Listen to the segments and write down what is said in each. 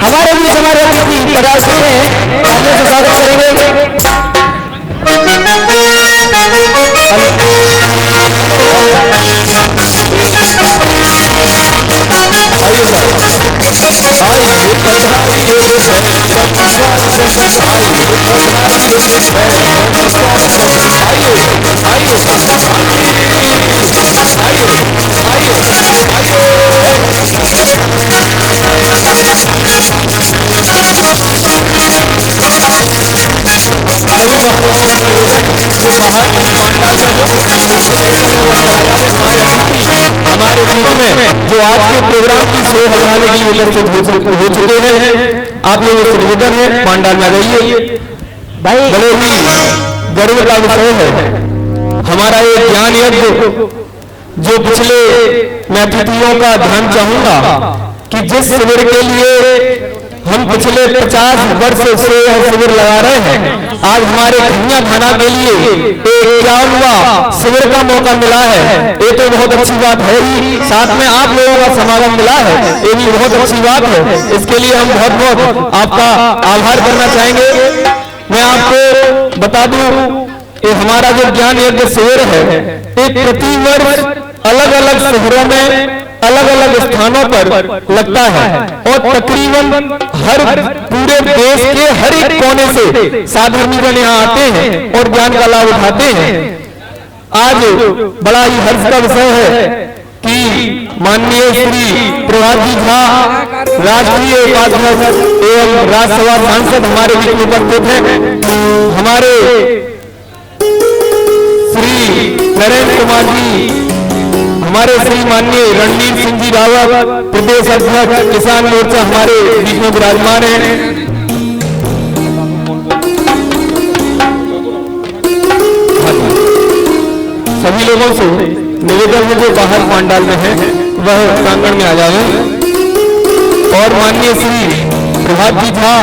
हमारे बीच हमारे अतिथि पधारे हैं, तालियों से स्वागत करेंगे। हमारे बीच में जो आज के प्रोग्राम की सेवा लगाने के लिए उपस्थित हो चुके हैं, आप लोगों से निवेदन है पंडाल में आइए भाई। बड़े ही गर्व का विषय है हमारा ये ज्ञान यज्ञ, जो पिछले मैं अतिथियों का ध्यान चाहूंगा कि जिस शिविर के लिए हम पिछले 50 वर्ष से यह शिविर लगा रहे हैं, आज हमारे खनिया थाना के लिए एक 51वां शिविर का मौका मिला है। ये तो बहुत अच्छी बात है ही, साथ में आप लोगों का समागम मिला है, ये भी बहुत अच्छी बात है। इसके लिए हम बहुत बहुत आपका आभार करना चाहेंगे। मैं आपको बता दूं, ये हमारा जो ज्ञान यज्ञ शिविर है, ये प्रतिवर्ष अलग अलग शहरों में अलग अलग स्थानों पर लगता है और तकरीबन हर पूरे देश के हर एक कोने से साधुजन यहाँ आते हैं और ज्ञान का लाभ उठाते हैं। आज बड़ा ही हर्ष का विषय है कि माननीय श्री प्रभात जी झा, राष्ट्रीय उपाध्यक्ष एवं राज्यसभा सांसद हमारे बीच में उपस्थित हैं। हमारे श्री नरेंद्र कुमार जी, हमारे श्री माननीय रणवीर सिंह जी रावत, प्रदेश अध्यक्ष किसान मोर्चा हमारे बीच में विराजमान है। सभी लोगों से निवेदन है जो बाहर पंडाल में है वह प्रांगण में आ जाए। और माननीय श्री प्रभात जी झा,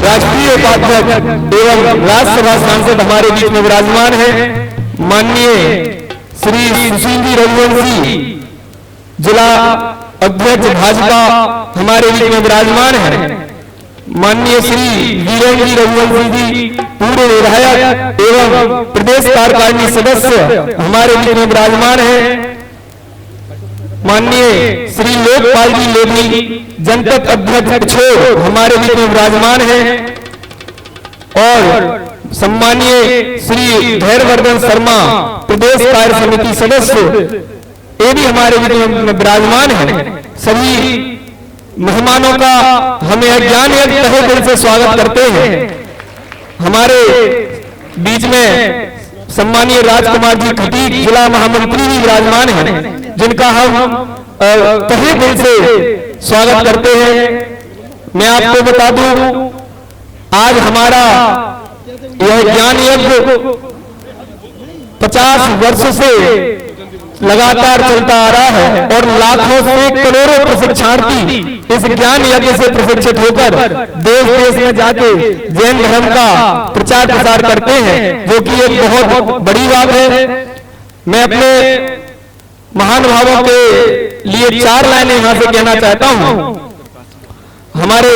राष्ट्रीय उपाध्यक्ष एवं राज्यसभा सांसद हमारे बीच में विराजमान है। माननीय श्री सुशील जी रघुवंशी, जिला अध्यक्ष भाजपा हमारे बीच में विराजमान है। माननीय श्री वीरेंद्र जी रघुवंशी जी, पूर्व विधायक एवं प्रदेश कार्यकारिणी सदस्य हमारे बीच में विराजमान है। माननीय श्री लोकपाल जी लेवी जनपद अध्यक्ष हमारे बीच में विराजमान हैं और सम्मानीय श्री धैर्यवर्धन शर्मा प्रदेश कार्य समिति सदस्य ये भी हमारे बीच में विराजमान हैं। सभी मेहमानों का हमें ज्ञान तहे दिल से स्वागत करते हैं। हमारे बीच में सम्मानीय राजकुमार जी खटीक जिला महामंत्री भी विराजमान हैं, जिनका हम तहे दिल से स्वागत करते हैं। मैं आपको बता दूं, आज हमारा यह ज्ञान यज्ञ 50 वर्ष से लगातार चलता आ रहा है और लाखों से करोड़ों प्रशिक्षणार्थी इस ज्ञान यज्ञ से प्रशिक्षित होकर देश देश में जाके जैन धर्म का प्रचार प्रसार करते हैं, जो कि एक बहुत बड़ी बात है। मैं अपने महान भावों के लिए 4 लाइनें यहां से कहना चाहता हूं। हमारे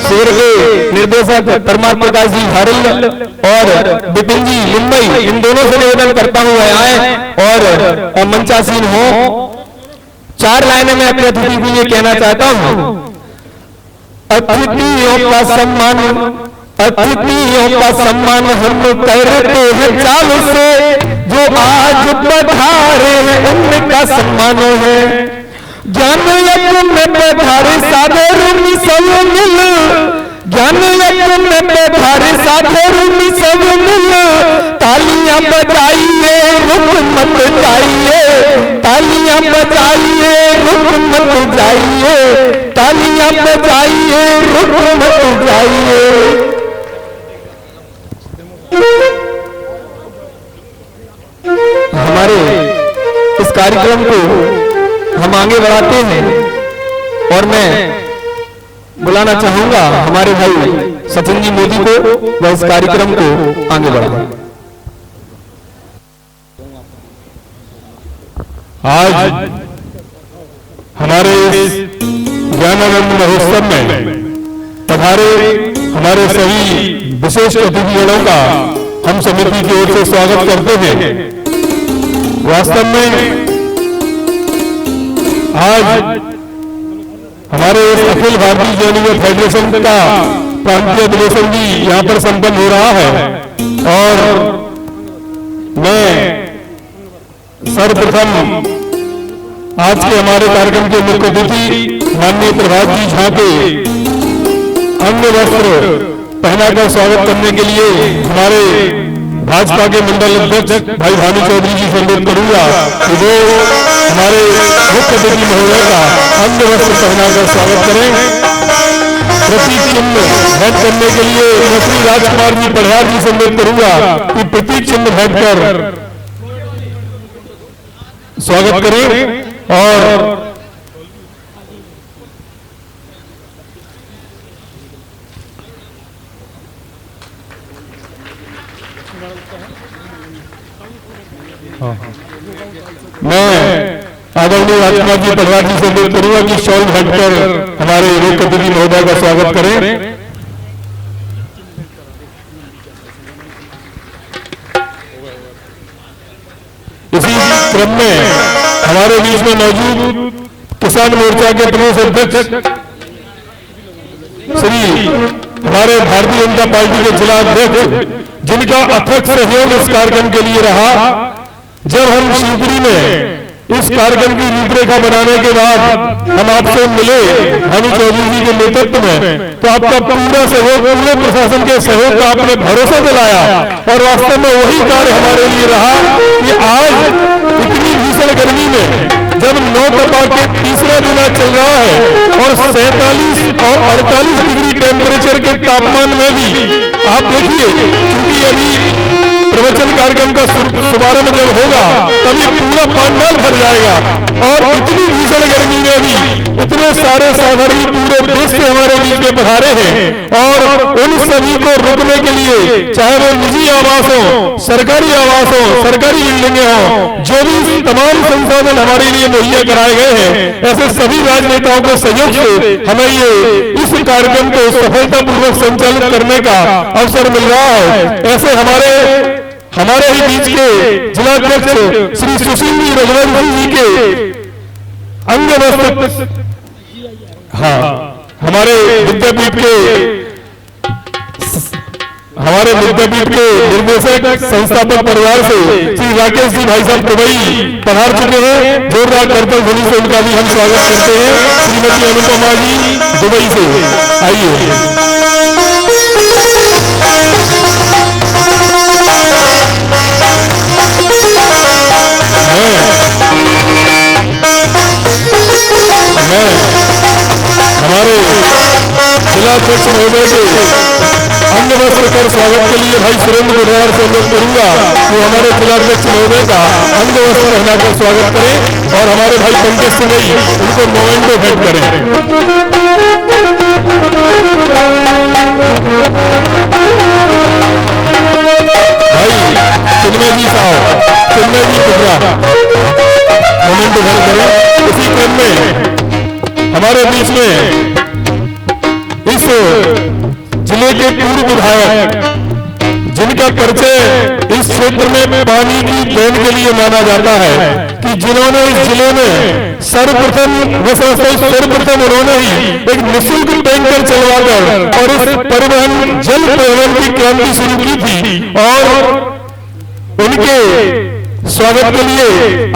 शहर के निर्देशक परमात्मा प्रकाश जी हारिल और विपिन जी मुंबई, इन दोनों से निवेदन करता हूं वह आए और मंचासीन हो। 4 लाइनें मैं अपने अतिथि के लिए कहना चाहता हूं। अतिथियों का सम्मान, अतिथियों का सम्मान हम करते हैं चालू से, जो आज पधारे हैं उनका सम्मान है। ज्ञान यज्ञ में पधारे साधु सब मिल, ज्ञान यज्ञ में पधारे साधु सब मिल, तालियां बजाइए रुक मत जाइए, तालियां बजाइए रुक मत जाइए, तालियां बजाइए रुक मत जाइए। हमारे इस कार्यक्रम को हम आगे बढ़ाते हैं और मैं बुलाना चाहूंगा हमारे भाई सचिन जी मोदी को, वह इस कार्यक्रम को आगे बढ़ाएं। आज हमारे इस ज्ञानानंद महोत्सव में पधारे हमारे सभी विशेष अतिथिगणों का हम समिति की ओर से स्वागत करते हैं। वास्तव में आज हमारे इस अखिल भारतीय जैन युवा फेडरेशन का प्रांतीय अधिवेशन भी यहाँ पर संपन्न हो रहा है और मैं सर्वप्रथम आज के हमारे कार्यक्रम के मुख्य अतिथि माननीय प्रभात जी झा के अन्य वस्त्र पहनाकर स्वागत करने के लिए हमारे भाजपा के मंडल अध्यक्ष भाई भानु चौधरी जी से अनुरोध करूंगा कि वो हमारे मुख्य अतिथि महोदय का अन्य वस्त्र पहनाकर स्वागत करें। प्रतीक चिन्ह भेंट करने के लिए मैं श्री राजकुमार जी पढ़ियार जी से अनुरोध करूंगा कि प्रतीक चिन्ह भेंट कर स्वागत करें। और मैं आदरणीय राजकुमार जी पटवार जी से अनुरोध करूंगा कि शॉल भेंटकर हमारे मुख्य अतिथि महोदय का स्वागत करें। इसी क्रम में हमारे बीच में मौजूद किसान मोर्चा के प्रदेश अध्यक्ष श्री हमारे भारतीय जनता पार्टी के जिला अध्यक्ष, जिनका अथक सहयोग इस कार्यक्रम के लिए रहा। जब हम शिवपुरी में इस कार्यक्रम की रूपरेखा बनाने के बाद हम आपसे मिले भानु चौधरी जी के नेतृत्व में, तो आपका पूरा सहयोग, पूरे प्रशासन के सहयोग का आपने भरोसा दिलाया और वास्तव में वही कार्य हमारे लिए रहा कि आज इतनी भीषण गर्मी में जब 9 तपा के तीसरा दिन चल रहा है और 47 और 48 डिग्री टेम्परेचर के तापमान में भी आप देखिए, क्योंकि अभी प्रवचन कार्यक्रम का शुभारंभ जब होगा तभी पूरा पंडाल भर जाएगा और इतनी भीषण गर्मी में भी इतने सारे साधु पूरे देश से हमारे बीच में पधारे हैं और उन सभी को रोकने के लिए, चाहे वो निजी आवास हो, सरकारी आवास हो, सरकारी बिल्डिंगें हो, जो भी तमाम संसाधन हमारे लिए मुहैया कराए गए हैं, ऐसे सभी राजनेताओं के सहयोग से हमें ये इस कार्यक्रम को सफलतापूर्वक संचालित करने का अवसर मिल रहा है। ऐसे हमारे ही बीच के जिलाध्यक्ष श्री सुशील जी रघुवंशी जी के अंग वस्त्र, हाँ, हमारे विद्यापीठ के निर्देशक संस्थापक परिवार से श्री राकेश जी भाई साहब दुबई पधार चुके हैं। जोरदार करतल ध्वनि से उनका भी हम स्वागत करते हैं। श्रीमती अनुपमा जी दुबई से आइए। हमारे जिलाध्यक्ष महोदय के अंग वस्त्र कर स्वागत के लिए भाई सुरेंद्र गुजरार से अनुरोध करूंगा कि हमारे जिलाध्यक्ष महोदय का अंग वस्त्र पहनाकर स्वागत करें और हमारे भाई पंकज सिंह उनको मोमेंटो भेंट करें। भाई चिन्मय जी साहब, चिन्मय जी गुजरार मोमेंटो भेंट करें। इसी क्रम में हमारे बीच में इस जिले के पूर्व विधायक जिनका परिचय इस क्षेत्र में पानी की देन के लिए माना जाता है कि जिन्होंने इस जिले में सर्वप्रथम उन्होंने ही एक निःशुल्क टैंकर चलवाकर और इस परिवहन जल परिवहन की क्रांति शुरू की थी और उनके स्वागत के लिए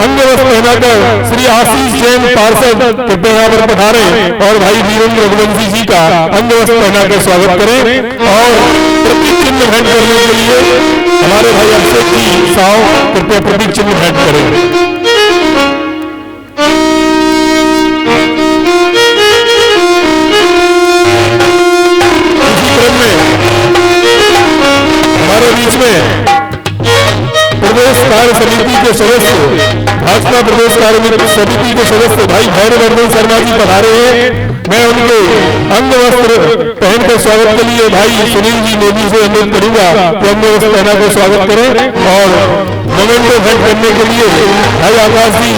अंग वस्त्र पहनाकर श्री आशीष जैन पार्षद कृपया यहाँ पर पधारे और भाई वीरेंद्र रघुवंशी जी का अंग वस्त्र पहनाकर स्वागत करें और प्रतीक चिन्ह भेंट करने के लिए हमारे भाई अभिषेक जी साहब कृपया प्रतीक चिन्ह भेंट करें। इसी क्रम में हमारे बीच में प्रदेश कार्य समिति के सदस्य, भाजपा प्रदेश कार्य समिति के सदस्य भाई भैरवर्धन शर्मा जी पधारे हैं। मैं उनके अंग वस्त्र पहनकर स्वागत के लिए भाई सुनील जी मोदी से अनुरोध करूंगा कि अंग वस्त्र पहनाकर स्वागत करें और मोमेंटो भेंट करने के लिए भाई आकाश जी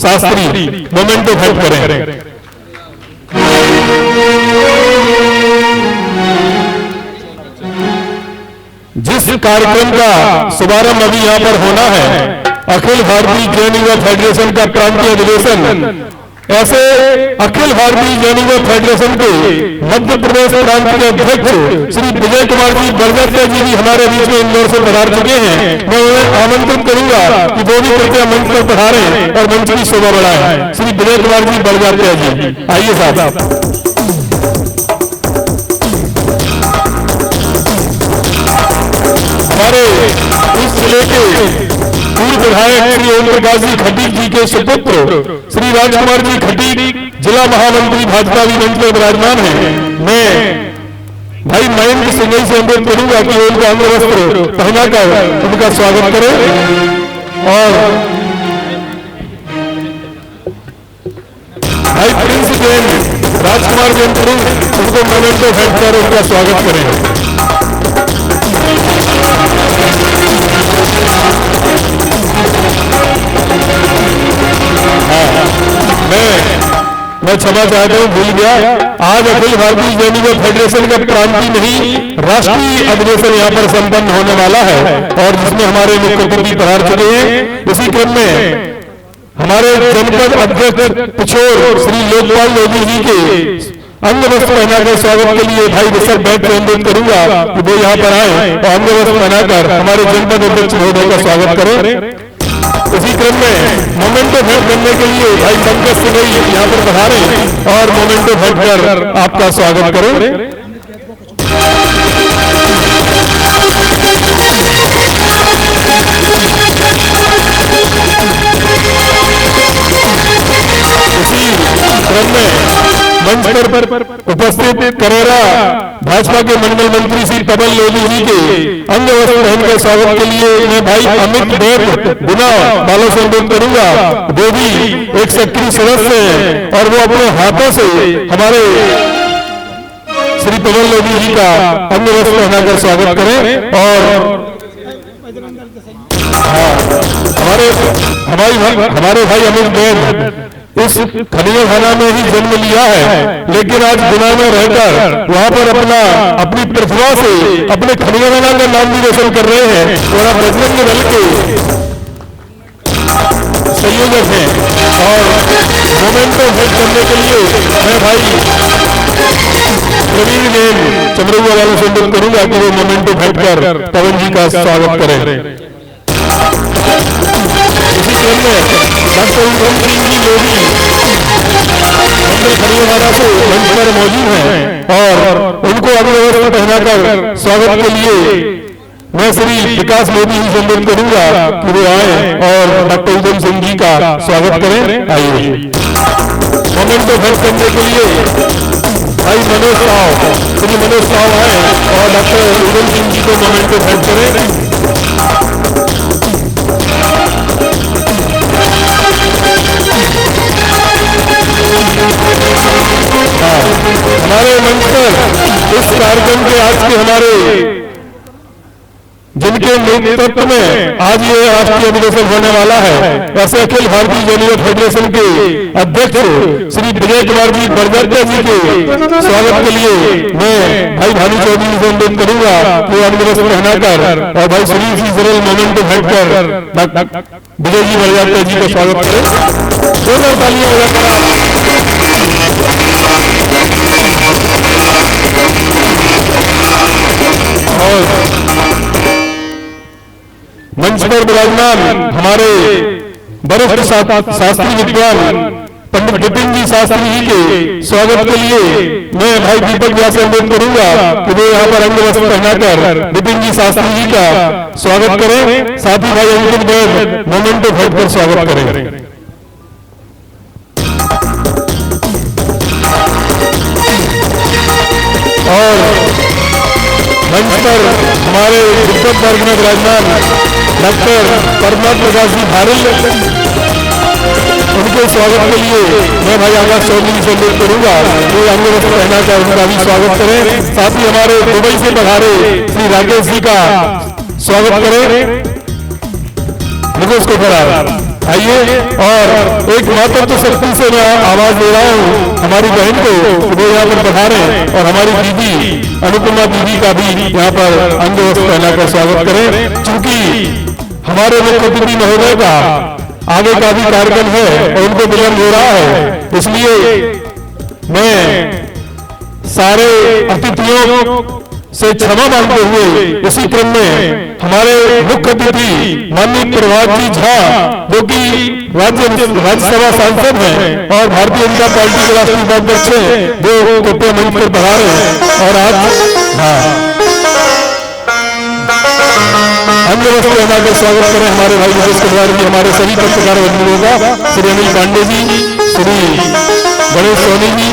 शास्त्री मोमेंटो भेंट करें। जिस कार्यक्रम का शुभारंभ अभी यहाँ पर होना है, अखिल भारतीय जैन युवा फेडरेशन का प्रांतीय अधिवेशन, ऐसे अखिल भारतीय जैन युवा फेडरेशन के मध्य प्रदेश प्रांत के अध्यक्ष श्री विजय कुमार जी बरगतिया जी भी हमारे बीच में इंदौर से पधार चुके हैं। मैं उन्हें आमंत्रित करूंगा कि वो भी कृपया मंच पर पधारें और मंच की शोभा बढ़ाएं। श्री विजय कुमार जी बरगतिया जी आइए साहब। हमारे इस जिले के पूर्व विधायक श्री ओम प्रकाश जी खटीक जी के सुपुत्र श्री राजकुमार जी खटीक जिला महामंत्री भाजपा भी मंच में विराजमान है। मैं भाई मयंक सिंह से अनुरोध करूंगा कि उनका अंग वस्त्र पहनाकर उनका स्वागत करें और भाई प्रिंस जैन राजकुमार जैन प्रिंस उनको मोमेंटो भेंट कर उनका स्वागत करें। मैं क्षमा चाहता हूं, भूल गया, आज अखिल भारतीय जैन युवा फेडरेशन का प्रांतीय नहीं राष्ट्रीय अधिवेशन यहाँ पर संपन्न होने वाला है और जिसमें हमारे मुख्य अतिथि पधार चुके हैं। इसी क्रम में हमारे जनपद अध्यक्ष पिछोर श्री लोकपाल लोधी जी के अंग वस्त्र पहनाकर स्वागत के लिए भाई ऋषभ बैठ से अनुरोध करूंगा कि वो यहाँ पर आए और अंग वस्त्र पहनाकर हमारे जनपद अध्यक्ष महोदय का स्वागत करें। इसी क्रम में मोमेंटो भेंट करने के लिए भाई पंकज सिंह यहाँ पर पधारे और मोमेंटो भेंट कर आपका स्वागत करें। इसी क्रम में मंच पर उपस्थित करेरा भाजपा के मंडल मंत्री श्री तबल लोधी जी के अंग वस्त्र पहनकर स्वागत के लिए मैं भाई अमित देव गुना वालों से अनुरोध करूंगा। वो भी एक सक्रिय सदस्य हैं और वो अपने हाथों से हमारे श्री तबल लोधी जी का अंग वस्त्र पहनाकर स्वागत करें और हमारे भाई अमित देव इस खनिया थाना में ही जन्म लिया है, लेकिन आज गुना में रहकर वहां पर अपनी प्रतिभा से अपने खनिया थाना का नाम भी रोशन कर रहे हैं और आप बजरंग दल के संयोजक हैं और मोमेंटो भेंट करने के लिए मैं भाई प्रवीण जैन चमरुआ वालों से अनुरोध करूंगा कि वो मोमेंटो भेंट कर पवन जी का स्वागत करें। इसी क्रम में डॉक्टर उधम सिंह जी लोधी मंदिर खड़ीवाला से मंच पर मौजूद हैं और उनको अगले वस्त्र पहनाकर स्वागत के लिए मैं श्री विकास मोदी जी से अनुरोध करूंगा कि वो आए और डॉक्टर उधम सिंह जी का स्वागत करें। आइए मोमेंटो भेंट करने के लिए भाई मनोज साहब, श्री मनोज साहब आए और डॉक्टर उधम सिंह जी को मोमेंटो भेंट करें। हमारे मंच पर इस कार्यक्रम के आज के हमारे जिनके नेतृत्व में आज ये राष्ट्रीय अधिवेशन होने वाला है, ऐसे अखिल भारतीय जूनियर फेडरेशन के अध्यक्ष श्री विजय कुमार जी बरजत्या जी के स्वागत के लिए मैं भाई भानु चौधरी से अनुरोध करूंगा कि अधिवेशन पहनाकर और भाई श्री सरल मोमेंटो भेंट कर विजय जी बरजत्या जी का स्वागत करें। दोनों तालियां बजाकर और मंच पर विराजमान हमारे वरिष्ठ शास्त्री विद्वान पंडित विपिन जी शास्त्री जी के स्वागत के लिए मैं भाई दीपक व्यास से अनुरोध करूंगा कि वे यहाँ पर अंग वस्त्र पहनाकर विपिन जी शास्त्री जी का स्वागत करें। साथ ही भाई अंकित बैद मोमेंटो भेंट कर स्वागत करें। और मंच पर हमारे विद्वत वर्ग में विराजमान डॉक्टर परमात्मा प्रकाश जी भारल, उनके स्वागत के लिए मैं भाई आकाश चौधरी से अनुरोध करूंगा कि अंग वस्त्र पहनाकर उनका भी स्वागत करें। साथ ही हमारे दुबई से पधारे श्री राकेश जी का स्वागत करें। मुझे उसको खड़ा आइए और एक मातृत्व शक्ति से मैं आवाज दे रहा हूँ हमारी बहन को वो यहाँ पर पधारें और हमारी दीदी अनुपमा दीदी का भी यहाँ पर अंग वस्त्र पहनाकर स्वागत करें। चूंकि हमारे मुख्य अतिथि महोदय का आगे का भी कार्यक्रम है और उनको विलंब हो रहा है, इसलिए मैं सारे अतिथियों से क्षमा मांगते हुए इसी क्रम में हमारे मुख्य अतिथि माननीय प्रभात जी झा जो कि राज्यसभा सांसद हैं और भारतीय जनता पार्टी के राष्ट्रीय उपाध्यक्ष हैं, जो कृपया मंच पर पधारे और आज अंग वस्त्र पहनाकर स्वागत करें हमारे भाई नितेश कुमार जी, हमारे सभी पत्रकार बंधुओं का, श्री अनिल पांडे जी, श्री गणेश सोनी जी,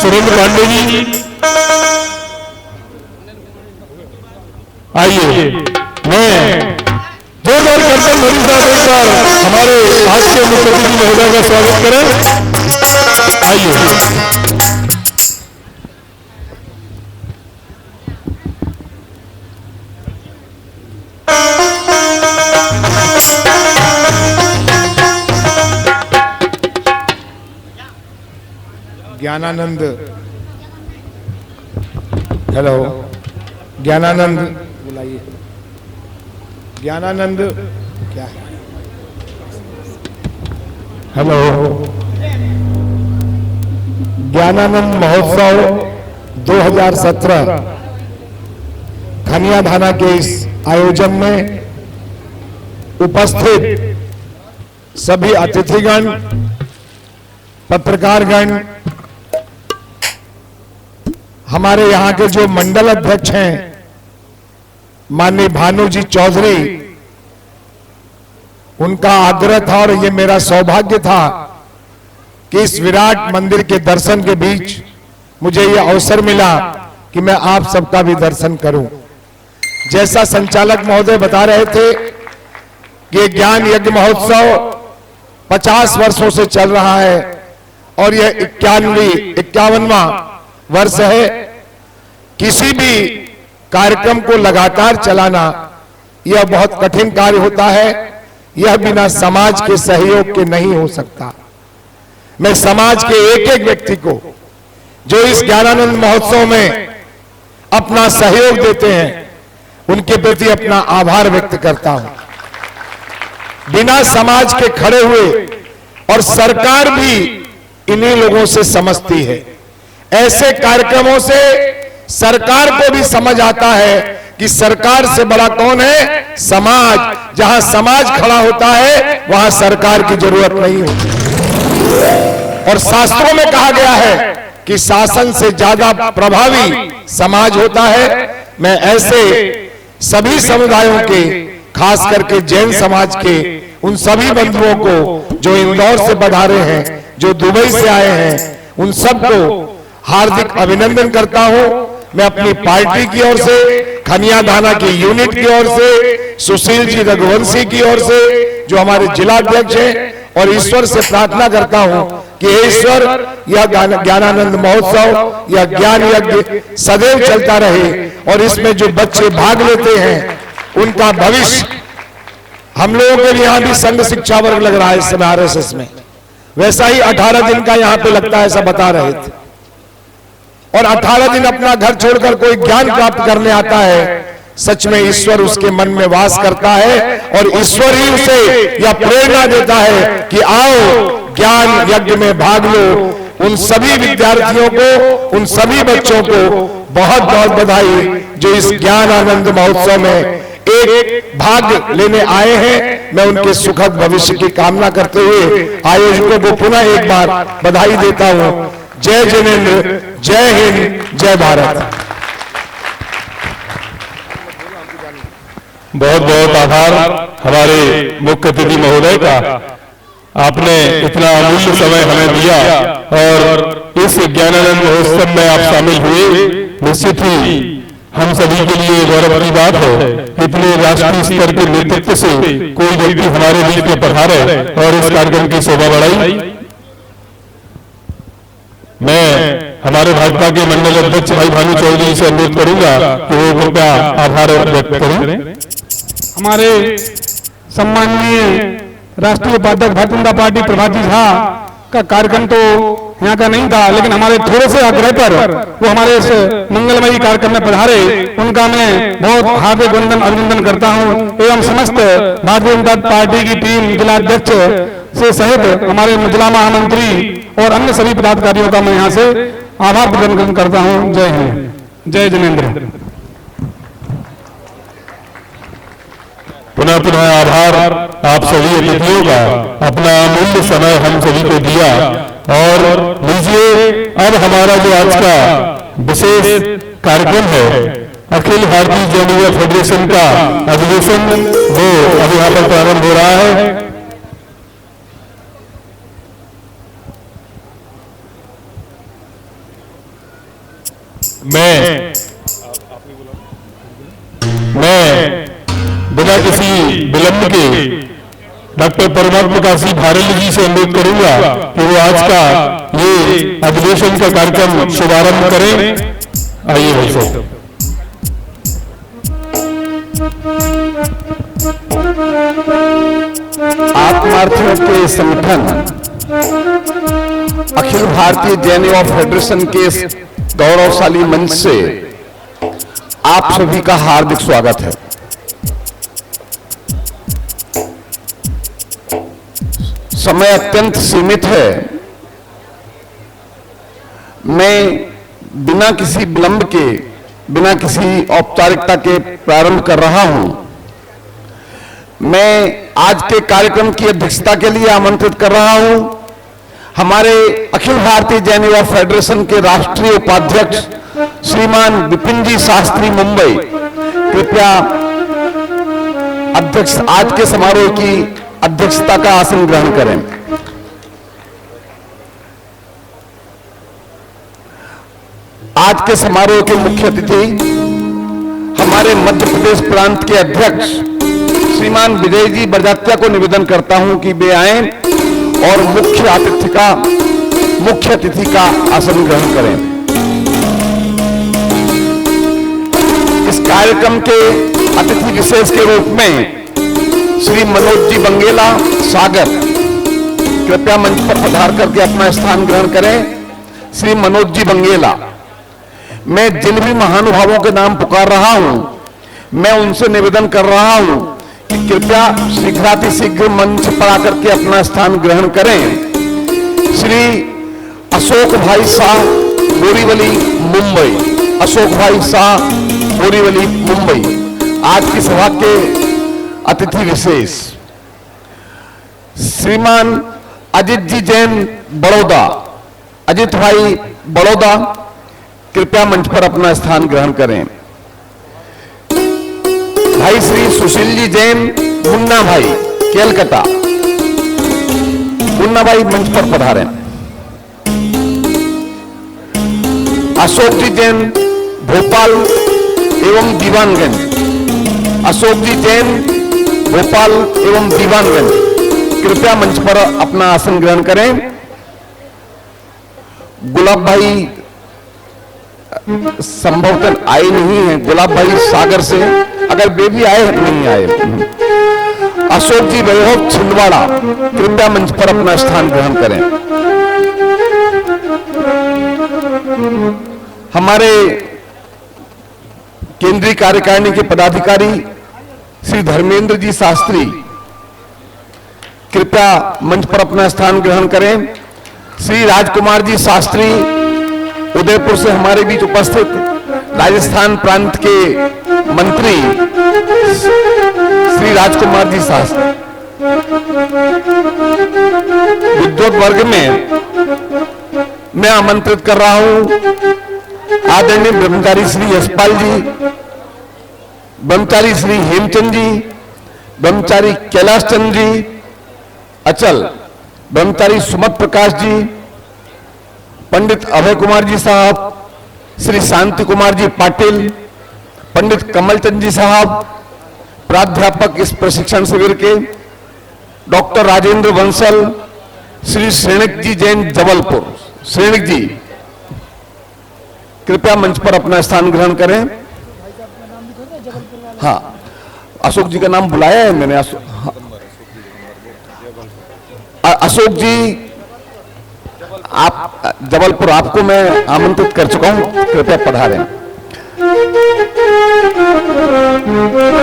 सुरेंद्र पांडे जी। आइए मैं जोरदार करते मोदी साहब एक बार हमारे आज के मुख्य अतिथि महोदय का स्वागत करें। आइए ज्ञानानंद, हेलो ज्ञानानंद बुलाइए। ज्ञानानंद क्या है? हेलो ज्ञानानंद महोत्सव 2017 खनिया थाना के इस आयोजन में उपस्थित सभी अतिथिगण, पत्रकारगण, हमारे यहाँ के जो मंडल अध्यक्ष हैं माननीय भानु जी चौधरी, उनका आग्रह था और ये मेरा सौभाग्य था कि इस विराट मंदिर के दर्शन के बीच मुझे ये अवसर मिला कि मैं आप सबका भी दर्शन करूं। जैसा संचालक महोदय बता रहे थे कि ज्ञान यज्ञ महोत्सव 50 वर्षों से चल रहा है और यह 51वां वर्ष है। किसी भी कार्यक्रम को लगातार चलाना यह बहुत कठिन कार्य होता है, यह बिना समाज के सहयोग के नहीं हो सकता। मैं समाज के एक एक व्यक्ति को जो इस ज्ञानानंद महोत्सव में अपना सहयोग देते हैं उनके प्रति अपना आभार व्यक्त करता हूं। बिना समाज के खड़े हुए, और सरकार भी इन्हीं लोगों से समझती है। ऐसे कार्यक्रमों से सरकार को भी समझ आता है कि सरकार से बड़ा कौन है? समाज। जहां समाज खड़ा होता है वहां सरकार की जरूरत नहीं होती। और शास्त्रों में कहा गया है कि शासन से ज्यादा प्रभावी समाज होता है। मैं ऐसे सभी समुदायों के, खास करके जैन समाज के उन सभी बंधुओं को जो इंदौर से पधारे हैं, जो दुबई से आए हैं, उन सबको हार्दिक अभिनंदन करता हूं। मैं अपनी पार्टी की ओर से, खनिया धाना की यूनिट की ओर से, सुशील जी रघुवंशी की ओर से जो हमारे जिला अध्यक्ष हैं, और ईश्वर से प्रार्थना करता हूं कि हे ईश्वर, यह ज्ञानानंद महोत्सव, यह ज्ञान यज्ञ सदैव चलता रहे, और इसमें जो बच्चे भाग लेते हैं उनका भविष्य, हम लोगों के यहाँ भी संघ शिक्षा वर्ग लग रहा है इस समय RSS में, वैसा ही 18 दिन का यहाँ पे लगता है, ऐसा बता रहे थे। और 18 दिन अपना घर छोड़कर कोई ज्ञान प्राप्त करने आता है, सच में ईश्वर उसके मन में वास करता है, और ईश्वर ही उसे यह प्रेरणा देता है कि आओ ज्ञान यज्ञ में भाग लो। उन सभी विद्यार्थियों को, उन सभी बच्चों को बहुत बहुत बधाई जो इस ज्ञान आनंद महोत्सव में एक भाग लेने आए हैं। मैं उनके सुखद भविष्य की कामना करते हुए आयोजकों को पुनः एक बार बधाई देता हूं। जय जिनेंद्र, जय हिंद, जय भारत। बहुत बहुत आभार हमारे मुख्य अतिथि महोदय का। आपने इतना अमूल्य समय हमें दिया और इस ज्ञानानंद महोत्सव में आप शामिल हुए। निश्चित ही हम सभी के लिए गौरव की बात है, इतने राष्ट्रीय स्तर के नेतृत्व से कोई व्यक्ति हमारे बीच में पधारे और इस कार्यक्रम की शोभा बढ़ाई। मैं हमारे भाजपा के मंडल अध्यक्ष भाई भानु चौधरी से अनुरोध करूंगा कि वो कृपया आभार व्यक्त करें। हमारे सम्माननीय राष्ट्रीय उपाध्यक्ष भारतीय जनता पार्टी प्रभात झा का कार्यक्रम तो यहाँ का नहीं था, लेकिन हमारे थोड़े से आग्रह पर वो हमारे इस मंगलमयी कार्यक्रम में पधारे। उनका मैं बहुत हार्दिक अभिनंदन करता हूँ, एवं समस्त भारतीय जनता पार्टी की टीम, जिला अध्यक्ष से सहित हमारे जिला महामंत्री और अन्य सभी पदाधिकारियों का मैं यहाँ से आभार प्रकट करता हूँ। जय हिंद, जय जिनेंद्र। पुनः पुनः आभार आप सभी अतिथियों का, अपना अमूल्य समय हम सभी को दिया। और लीजिए अब हमारा जो आज का विशेष कार्यक्रम है, अखिल भारतीय जैन युवा फेडरेशन का अधिवेशन, वो अब यहाँ पर प्रारंभ हो रहा है। मैं बिना किसी विलंब के डॉक्टर परमात्मा काशी भारती जी से अनुरोध करूंगा कि वो आज का ये अधिवेशन का कार्यक्रम शुभारंभ करें। आइए भाई साहब। आत्मार्थियों के संगठन अखिल भारतीय जैन युवा फेडरेशन के इस गौरवशाली मंच से आप सभी का हार्दिक स्वागत है। समय अत्यंत सीमित है। मैं बिना किसी विलंब के, बिना किसी औपचारिकता के प्रारंभ कर रहा हूं। मैं आज के कार्यक्रम की अध्यक्षता के लिए आमंत्रित कर रहा हूं हमारे अखिल भारतीय जैन युवा फेडरेशन के राष्ट्रीय उपाध्यक्ष श्रीमान विपिन जी शास्त्री मुंबई। कृपया अध्यक्ष आज के समारोह की अध्यक्षता का आसन ग्रहण करें। आज के समारोह के मुख्य अतिथि हमारे मध्य प्रदेश प्रांत के अध्यक्ष श्रीमान विजय जी बरजात्या को निवेदन करता हूं कि वे आएं और मुख्य अतिथि का आसन ग्रहण करें। इस कार्यक्रम के अतिथि विशेष के रूप में श्री मनोज जी बंगेला सागर कृपया मंच पर पधार करके अपना स्थान ग्रहण करें। श्री मनोज जी बंगेला, मैं जिन भी महानुभावों के नाम पुकार रहा हूं, मैं उनसे निवेदन कर रहा हूं कि कृपया शीघ्रातिशीघ्र मंच पर आकर के अपना स्थान ग्रहण करें। श्री अशोक भाई शाह, बोरीवली, मुंबई। अशोक भाई शाह, बोरीवली, मुंबई, आज की सभा के अतिथि विशेष। श्रीमान अजित जी जैन, बड़ौदा। अजित भाई, बड़ौदा, कृपया मंच पर अपना स्थान ग्रहण करें। भाई श्री सुशील जी जैन, मुन्ना भाई, केलकता। मुन्ना भाई मंच पर पधारें। अशोक जी जैन, भोपाल एवं दीवानगंज। अशोक जी जैन, भोपाल एवं दीवानगंज, कृपया मंच पर अपना आसन ग्रहण करें। गुलाब भाई संभवतः आए नहीं हैं, गुलाब भाई सागर से, अगर वे भी आए नहीं आए। अशोक जी वैभव, छिंदवाड़ा, कृपया मंच पर अपना स्थान ग्रहण करें। हमारे केंद्रीय कार्यकारिणी के पदाधिकारी श्री धर्मेंद्र जी शास्त्री, कृपया मंच पर अपना स्थान ग्रहण करें। श्री राजकुमार जी शास्त्री, उदयपुर से हमारे बीच उपस्थित, राजस्थान प्रांत के मंत्री श्री राजकुमार जी शास्त्री। विद्वत वर्ग में मैं आमंत्रित कर रहा हूं आदरणीय ब्रह्मचारी श्री यशपाल जी, ब्रह्मचारी श्री हेमचंद जी, ब्रह्मचारी कैलाश चंद्र जी अचल, ब्रह्मचारी सुमत प्रकाश जी, पंडित अभय कुमार जी साहब, श्री शांति कुमार जी पाटिल, पंडित कमल चंद जी साहब, प्राध्यापक इस प्रशिक्षण शिविर के, डॉक्टर राजेंद्र बंसल, श्री श्रेणिक जी जैन, जबलपुर। श्रेणिक जी, कृपया मंच पर अपना स्थान ग्रहण करें। हाँ, अशोक जी का नाम बुलाया है मैंने। अशोक जी, आप जबलपुर, आपको मैं आमंत्रित कर चुका हूं, कृपया पधारें।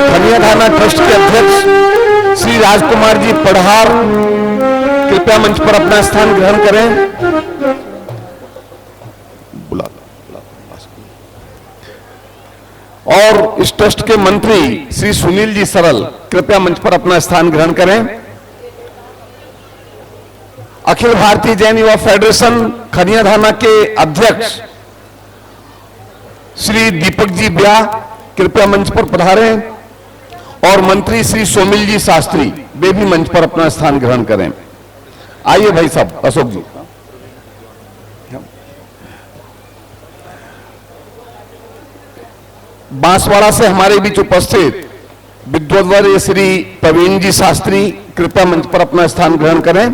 खनिया थाना ट्रस्ट के अध्यक्ष श्री राजकुमार जी पढ़ार, कृपया मंच पर अपना स्थान ग्रहण करें। और इस ट्रस्ट के मंत्री श्री सुनील जी सरल, कृपया मंच पर अपना स्थान ग्रहण करें। अखिल भारतीय जैन युवा फेडरेशन खनिया थाना के अध्यक्ष श्री दीपक जी ब्याह, कृपया मंच पर पधारें। और मंत्री श्री सोमिल जी शास्त्री, वे भी मंच पर अपना स्थान ग्रहण करें। आइए भाई साहब, अशोक जी। बांसवाड़ा से हमारे बीच उपस्थित विद्वद्वर श्री प्रवीण जी शास्त्री, कृपया मंच पर अपना स्थान ग्रहण करें।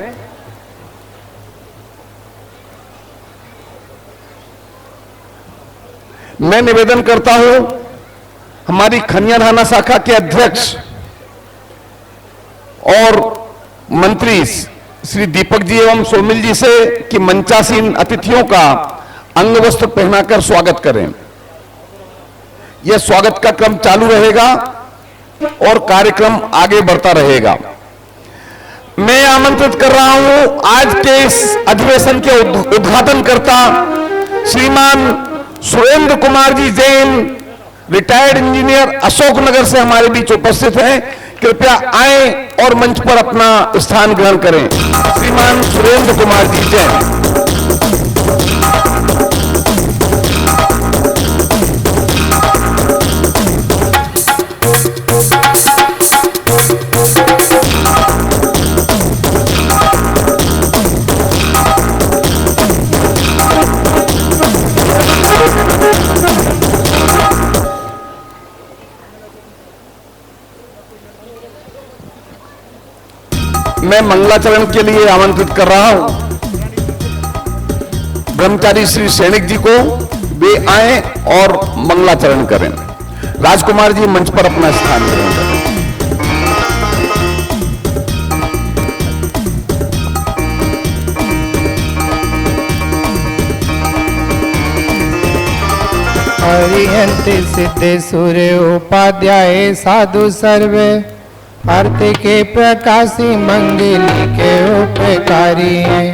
मैं निवेदन करता हूं हमारी खनिया थाना शाखा के अध्यक्ष और मंत्री श्री दीपक जी एवं सोमिल जी से कि मंचासीन अतिथियों का अंगवस्त्र पहनाकर स्वागत करें। यह स्वागत का क्रम चालू रहेगा और कार्यक्रम आगे बढ़ता रहेगा। मैं आमंत्रित कर रहा हूं आज के इस अधिवेशन के उद्घाटनकर्ता श्रीमान सुरेंद्र कुमार जी जैन, रिटायर्ड इंजीनियर, अशोकनगर से हमारे बीच उपस्थित हैं। कृपया आए और मंच पर अपना स्थान ग्रहण करें। श्रीमान सुरेंद्र कुमार जी जैन। मैं मंगलाचरण के लिए आमंत्रित कर रहा हूं ब्रह्मचारी श्री सैनिक जी को, वे आए और मंगलाचरण करें। राजकुमार जी मंच पर अपना स्थान ग्रहण करें। हरिहंत सिद्धेश्वर उपाध्याय साधु सर्वे आरती के प्रकाशी मंगली के उपकारी हैं,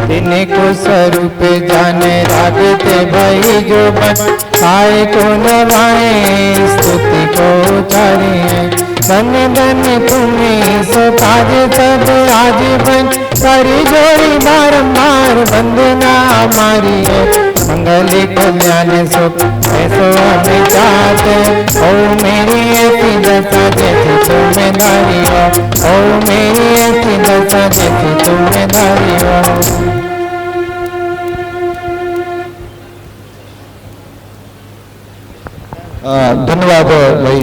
इनको स्वरूप जाने रागते भाई जो बन आए को नवाए स्तुति को उचारे हैं। धन धन तुम्हें सो काज सब आज बन करी जोड़ी बारंबार वंदना हमारी है। मंगल कल्याण सुख ऐसो हमें चाहते, ओ मेरी ऐसी दशा जैसी तुम्हें धारी हो, ओ मेरी ऐसी दशा जैसी तुम्हें धारी हो। धन्यवाद भाई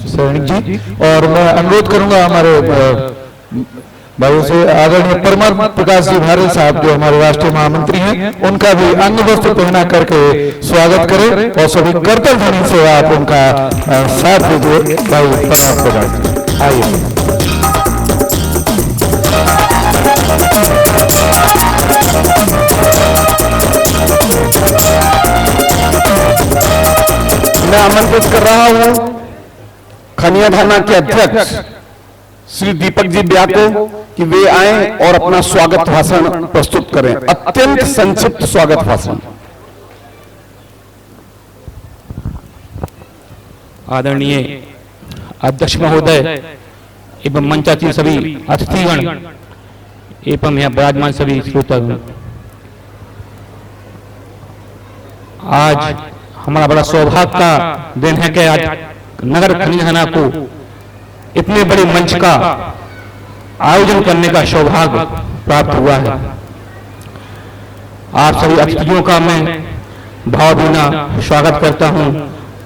सैनिक जी। और मैं अनुरोध करूंगा हमारे भाइयों से, आदरणीय परमात्मा प्रकाश जी भारत साहब जो हमारे राष्ट्रीय महामंत्री हैं, उनका भी अंग वस्त्र पहना करके स्वागत करें और सभी करतल ध्वनि से आप उनका साथ दीजिए। भाई परमात्मा प्रकाश आइए। मैं आमंत्रित कर रहा हूं खनिया थाना के अध्यक्ष श्री दीपक जी ब्याह को कि वे आएं और अपना स्वागत भाषण प्रस्तुत करें। अत्यंत संक्षिप्त स्वागत भाषण। आदरणीय अध्यक्ष महोदय एवं मंचासीन सभी अतिथिगण एवं यहाँ विराजमान सभी श्रोतागण, आज हमारा बड़ा सौभाग्य का दिन है कि आज नगर खनिज थाना को इतने बड़े मंच का आयोजन करने का सौभाग्य प्राप्त हुआ है। आप सभी अतिथियों का मैं भावभीना स्वागत करता हूं,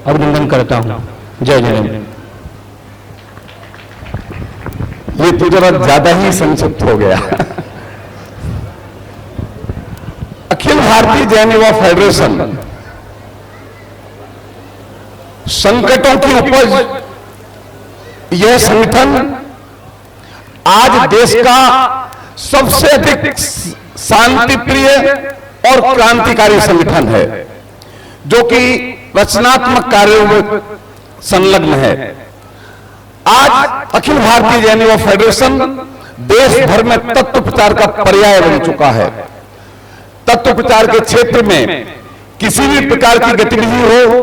अभिनंदन करता हूं। जय जय। ये तो जरा ज्यादा ही संक्षिप्त हो गया। अखिल भारतीय जैन युवा फेडरेशन संकटों की उपज यह संगठन आज देश का सबसे अधिक शांति प्रिय और क्रांतिकारी संगठन है, जो कि रचनात्मक कार्यों में संलग्न है। आज अखिल भारतीय जैन युवा फेडरेशन देश भर में तत्व प्रचार का पर्याय बन चुका है। तत्व प्रचार के क्षेत्र में किसी भी प्रकार की गतिविधि हो,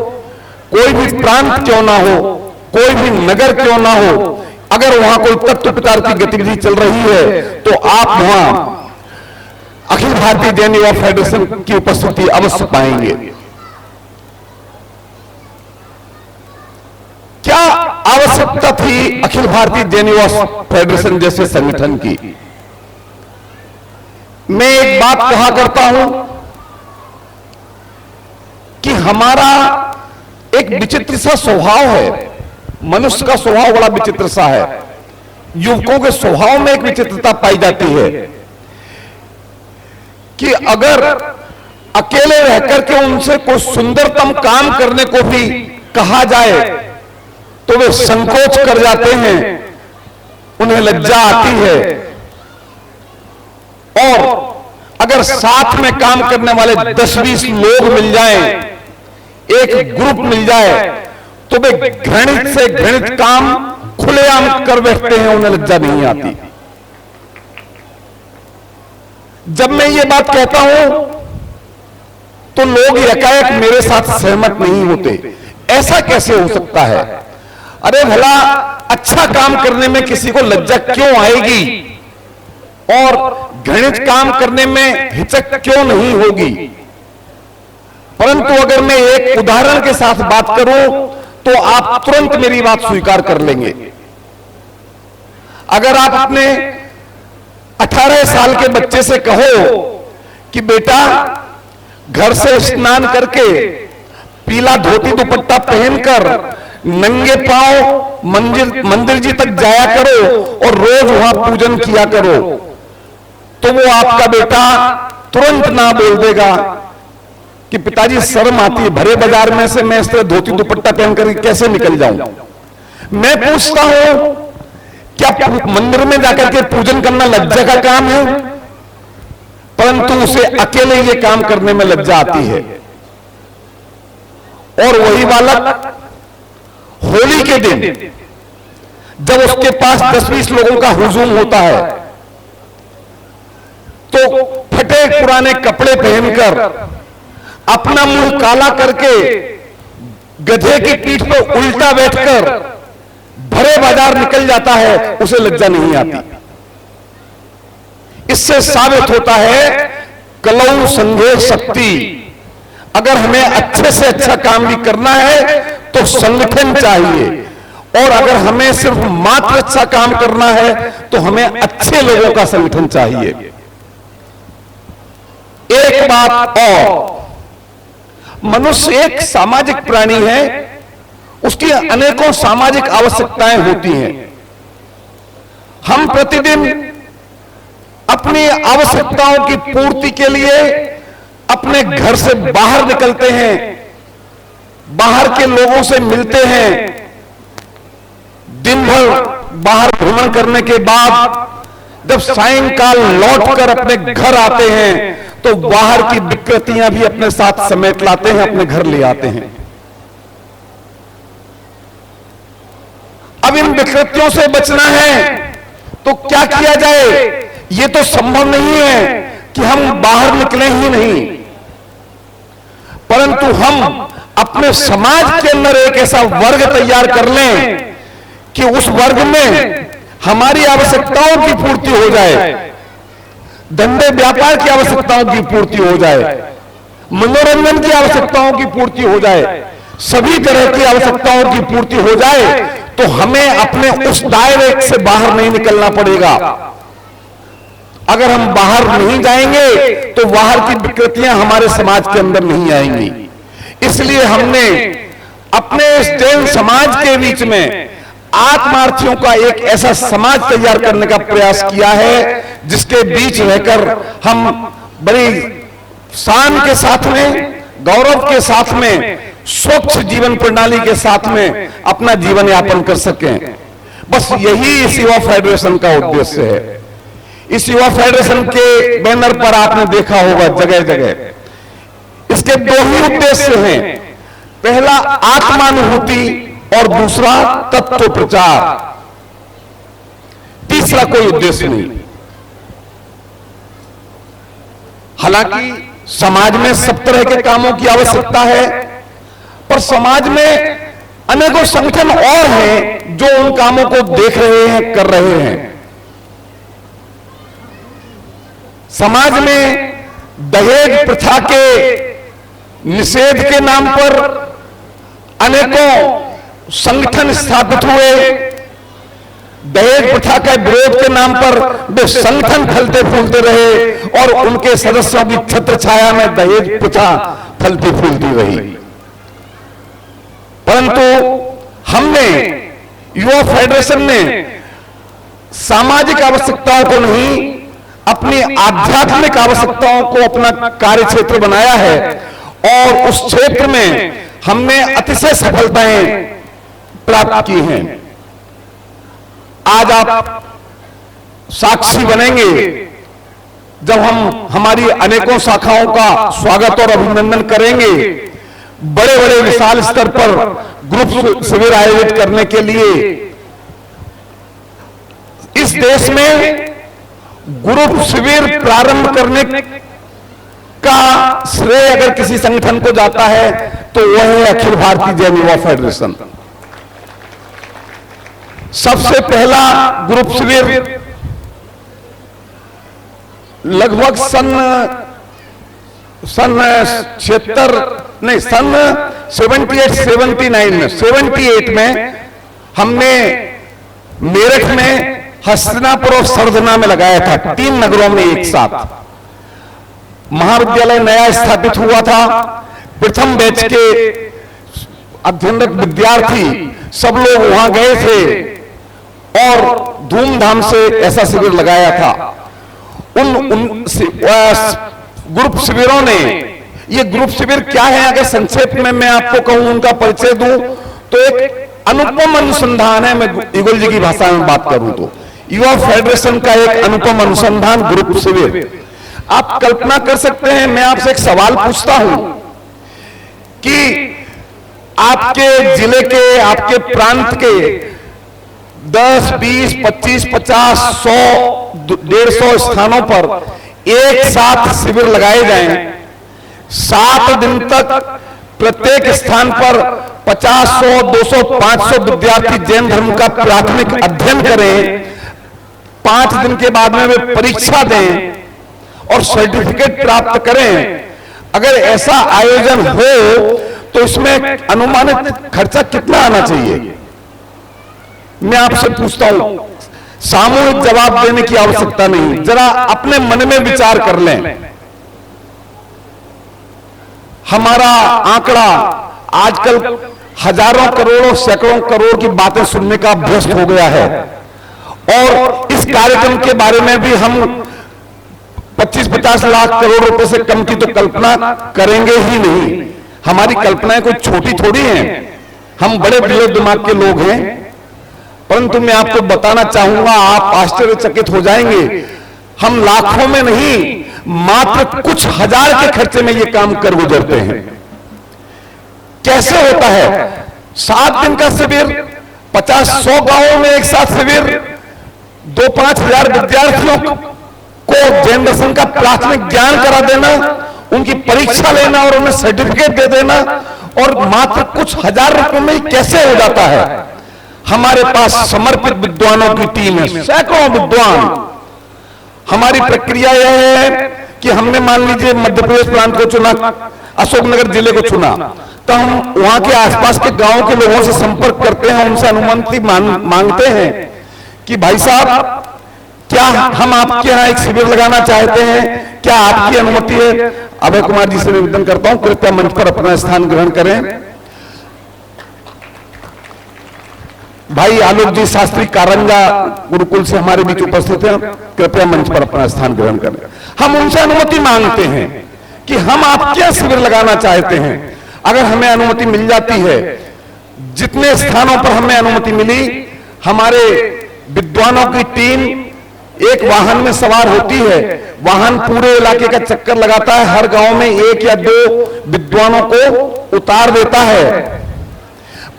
कोई भी प्रांत क्यों ना हो, कोई भी नगर क्यों ना हो, अगर वहां कोई तत्व प्रचार की गतिविधि चल रही है तो आप वहां अखिल भारतीय जैन युवा फेडरेशन की उपस्थिति अवश्य पाएंगे। क्या आवश्यकता थी अखिल भारतीय जैन युवा फेडरेशन जैसे संगठन की? मैं एक बात कहा करता हूं कि हमारा एक विचित्र सा स्वभाव है। मनुष्य का स्वभाव बड़ा विचित्र सा है। युवकों के स्वभाव में एक विचित्रता पाई जाती है कि अगर अकेले रहकर के उनसे कोई सुंदरतम काम करने को भी कहा जाए तो वे संकोच कर जाते हैं, उन्हें लज्जा आती है। और अगर साथ में काम करने वाले 10-20 लोग मिल जाएं, एक ग्रुप मिल जाए, तो वे घृणित से घृणित काम खुलेआम कर बैठते हैं, उन्हें लज्जा नहीं आती। जब मैं ये बात कहता हूं तो लोग एकाएक मेरे साथ सहमत नहीं होते। ऐसा कैसे हो सकता है? अरे भला अच्छा काम करने में किसी को लज्जा क्यों आएगी और घृणित काम करने में हिचक क्यों नहीं होगी? परंतु अगर मैं एक उदाहरण के साथ बात करूं तो आप तुरंत मेरी बात स्वीकार कर लेंगे। अगर आप अपने 18 साल के बच्चे से कहो कि बेटा घर से स्नान करके पीला धोती दुपट्टा पहनकर नंगे पांव मंदिर जी तक जाया करो और रोज वहां पूजन किया करो, तो वो आपका बेटा तुरंत ना बोल देगा कि पिताजी शर्म आती है, भरे बाजार में से मैं इस तरह धोती दुपट्टा पहनकर कैसे निकल जाऊं। मैं पूछता हूं क्या मंदिर में जाकर के पूजन करना लज्जा का काम है? परंतु उसे अकेले ये काम करने में लज्जा आती है। और वही बालक होली के दिन जब उसके पास 10-20 लोगों का हुजूम होता है तो फटे पुराने कपड़े पहनकर अपना मुंह काला करके गधे की पीठ पर उल्टा बैठकर भरे बाजार निकल जाता है, उसे लज्जा नहीं आती। इससे साबित होता है कलौ संघे शक्ति। अगर हमें अच्छे से अच्छा काम भी करना है तो संगठन चाहिए, और अगर हमें सिर्फ मात्र अच्छा काम करना है तो हमें अच्छे लोगों का संगठन चाहिए। एक बात और, मनुष्य एक सामाजिक प्राणी है, उसकी अनेकों सामाजिक आवश्यकताएं होती हैं। हम प्रतिदिन अपनी आवश्यकताओं की पूर्ति के लिए अपने घर से बाहर निकलते हैं, बाहर के लोगों से मिलते हैं। दिन भर बाहर भ्रमण करने के बाद जब सायंकाल लौटकर अपने घर आते हैं तो बाहर की विकृतियां भी अपने साथ समेट लाते हैं, अपने घर ले आते हैं। अब इन विकृतियों से बचना है तो क्या किया जाए? यह तो संभव नहीं है कि हम बाहर निकले ही नहीं, परंतु हम अपने समाज के अंदर एक ऐसा वर्ग तैयार कर लें कि उस वर्ग में हमारी आवश्यकताओं की पूर्ति हो जाए, धंधे व्यापार की आवश्यकताओं की पूर्ति हो जाए, मनोरंजन की आवश्यकताओं की पूर्ति हो जाए, सभी तरह की आवश्यकताओं की पूर्ति हो जाए, तो हमें अपने उस दायरे से बाहर नहीं निकलना पड़ेगा। अगर हम बाहर नहीं जाएंगे तो बाहर की विकृतियां हमारे समाज के अंदर नहीं आएंगी। इसलिए हमने अपने इस जैन समाज के बीच में आत्मार्थियों का एक ऐसा समाज तैयार करने का प्रयास किया है जिसके बीच रहकर हम बड़ी शान के साथ में, गौरव के साथ में, स्वच्छ जीवन प्रणाली के साथ में अपना जीवन यापन कर सकें। बस यही इस युवा फेडरेशन का उद्देश्य है। इस युवा फेडरेशन के बैनर पर आपने देखा होगा जगह जगह इसके दो ही उद्देश्य हैं, पहला आत्मानुभूति और दूसरा तत्व प्रचार। तीसरा कोई उद्देश्य नहीं। हालांकि समाज में सब तरह के कामों की आवश्यकता है, पर समाज में अनेकों संगठन और हैं जो उन कामों को देख रहे हैं, कर रहे हैं। समाज में दहेज प्रथा के निषेध के नाम पर अनेकों संगठन स्थापित हुए। दहेज प्रथा के विरोध के नाम पर वे संगठन फलते फूलते रहे और उनके सदस्यों की छत्र छाया में दहेज प्रथा फलती फूलती रही। परंतु हमने, युवा फेडरेशन ने सामाजिक आवश्यकताओं को नहीं, अपनी आध्यात्मिक आवश्यकताओं को अपना कार्य क्षेत्र बनाया है, और उस क्षेत्र में हमने अतिशय सफलताएं प्राप्त की हैं। आज आप साक्षी बनेंगे जब हम हमारी अनेकों शाखाओं का स्वागत और अभिनंदन करेंगे। बड़े बड़े विशाल स्तर पर ग्रुप शिविर आयोजित करने के लिए इस देश में ग्रुप शिविर प्रारंभ करने का श्रेय अगर किसी संगठन को जाता है तो वह है अखिल भारतीय जैन युवा फेडरेशन। सबसे पहला ग्रुप शिविर लगभग सन 78 में हमने मेरठ में, हस्तिनापुर और सरधना में लगाया था, 3 नगरों में एक साथ। महाविद्यालय नया स्थापित हुआ था। प्रथम बैच के अध्ययनरत विद्यार्थी सब लोग वहां गए थे और धूमधाम से ऐसा शिविर लगाया था। उन ग्रुप शिविरों ने, ये ग्रुप शिविर क्या है अगर संक्षेप में मैं आपको कहूं, उनका परिचय दूं, तो एक अनुपम अनुसंधान है। मैं युगल जी की भाषा में बात करूं तो युवा फेडरेशन का एक अनुपम अनुसंधान ग्रुप शिविर। आप कल्पना कर सकते हैं, मैं आपसे एक सवाल पूछता हूं कि आपके जिले के, आपके प्रांत के 10, 20, 25, 50, 100, 150 स्थानों पर एक साथ शिविर लगाए जाएं। 7 दिन तक प्रत्येक स्थान पर 50, 100, 200, 500 विद्यार्थी जैन धर्म का प्राथमिक अध्ययन करें। 5 दिन के बाद में वे परीक्षा दें और सर्टिफिकेट प्राप्त करें। अगर ऐसा आयोजन हो तो इसमें अनुमानित खर्चा कितना आना चाहिए? मैं आपसे पूछता हूं, सामूहिक जवाब देने की आवश्यकता नहीं, जरा अपने मन में विचार कर लें। हमारा आंकड़ा आजकल हजारों करोड़ों सैकड़ों करोड़ की बातें सुनने का अभ्यस्त हो गया है और इस कार्यक्रम के बारे में भी हम 25-50 लाख करोड़ रुपए से कम की तो कल्पना करेंगे ही नहीं। हमारी कल्पनाएं कोई छोटी थोड़ी हैं, हम बड़े बड़े दिमाग के लोग हैं। परंतु मैं आपको बताना चाहूंगा, आप आश्चर्यचकित हो जाएंगे, हम लाखों में नहीं, मात्र कुछ हजार के खर्चे में ये काम कर गुजरते हैं। कैसे होता है? 7 दिन का शिविर, 50-100 गांवों में एक साथ शिविर, 2-5 हजार विद्यार्थियों को जैन दर्शन का प्राथमिक ज्ञान करा देना, उनकी परीक्षा लेना और उन्हें सर्टिफिकेट दे देना, और मात्र कुछ हजार रुपए में कैसे हो जाता है? हमारे पास समर्पित विद्वानों की टीम है, सैकड़ों विद्वान। हमारी प्रक्रिया यह है कि हमने मान लीजिए मध्य प्रदेश प्रांत को चुना, अशोकनगर जिले को चुना, तो हम वहां के आसपास के गांवों के लोगों से संपर्क करते हैं, उनसे अनुमति मांगते हैं कि भाई साहब, क्या हम आपके यहां एक शिविर लगाना चाहते हैं, क्या आपकी अनुमति है? अभय कुमार जी से निवेदन करता हूं, कृपया मंच पर अपना स्थान ग्रहण करें। भाई आलोक जी शास्त्री कारंजा गुरुकुल से हमारे बीच उपस्थित हैं, कृपया मंच पर अपना स्थान ग्रहण करें। हम उनसे अनुमति मांगते हैं कि हम आपके यहां शिविर लगाना चाहते हैं। अगर हमें अनुमति मिल जाती है, जितने स्थानों पर हमें अनुमति मिली, हमारे विद्वानों की टीम एक वाहन में सवार होती है, वाहन पूरे इलाके का चक्कर लगाता है, हर गांव में 1 या 2 विद्वानों को उतार देता है।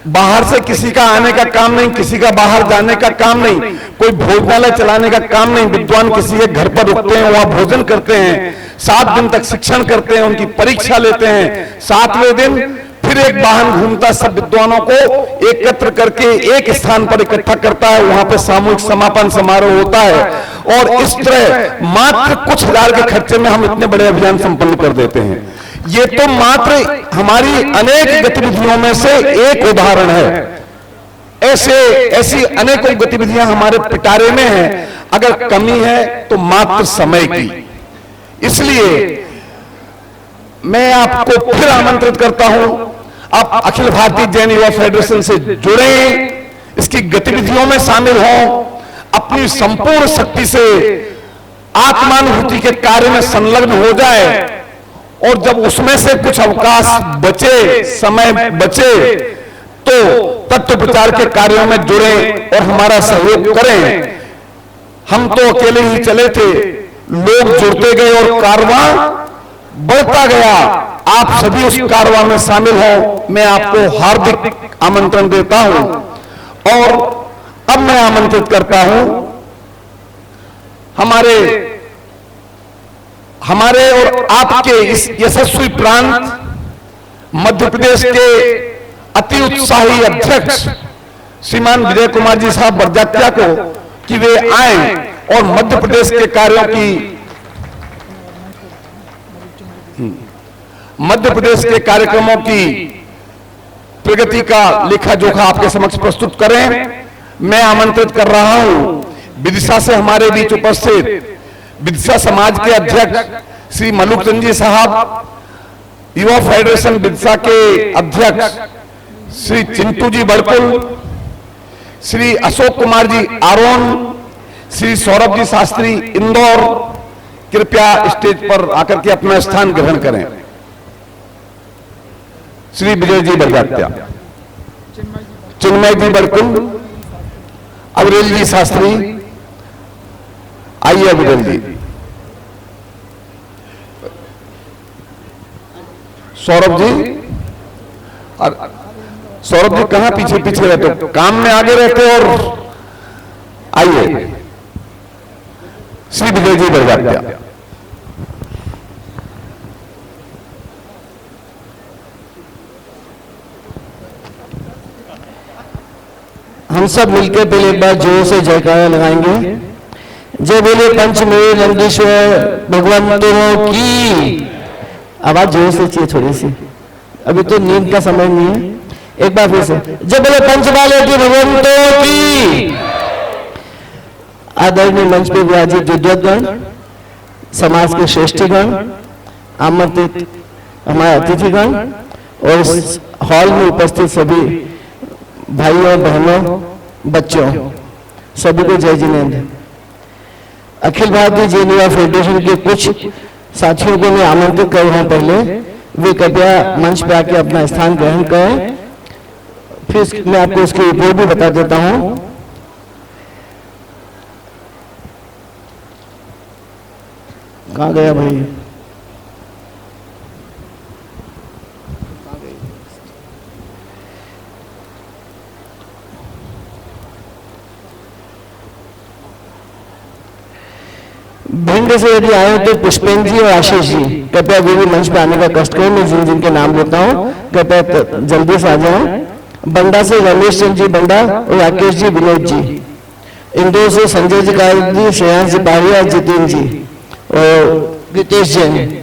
बाहर से किसी का आने का काम नहीं, किसी का बाहर जाने का काम नहीं, कोई भोजनालय चलाने का काम नहीं। विद्वान किसी के घर पर रुकते हैं, वहां भोजन करते हैं, 7 दिन तक शिक्षण करते हैं, उनकी परीक्षा लेते हैं। 7वें दिन फिर एक वाहन घूमता, सब विद्वानों को एकत्र करके एक स्थान पर इकट्ठा करता है, वहां पे सामूहिक समापन समारोह होता है। और इस तरह मात्र कुछ हजार के खर्चे में हम इतने बड़े अभियान संपन्न कर देते हैं। ये तो मात्र हमारी अनेक गतिविधियों में से एक उदाहरण है। ऐसी अनेकों गतिविधियां हमारे पिटारे में हैं। अगर कमी है तो मात्र समय की। इसलिए मैं आपको फिर आमंत्रित करता हूं, आप अखिल भारतीय जैन युवा फेडरेशन से जुड़े, इसकी गतिविधियों में शामिल हों, अपनी संपूर्ण शक्ति से आत्मानुभूति के कार्य में संलग्न हो जाए, और जब उसमें से कुछ अवकाश बचे, समय बचे, तो तत्व प्रचार के कार्यों में जुड़े और हमारा सहयोग करें। हम तो अकेले ही चले थे, लोग जुड़ते गए और कारवां बढ़ता गया। आप सभी उस कारवां में शामिल हो, मैं आपको हार्दिक आमंत्रण देता हूं। और अब मैं आमंत्रित करता हूं हमारे और आपके इस यशस्वी प्रांत मध्य प्रदेश के अति उत्साही अध्यक्ष श्रीमान विजय कुमार जी साहब बरजात्या को, कि वे आए और मध्य प्रदेश के कार्यों की, मध्य प्रदेश के कार्यक्रमों की प्रगति का लेखा जोखा आपके समक्ष प्रस्तुत करें। मैं आमंत्रित कर रहा हूं विदिशा से हमारे बीच उपस्थित विदिशा समाज के अध्यक्ष श्री मलुक चंद जी साहब, युवा फेडरेशन विदिशा के अध्यक्ष श्री चिंटू जी बड़कुल, श्री अशोक कुमार जी आरोन, श्री सौरभ जी शास्त्री इंदौर, कृपया स्टेज पर आकर के अपना स्थान ग्रहण करें। श्री विजय जी बरजात्या, चिन्मय जी बड़कुल, अविरल जी शास्त्री, आइए अविरल जी। सौरभ जी, और सौरभ जी कहां पीछे पीछे रहते हो, काम में आगे रहते और श्री विजय जी बरगात्या। हम सब मिलकर पहले एक बार जोर से जयकारा लगाएंगे। जय बोले पंचमेव नंदीश्वर भगवंतों की। आवाज जोर से चाहिए थोड़ी सी, अभी तो नींद का समय नहीं है। एक बार फिर से जय बोले पंचमाले की भगवंतों की। आदरणीय मंच पे विराजित विद्वद्गण, समाज के श्रेष्ठगण, आमंत्रित हमारे अतिथिगण और इस हॉल में उपस्थित सभी भाइयों बहनों बच्चों, सभी को जय जिनेंद्र। अखिल भारतीय जैन युवा फेडरेशन के कुछ साथियों को मैं आमंत्रित कर रहा हूं, पहले वे कृपया मंच पे आके अपना स्थान ग्रहण करें। फिर मैं आपको इसकी रिपोर्ट भी बता देता हूं। कहां गया भाई? भिंड से यदि आए तो पुष्पेन जी और आशीष जी कृपया वे भी मंच पे आने का कष्ट करें। मैं जिन जिन के नाम लेता हूँ कृपया जल्दी से आ जाएं। बंडा से रमेश चंद्र जी बंडा और राकेश जी, विनोद जी। इंदौर से संजय जी कारी, श्रेयांश जी पारिया, जितेंद्र जी और रितेश जैन।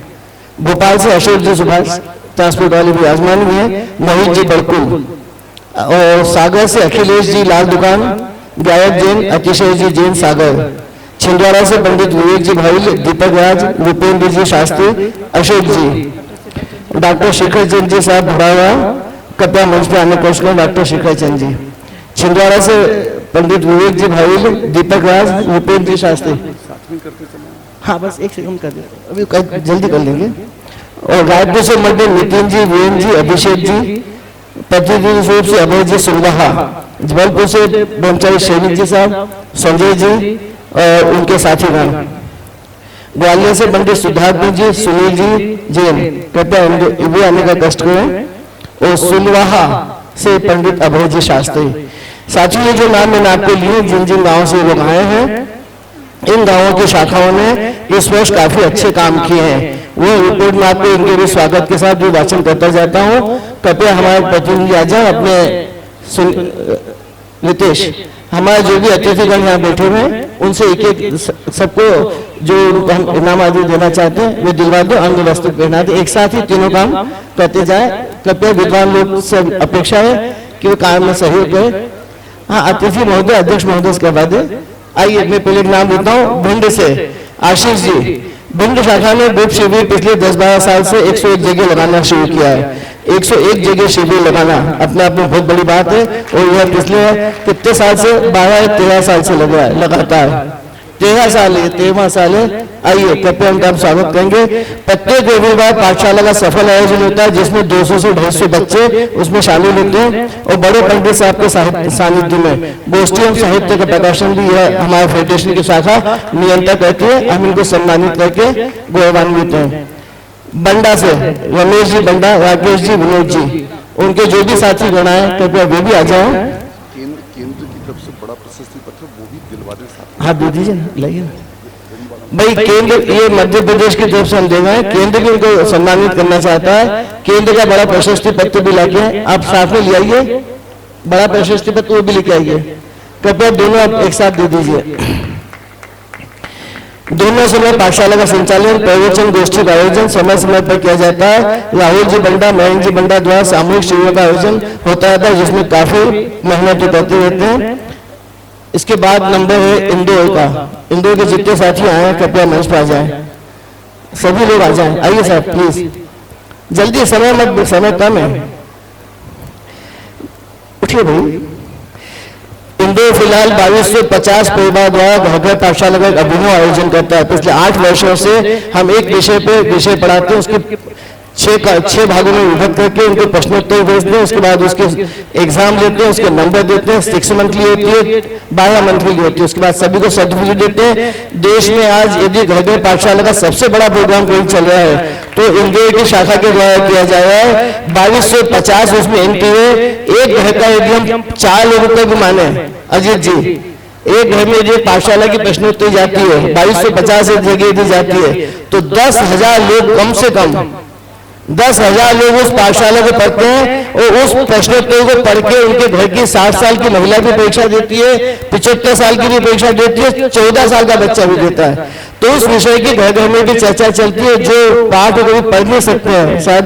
भोपाल से अशोक जी सुभाष, ट्रांसपोर्ट वाले भी आजमान भी है, मोहित जी बड़कुल। और सागर से अखिलेश जी लाल दुकान, गायक जैन, अतिशय जी जैन सागर। छिंदवाड़ा से पंडित विवेक जी भाई, दीपक राज, भूपेंद्र जी शास्त्री, अशोक जी। डॉक्टर शिखर चंद जी साहब भुड़ावा, कृपया मंच पे आने को करें। डॉक्टर शिखर चंद जी। छिंदवाड़ा से पंडित विवेक जी भाई, दीपक राज, भूपेंद्र जी शास्त्री। हाँ बस एक सेकंड कर देते, अभी जल्दी कर लेंगे। और रायपुर से मंडित नितिन जी, वीरेंद्र जी, अभिषेक जी। प्रतिनिधि रूप से अभय जी सुंदहा। जबलपुर से ब्रह्मचारी सैनिक जी साहब, संजय जी और उनके साथीगण। ग्वालियर से पंडित सुधाकर जी, सुनील जी जैन, कृपया इन्हें आने का कष्ट करें। और सुलवाहा से पंडित अभय जी शास्त्री। साथियों, ये जो नाम मैंने आपको लिए, जिन जिन गांवों से लोग आए हैं, इन गांवों की शाखाओं ने इस वर्ष काफी अच्छे काम किए हैं। वो रिपोर्ट में आपको इनके भी स्वागत के साथ भी वाचन करता जाता हूँ। कृपया हमारे प्रतिनिधि आ जाए अपने। रितेश, हमारे जो भी अतिथिगण यहाँ बैठे हुए हैं उनसे एक एक सबको जो हम इनाम आदि देना चाहते हैं वे दिलवा दो, अंग वस्त्र पहना दे। एक साथ ही तीनों काम करते जाए। कृपया विद्वान लोग से अपेक्षा है कि वो काम में सहयोग करें। हाँ, अतिथि महोदय, अध्यक्ष महोदय से करवा दे। आइए, मैं पहले नाम देता हूँ। भिंड से आशीष जी। भिंड शाखा ने ग्रुप शिविर पिछले 10-12 साल से 101 जगह लगाना शुरू किया है। 101 जगह शिविर लगाना अपने आप में बहुत बड़ी बात है। और यह पिछले कितने साल से, 12-13 साल से लगा है लगातार। 13 साल है, 13वां साल है। आइए, कृपया उनका हम स्वागत करेंगे। प्रत्येक रविवार पाठशाला का सफल आयोजन होता है जिसमें 200 से 250 बच्चे उसमें शामिल होते हैं। और बड़े पंडित साहब के सानिध्य में गोष्ठी एवं साहित्य का प्रकाशन भी है। हमारे फेडरेशन की शाखा नियंत्रण करती है। हम इनको सम्मानित करके गौरवान्वित हैं। बंडा से रमेश जी बंडा, राकेश जी, विनोद जी, उनके जो भी साथी गण आए कृपया वे भी आ जाए। केंद्र की तरफ से बड़ा प्रशस्ति पत्र वो भी दिलवा दें। हाँ दे दीजिए ना, लाइए ना भाई। केंद्र, ये मध्य प्रदेश की तरफ से हम दे रहे हैं। केंद्र भी उनको सम्मानित करना चाहता है। केंद्र का बड़ा प्रशस्ति पत्र भी लाके आप साथ में ले आइए। बड़ा प्रशस्ति पत्र वो भी लेके आइए। कृपया दोनों आप एक साथ दे दीजिए। दोनों समय पाठशाला का संचालन, प्रवचन, गोष्ठी का आयोजन समय समय पर किया जाता है। राहुल जी बंडा, मयंक जी बंडा द्वारा सामूहिक शिविरों का आयोजन होता रहता है जिसमें काफी मेहनत करते रहते हैं। इसके बाद नंबर है इंदौर का। इंदौर के जितने साथी आए हैं कृपया मंच पर आ जाए। सभी लोग आ जाए। आइए साहब प्लीज जल्दी, समय मत, समय कम है। उठिए भाई। इंदौर फिलहाल 2250 परिवार द्वारा घर घर पाठशाला का एक अभिनव आयोजन करता है। पिछले 8 वर्षों से हम एक विषय पढ़ाते हैं, उसके 6 भागों में विभक्त करके उनको प्रश्नोत्तर भेजते हैं। उसके बाद उसके एग्जाम लेते हैं, उसके नंबर देते हैं। 6 मंथली होती है, 12 मंथली होती है। उसके बाद सभी को सर्टिफिकेट देते हैं। देश में आज यदि घर घर पाठशाला का सबसे बड़ा प्रोग्राम कहीं चल रहा है तो इंदौर की शाखा के द्वारा किया जा रहा है। 2250 उसमें एंट्री है। एक घर का यदि हम 4 लोगों को भी माने, अजीत जी, एक घर में यदि पाठशाला की प्रश्नोत्तरी जाती है 2250 जगह दी जाती है, तो 10,000 लोग कम से कम 10,000 लोग उस पाठशाला को पढ़ते हैं और उस प्रश्नोत्तरी को पढ़ के उनके घर की 60 साल की महिला भी परीक्षा देती है, 75 साल की भी परीक्षा देती है, 14 साल का बच्चा भी देता है। तो उस विषय की घर घर में भी चर्चा चलती है। जो पाठ कभी पढ़ नहीं सकते हैं, शायद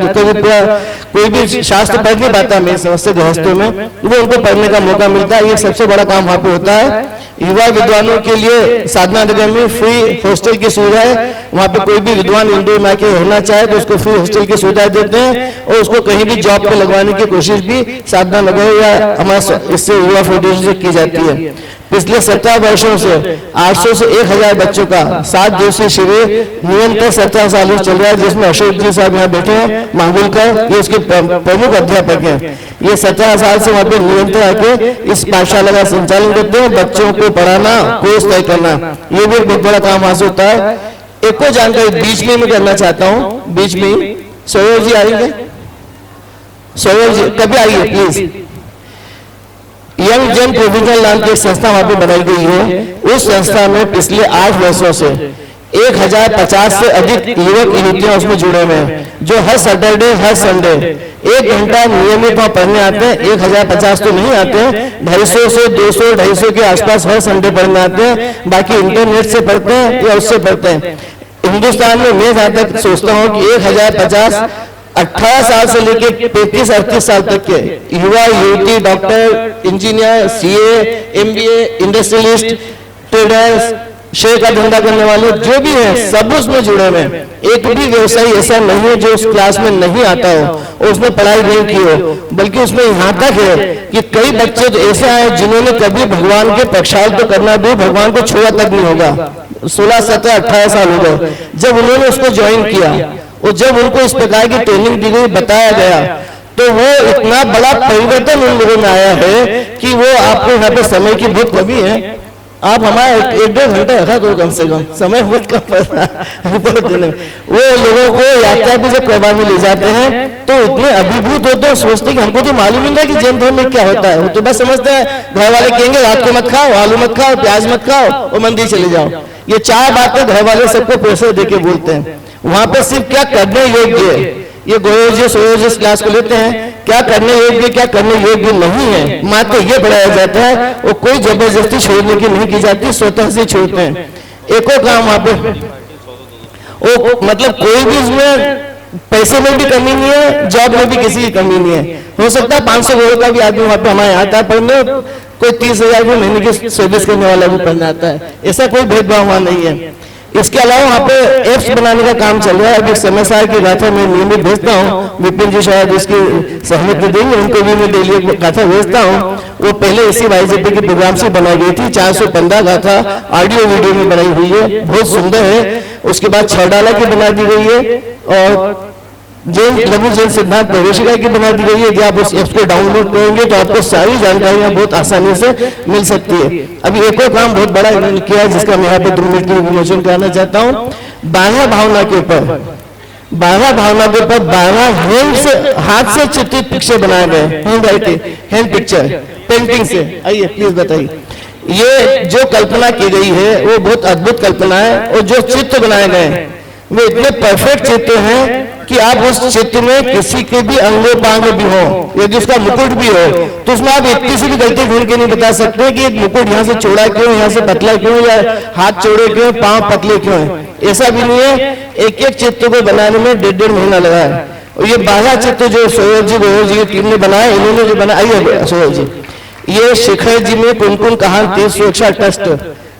कोई भी शास्त्र पढ़ नहीं पाता मेरे समझ से गृहस्थों में, वो उनको पढ़ने का मौका मिलता है। ये सबसे बड़ा काम वहाँ पे होता है। युवा विद्वानों के लिए साधना नगर में फ्री हॉस्टल की सुविधा है। वहाँ पे कोई भी विद्वान इंदौर में आके रहना चाहे तो उसको फ्री हॉस्टल की सुविधा देते हैं और उसको कहीं भी जॉब पे लगवाने की कोशिश भी साधना नगर या हमारा इससे युवा फेडरेशन से की जाती है। पिछले 17 वर्षों से 800 से 1000 बच्चों का 7 दिवसीय शिविर निरंतर 17 सालों से चल रहा है, जिसमें अशोक जी साहब यहाँ बैठे हैं मांगुलकर, ये उसके प्रमुख अध्यापक हैं। ये 17 साल से वहाँ पे निरंतर आके इस पाठशाला का संचालन करते हैं। बच्चों को पढ़ाना, कोर्स तय करना, ये भी एक बहुत बड़ा काम वहां से होता है। एक और जानकारी बीच में मैं करना चाहता हूँ, बीच में सौरभ जी आएंगे, सौरभ जी कभी आइए प्लीज। यंग जन प्रोविजनल नाम की एक संस्था वहां पे बनाई गई है। उस संस्था में पिछले 8 वर्षों से 1050 से अधिक युवक युवतियां उसमें जुड़े हुए हैं, जो हर सैटरडे हर संडे 1 घंटा नियमित वहां पढ़ने आते हैं। 1050 तो नहीं आते हैं, 250 से 200-250 के आसपास हर संडे पढ़ने आते हैं। बाकी इंटरनेट से पढ़ते हैं या उससे पढ़ते हैं। हिंदुस्तान में मैं जहां तक सोचता हूँ कि 1050 18 साल से लेकर 35-38 साल तक के युवा युवती, doctor, engineer, CA, MBA, industrialist, traders, share का धंधा करने वाले जो भी हैं, सब उसमें जुड़े हुए हैं। एक भी व्यवसायी ऐसा नहीं है जो उस क्लास में नहीं आता हो और उसने पढ़ाई नहीं की हो, बल्कि उसमें यहाँ तक है कि कई बच्चे तो ऐसे आए जिन्होंने कभी भगवान के प्रक्षाल तो करना भी, भगवान को छुआ तक नहीं होगा। 16, 17, 18 साल हो गए जब उन्होंने उसको ज्वाइन किया और जब उनको इस प्रकार की ट्रेनिंग दी गई, बताया गया, तो वो इतना बड़ा परिवर्तन उन लोगों में आया है कि वो आपको यहाँ पे समय की बहुत कमी है। आप हमारा 1-1.5 घंटा रखा दो कम से कम, समय बहुत कम पड़ता है। वो लोगों को यात्रा भी जब करवाने ले जाते हैं तो इतने अभिभूत होते हैं, सोचते कि हमको तो मालूम नहीं था कि जैन धर्म में क्या होता है। वो तो बस समझते हैं घर वाले कहेंगे रात को मत खाओ, आलू मत खाओ, प्याज मत खाओ और मंदिर चले जाओ। ये 4 बातें घर वाले सबको प्रेशर देके बोलते हैं। वहां पे सिर्फ क्या करने योग्य है, ये गोयोजी सोयोजी क्लास को लेते हैं, क्या करने योग्य क्या करने योग्य नहीं है, मात्र ये पढ़ाया जाता है और कोई जबरदस्ती छोड़ने की नहीं की जाती, स्वतः से छोड़ते हैं। एक और काम वहां पे मतलब कोई भी इसमें पैसे में भी कमी नहीं है, जॉब में भी किसी की कमी नहीं है। हो सकता है 500 करोड़ का भी आदमी वहां पे हमारे आता है पढ़ने, कोई 30,000 भी महीने की सर्विस करने वाला भी पढ़ने आता है, ऐसा कोई भेदभाव वहां नहीं है। इसके अलावा वहाँ पे एप्स बनाने का काम चल रहा है। अभी समय साहब की गाथा मैं नियमित भेजता हूँ, विपिन जी शायद उसकी सहमति देंगे, उनको भी मैं डेली एक गाथा भेजता हूँ। वो पहले इसी वाईजेपी के प्रोग्राम से बनाई गई थी, 415 गाथा ऑडियो वीडियो में बनाई हुई है, बहुत सुंदर है। उसके बाद 6 डाला की बना दी गई है और जैन लघु जैन सिद्धांत प्रवेशिका की बना दी गई है। यदि आप उस एप्स को डाउनलोड करेंगे तो आपको सारी जानकारियां बहुत आसानी से मिल सकती है। अभी एक और काम बहुत बड़ा इन्होंने किया है जिसका मैं यहाँ पे 2 मिनट में विमोचन करना चाहता हूँ। 12 भावना के ऊपर 12 हैंड से हाथ से चित्रित पिक्चर बनाए गए, hand writing, hand picture, painting से। आइए प्लीज बताइए, ये जो कल्पना की गई है वो बहुत अद्भुत कल्पना है और जो चित्र बनाए गए वे इतने परफेक्ट चित्र हैं कि आप उस चित्र में किसी के भी अंगों पांग भी हो, यदि उसका मुकुट भी हो तो उसमें आप इतनी सी भी गलती ढूंढ के नहीं बता सकते कि एक मुकुट यहाँ से चौड़ा क्यों, यहाँ से पतला क्यों, या हाथ चौड़े क्यों, पांव पतले क्यों है। ऐसा भी नहीं है। एक एक चित्र को बनाने में 1.5 महीना लगा है। और ये 12 चित्र जो सौरभ जी गोयल जी की टीम ने बनाए, इन्होंने जो बनाया सौरभ जी, ये शिखर जी में कुमकुम कहान तीर्थ सुरक्षा ट्रस्ट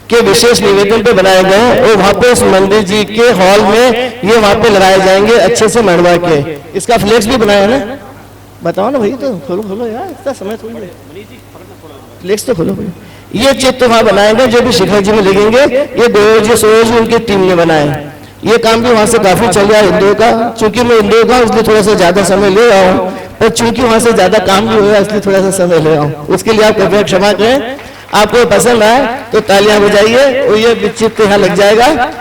के विशेष निवेदन पे बनाए गए हैं और वहाँ पे इस मंदिर जी के हॉल में ये वहाँ पे लगाए जाएंगे अच्छे से मढ़वा के। इसका फ्लेक्स भी बनाया है ना, बताओ ना भाई, तो खोलो यार, इतना समय थोड़ी है, फ्लेक्स तो खोलो भाई। ये चित्र वहाँ बनाए गए जो भी शिखर जी में लगेंगे, ये गोयल जी सोयल जी उनकी टीम ने बनाए। ये काम भी वहाँ से काफी चल रहा है इंदौर का। चूंकि मैं इंदौर का इसलिए थोड़ा सा ज्यादा समय ले रहा हूँ, और चूंकि वहाँ से ज्यादा काम भी हो रहा है इसलिए थोड़ा सा समय ले रहा हूँ। उसके लिए आप कृपया क्षमा करें। आपको पसंद आए तो तालियां बजाइए और ये चित्र यहाँ लग जाएगा।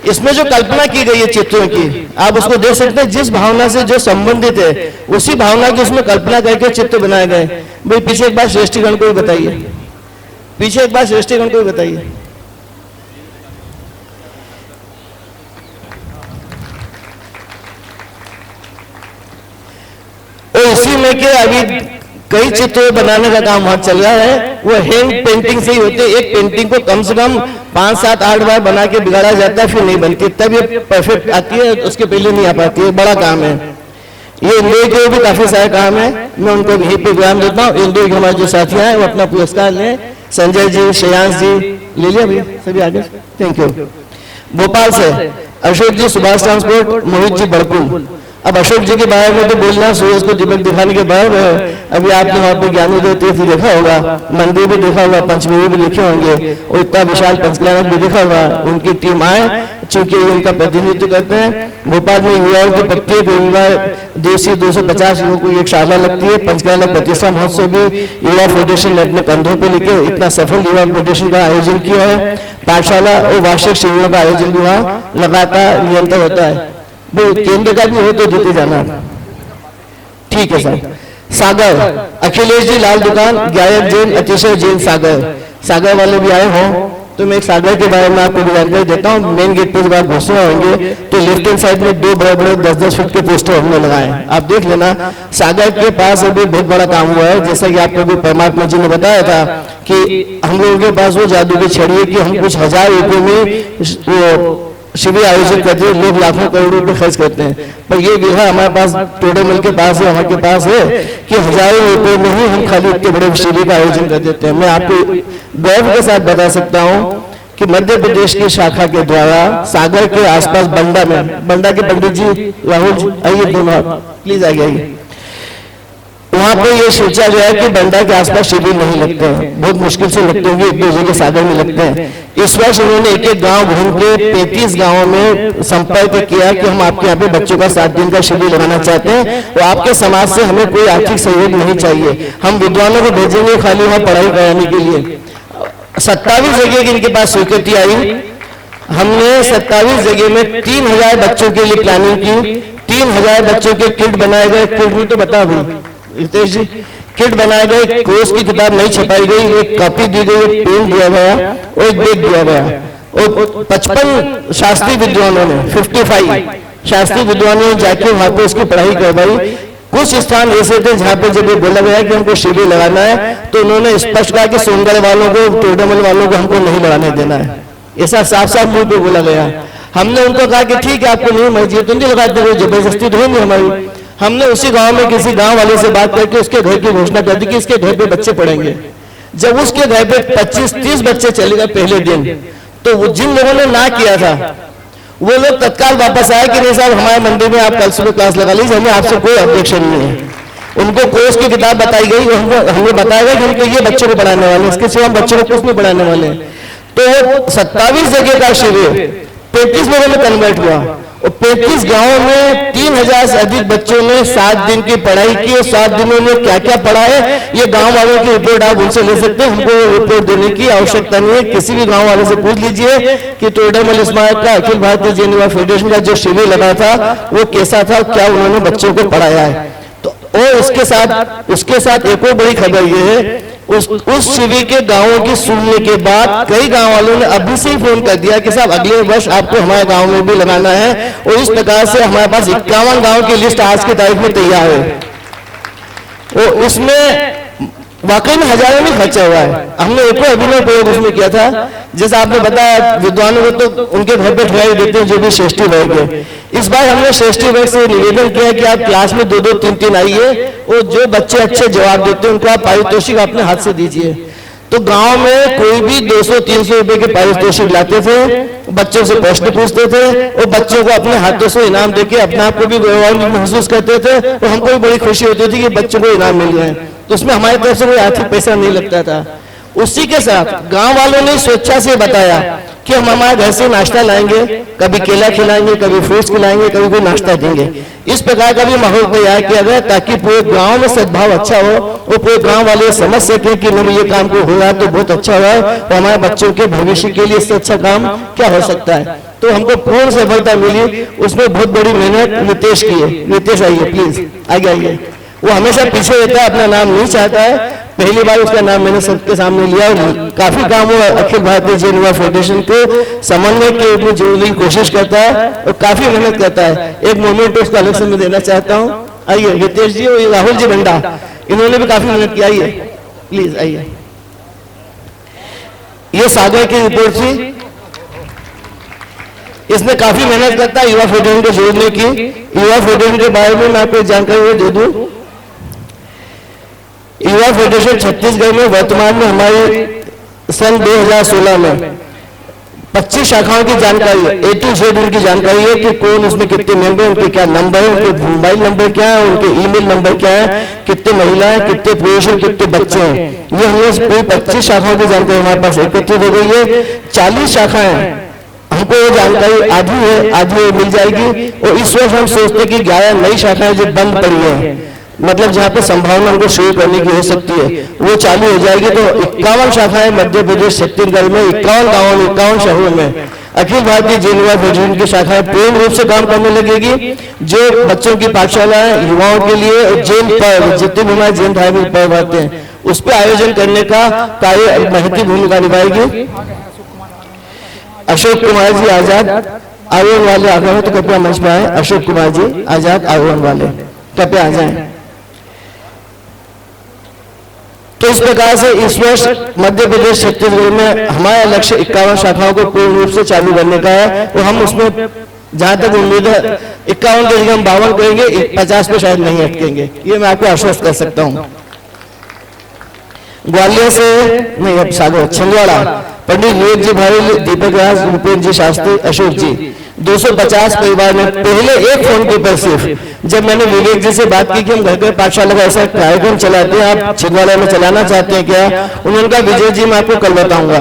इसमें जो कल्पना की गई है चित्रों की, आप उसको देख सकते हैं, जिस भावना से जो संबंधित है उसी भावना की उसमें कल्पना करके चित्र बनाए गए। भाई पीछे एक बार श्रेष्ठीगण को भी बताइए, पीछे एक बार श्रेष्ठीगण को भी बताइए। और इसी में के अभी कई चित्र बनाने का काम वहां चल रहा है, वो हैंड पेंटिंग से ही होते हैं। एक पेंटिंग को कम से कम 5, 7, 8 बार बना के बिगाड़ा जाता है, फिर नहीं बनती, तब ये परफेक्ट आती है, उसके पहले नहीं आ पाती है। बड़ा काम है ये। इंदौर के भी काफी सारे काम है, मैं उनको यही प्रोग्राम देता हूँ। इंदौर के हमारे जो साथी हैं वो अपना पुरस्कार लें। संजय जी, श्रेयांश जी ले लिया भैया, सभी आगे। Thank you. भोपाल से अशोक जी, सुभाष ट्रांसपोर्ट, मोहित जी, बड़कुल। अब अशोक जी के बारे में तो बोलना सूरज को दीपक दिखाने के बाद अभी आपने वहां पे ज्ञानोदय तीर्थ देखा होगा, मंदिर भी देखा होगा, पंचमेवी भी लिखे होंगे, और इतना विशाल पंचकल्याणक भी देखा होगा। उनकी टीम आए, चूंकि उनका प्रतिनिधित्व करते हैं। भोपाल में युवाओं के प्रत्येक रविवार 250 युवाओं को एक शाला लगती है। पंचकल्याणक प्रतिष्ठा महोत्सव भी युवा फेडरेशन ने अपने कंधों पे लेके इतना सफल युवा फेडरेशन का आयोजन किया है। पाठशाला और वार्षिक शिविरों का आयोजन भी वहाँ लगातार निरंतर होता है। वो केंद्र का भी हो तो देते जाना, ठीक है सर। सागर, अखिलेश जी, लाल दुकान, गायक जैन, अतिशय जैन, सागर वाले भी आए हों तो मैं एक सागर के बारे में आपको जानकारी देता हूँ। मेन गेट पर जब आप घुसना होंगे तो लेफ्ट हैंड साइड में 2 बड़े-बड़े 10-10 फीट के पोस्टर हमने लगाए हैं, आप देख लेना। सागर के पास अभी बहुत बड़ा काम हुआ है, जैसा कि आपको भी परमात्मा जी ने बताया था कि हम लोगों के पास वो जादू की छड़ी है कि हम कुछ 1000 रुपये में शिविर आयोजित करते हैं, लोग लाखों करोड़ों रुपए खर्च करते हैं। पर ये विधा हमारे पास टोडरमल के पास है, हमारे पास है कि 1000 रुपए में ही हम खाली इतने बड़े शिविर का आयोजन कर देते हैं। मैं आपको गर्व के साथ बता सकता हूँ कि मध्य प्रदेश की शाखा के द्वारा सागर के आसपास बंडा के पंडित जी, राहुल जी आइए, दोनों प्लीज आगे आइए। वहां पे ये सोचा गया है कि बंडा के आसपास शिविर नहीं लगते हैं, बहुत मुश्किल से लगते होंगे, एक दो जगह सागर में लगते हैं। इस वर्ष उन्होंने एक गांव घूम के 35 गांवों में संपर्क किया कि हम आपके यहाँ पे बच्चों का 7 दिन का शिविर लगाना चाहते हैं और आपके समाज से हमें कोई आर्थिक सहयोग नहीं चाहिए, हम विद्वानों को भेजेंगे खाली वहाँ पढ़ाई कराने के लिए। 27 जगह की इनके पास स्वीकृति आई। हमने 27 जगह में 3000 बच्चों के लिए प्लानिंग की। 3000 बच्चों के किट बनाए गए। किट भी तो बता भाई रितेश जी, किट बनाए गए, कोर्स की किताब नहीं छपाई गई, एक कॉपी दी गई, एक पेन दिया गया और एक बैग दिया गया। और 55 शास्त्रीय विद्वानों ने 55 शास्त्रीय विद्वानों ने जाके वहां पे उसकी पढ़ाई करवाई। कुछ स्थान ऐसे थे जहां पे जब ये बोला गया कि हमको शिविर लगाना है तो उन्होंने स्पष्ट कहा कि सोनगढ़ वालों को, टोडरमल वालों को हमको नहीं लगाने देना है, ऐसा साफ साफ मुंह पे बोला गया। हमने उनको कहा कि ठीक है आपको नहीं मर्जी तो नहीं लगाते, हुए जबरदस्ती तो होंगी हमारी। हमने उसी गांव में किसी गांव वाले से बात करके उसके घर की घोषणा कर दी कि इसके घर पे बच्चे पढ़ेंगे। जब उसके घर पे 25-30 बच्चे चले गए पहले दिन, तो वो जिन लोगों ने ना किया था वो लोग तत्काल वापस आए कि नहीं साहब हमारे मंदिर में आप कल सुबह क्लास लगा लीजिए, हमें आपसे कोई ऑब्जेक्शन नहीं है। उनको कोर्स की किताब बताई गई, हमें बताया गया कि हमको ये बच्चों को पढ़ाने वाले, इसके सिवा हम बच्चों को कुछ नहीं पढ़ाने वाले। तो वो 27 जगह का शिविर 35 में कन्वर्ट हुआ और 35 गांवों में 3000 से अधिक बच्चों ने 7 दिन की पढ़ाई की। और 7 दिनों में क्या क्या पढ़ा है ये गांव वालों की रिपोर्ट आप उनसे ले सकते हैं, हमको रिपोर्ट देने की आवश्यकता नहीं है। किसी भी गांव वाले से पूछ लीजिए कि टोडरमल स्मारक का अखिल भारतीय जैन युवा फेडरेशन का जो शिविर लगा था वो कैसा था, क्या उन्होंने बच्चों को पढ़ाया है। तो और उसके साथ एक और बड़ी खबर ये है, उस शिविर के गांवों की सुनने के बाद कई गांव वालों ने अभी से ही फोन कर दिया कि साहब अगले वर्ष आपको हमारे गांव में भी लगाना है। और इस प्रकार से हमारे पास 51 गांव की लिस्ट आज की तारीख में तैयार है और उसमें वाकई में हजारों में खर्चा हुआ है। हमने एक अभिनव प्रयोग उसमें किया था, जैसा आपने बताया विद्वानों को तो उनके घर पे ठहराई देते हैं जो भी श्रेष्ठी वर्ग है। इस बार हमने श्रेष्ठी वर्ग से निवेदन किया कि आप क्लास में 2-2, 3-3 आइए और जो बच्चे अच्छे जवाब देते हैं उनको आप पारितोषिक अपने हाथ से दीजिए। तो गांव में कोई भी 200-300 रुपए के पारितोषिक लाते थे, बच्चों से प्रश्न पूछते थे और बच्चों को अपने हाथों से इनाम देके अपने आप को भी गौरवान्वित महसूस करते थे और हमको भी बड़ी खुशी होती थी कि बच्चों को इनाम मिल जाए। तो उसमें हमारी तरफ से कोई आर्थिक पैसा नहीं लगता था। उसी के साथ गांव वालों ने स्वेच्छा से बताया कि हम हमारे घर से नाश्ता लाएंगे, कभी केला खिलाएंगे, कभी फ्रूट्स खिलाएंगे, कभी कोई नाश्ता देंगे। इस प्रकार का भी माहौल तैयार किया गया ताकि पूरे गांव में सद्भाव अच्छा हो और पूरे गांव वाले समझ सके कि नहीं ये काम को हो रहा है तो बहुत अच्छा हुआ है और हमारे बच्चों के भविष्य के लिए इससे अच्छा काम क्या हो सकता है। तो हमको पूर्ण सफलता मिली, उसमें बहुत बड़ी मेहनत रितेश की है। रितेश आइए प्लीज, आगे आइए। वो हमेशा पीछे रहता है, अपना नाम नहीं चाहता है पहली बार उसका नाम मैंने सबके सामने लिया और काफी काम हुआ। अखिल भारतीय जैन युवा फेडरेशन को समन्वय के लिए जोड़ने की कोशिश करता है और काफी मेहनत करता है। एक मोमेंट उसको अलग से मैं देना चाहता हूँ। आइए हितेश जी और राहुल जी बंडा, इन्होंने भी काफी मेहनत की। आइए प्लीज आइए। ये सागर की रिपोर्ट थी, इसने काफी मेहनत करता है युवा फेडरेशन को जोड़ने की। युवा फेडरेशन के बारे में मैं आपको जानकारी दे दूं। युवा फेडरेशन छत्तीसगढ़ में वर्तमान में हमारी सन 2016 में 25 शाखाओं की जानकारी है, A to Z उनकी जानकारी है कि कौन उसमें कितने मेंबर, उनके क्या नंबर है, उनके मोबाइल नंबर क्या है, उनके ईमेल नंबर क्या है, कितने महिलाएं, कितने पुरुष हैं, कितने बच्चे हैं। ये हमें पूरी 25 शाखाओं की जानकारी हमारे पास एकत्रित हो गई है। 40 शाखाएं हमको ये जानकारी आधी मिल जाएगी और इस वर्ष हम सोचते हैं कि 11 नई शाखाएं जो बंद पड़ी है, मतलब जहां पे संभावना उनको शुरू करने की हो सकती है, वो चालू हो जाएगी। तो 51 शाखाएं मध्य प्रदेश छत्तीसगढ़ में 51 गांवों में 51 शहरों में अखिल भारतीय जैन युवा फेडरेशन की शाखाएं पूर्ण रूप से काम करने लगेगी। जो बच्चों की पाठशालाएं युवाओं के लिए जैन पर्व, जितने भी हमारे जैन धार्मिक पर्व आते हैं, उस पर आयोजन करने का कार्य महत्वपूर्ण भूमिका निभाएगी। अशोक कुमार जी आजाद आरोहण वाले आ गए हैं तो कृपया मंच पर आए। अशोक कुमार जी आजाद आरोहण वाले कृपया आ जाएं। तो इस प्रकार से इस वर्ष मध्य प्रदेश छत्तीसगढ़ में हमारा लक्ष्य 51 शाखाओं को पूर्ण रूप से चालू करने का है और हम उसमें जहां तक उम्मीद है 51 के जगह हम 52 करेंगे, 50 पे शायद नहीं अटकेंगे, ये मैं आपको आश्वस्त कर सकता हूं। ग्वालियर से नहीं, अब सागर छिंदवाड़ा पंडित विवेक जी भाई, दीपक राज, भूपेन्द्र जी शास्त्री, अशोक जी 250 परिवार में पहले एक फोन पे पर सिर्फ जब मैंने विवेक जी से बात की कि हम घर घर पाठशाला का ऐसा कार्यक्रम चलाते हैं, आप छिंदवाड़ा में चलाना चाहते हैं क्या? उन्होंने कहा विजय जी मैं आपको कल बताऊंगा।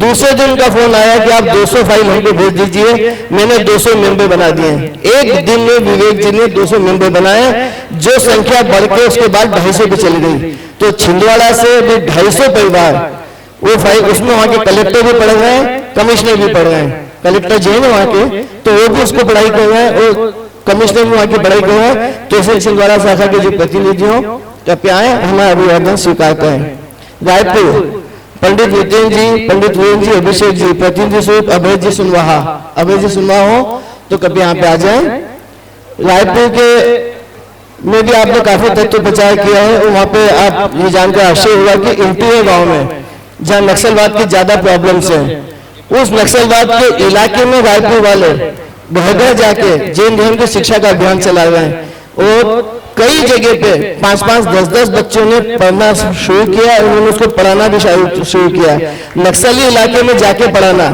दूसरे दिन का फोन आया कि आप 200 फाइल हमको भेज दीजिए। मैंने 200 मेंबर बना दिए। एक दिन में विवेक जी ने 200 मेंबर बनाए, जो संख्या बढ़ के उसके बाद 250 पे चली गई। तो छिंदवाड़ा से 250 परिवार वो फाइल, उसमें वहां के कलेक्टर भी पढ़ रहे हैं, कमिश्नर भी पढ़ रहे हैं। कलेक्टर जैन है वहां के, तो वो भी उसको पढ़ाई कर रहे हैं और कमिश्नर भी वहां की पढ़ाई कर रहे हैं। तो इसे छिंदवाड़ा शाखा के जो प्रतिनिधि हो कृपया आए, हमारा अभिवादन स्वीकार करें। रायपुर पंडित नितिन जी, पंडित वीरेंद्र जी, अभिषेक जी, प्रतिनिधि स्वरूप अभय जी सुनवाहा, अभय जी सुनवाहा हो तो कृपया यहाँ पे आ जाए। रायपुर के में भी आपने काफी तथ्य प्रचार किया है और वहां पे आप ये जानकर आश्चर्य होगा कि इंटीरियर गांव में जहां नक्सलवाद की ज्यादा प्रॉब्लम्स है, उस नक्सलवाद के इलाके में रायपुर वाले घर घर जाके जैन धर्म की शिक्षा का अभियान चला रहे हैं और कई जगह पे 5-5, 10-10 बच्चों ने पढ़ना शुरू किया और उन्होंने उसको पढ़ाना भी शुरू किया। नक्सली इलाके में जाके पढ़ाना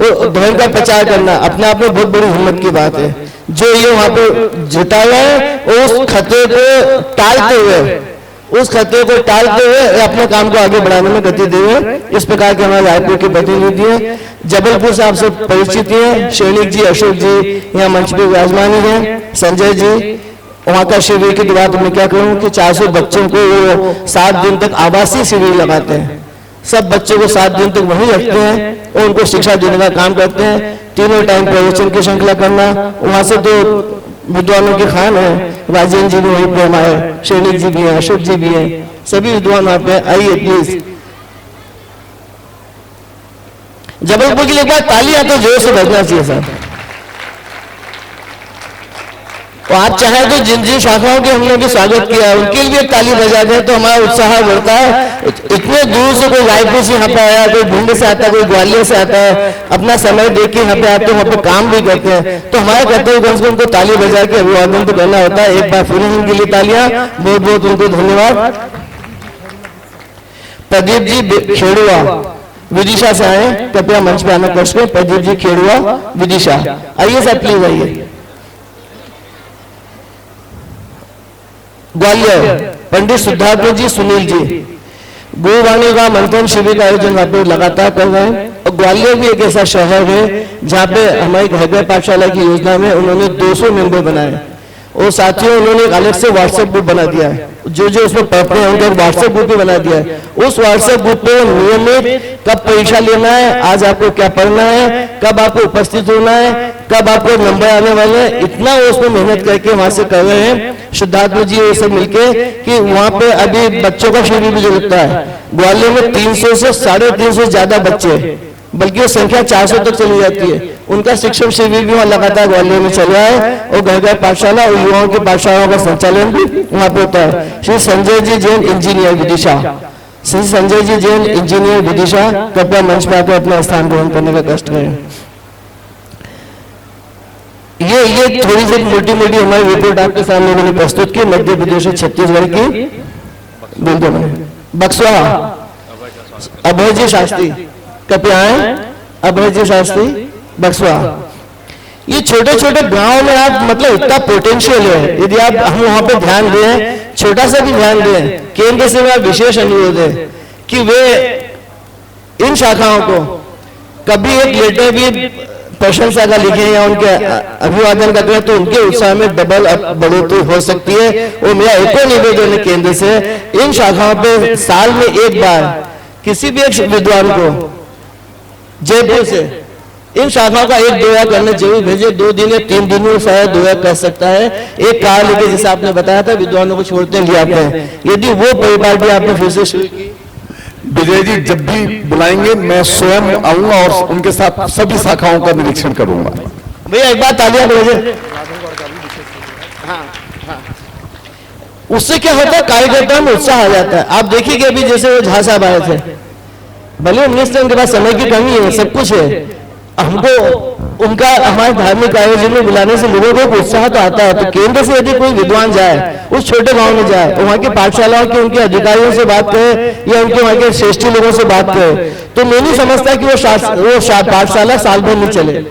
और धर्म का प्रचार करना अपने आप में बहुत बड़ी हिम्मत की बात है। जो ये वहां पे जुटा हुआ है उस खतरे को टालते हुए अपने काम को आगे बढ़ाने में गति दे हुए इस प्रकार के हमारे रायपुर के प्रतिनिधि हैं। जबलपुर से आपसे परिचित हैं, शैनिक जी, अशोक जी यहाँ मंच पे विराजमान हैं, संजय जी वहां का शिविर की बात मैं क्या कहूँ कि 400 बच्चों को वो 7 दिन तक आवासीय शिविर लगाते हैं। सब बच्चों को 7 दिन तक वहीं रखते हैं और उनको शिक्षा देने का काम करते हैं। तीनों टाइम प्रवचन की श्रृंखला करना। वहां से तो विद्वानों के खान है, राजेंद्र जी भी वहीं पे हमारे, शैनिक जी भी हैं, अशोक जी भी हैं, सभी विद्वान वहां पे। आइए प्लीज जबलपुर के लिए एक बार तालियां तो जोर से बजना चाहिए सर। तो आप चाहे तो जिन जिन शाखाओं के हमने भी स्वागत किया उनके लिए ताली बजा दें तो हमारा उत्साह बढ़ता है। इतने दूर से कोई रायपुर से यहाँ पे आया, कोई भिंड से आता है, कोई ग्वालियर से आता है, अपना समय देके यहाँ पे आते हैं, वहाँ पे काम भी करते हैं। तो हमारा कर्तव्य कम से कम उनको ताली बजा के अभिवादन तो करना होता है। एक बार फिर उनके लिए तालियां, बहुत बहुत उनको धन्यवाद। प्रदीप जी खेड़ुआ विदिशा से आए, कृपया मंच पे आना कष्ट करें। प्रदीप जी खेड़ुआ विदिशा, आइए सर प्लीज आइए। ग्वालियर पंडित सिद्धार्थ जी, सुनील जी गुरुवाणी का मंथन शिविर का आयोजन वहां पे लगातार कर रहे हैं। और ग्वालियर भी एक ऐसा शहर है जहाँ पे हमारी घर घर पाठशाला की योजना में उन्होंने 200 मेंबर बनाए और साथियों उन्होंने एक अलग से व्हाट्सएप ग्रुप बना दिया है। जो जो उसमें पढ़ते हैं उनका व्हाट्सएप ग्रुप भी बना दिया है। उस व्हाट्सएप ग्रुप पे नियमित कब परीक्षा लेना है, आज आपको क्या पढ़ना है, कब आपको उपस्थित होना है, कब आपको नंबर आने वाले हैं, इतना वो उसमें मेहनत करके वहां से कर रहे हैं शुद्धात्मा जी ये सब मिलके, कि वहां पे अभी बच्चों का शिविर मुझे लगता है ग्वालियर में 300 से 350 ज्यादा बच्चे, बल्कि वो संख्या 400 तक चली जाती है। उनका शिक्षण शिविर भी वहाँ लगातार ग्वालियर में चल रहा है, और घर घर पाठशाला और युवाओं की पाठशालाओं का संचालन भी वहाँ पे होता है। श्री संजय जी जैन इंजीनियर विदिशा, श्री संजय जी जैन इंजीनियर विदिशा, कृपया मंच पर आकर अपना स्थान ग्रहण करने का कष्ट करें। ये थोड़ी सी मोटी मोटी हमारी रिपोर्ट आपके सामने मैंने प्रस्तुत की मध्य प्रदेश और छत्तीसगढ़ की। बक्सवा अभय जी शास्त्री, कृपया आए। अभय जी शास्त्री बक्सवा। ये छोटे छोटे गांव में आप मतलब इतना पोटेंशियल है, यदि आप हम वहां पे ध्यान दें, छोटा सा भी ध्यान दें, केंद्र से मेरा विशेष अनुरोध है कि वे इन शाखाओं को कभी एक लेटर भी प्रशंसा का लिखे या उनके अभिवादन का करें, तो उनके उत्साह में डबल बढ़ोतरी हो सकती है। और मेरा एक और निवेदन है केंद्र से, इन शाखाओं पे साल में एक बार किसी भी एक विद्वान को जयपुर से इन शाखाओं का एक दौरा करने जरूर भेजे। 2 दिन या 3 दिन में शायद दौरा कर सकता है। एक कार लेके जैसे आपने बताया था विद्वानों को छोड़ते ले आते हैं, यदि वो परिवार भी आपने फिर से शुरू की। विजय जी जब भी बुलाएंगे मैं स्वयं आऊंगा और उनके साथ सभी शाखाओं का निरीक्षण करूंगा। भैया एक बार तालियां बजाइए। उससे क्या होता है, कार्यकर्ताओं में उत्साह आ जाता है। आप देखिए अभी जैसे वो झा साहब आए थे, भले मिनिस्टर उनके पास समय की कमी है, सब कुछ है, हमको उनका हमारे धार्मिक आयोजन में बुलाने से लोगों को उत्साह तो आता है। तो केंद्र से यदि कोई विद्वान जाए, उस छोटे गांव में जाए, वहां की पाठशालाओं के उनके अधिकारियों से बात करे या उनके वहां के श्रेष्ठी लोगों से बात करे, तो मैं नहीं समझता कि वो पाठशाला साल भर नहीं चले।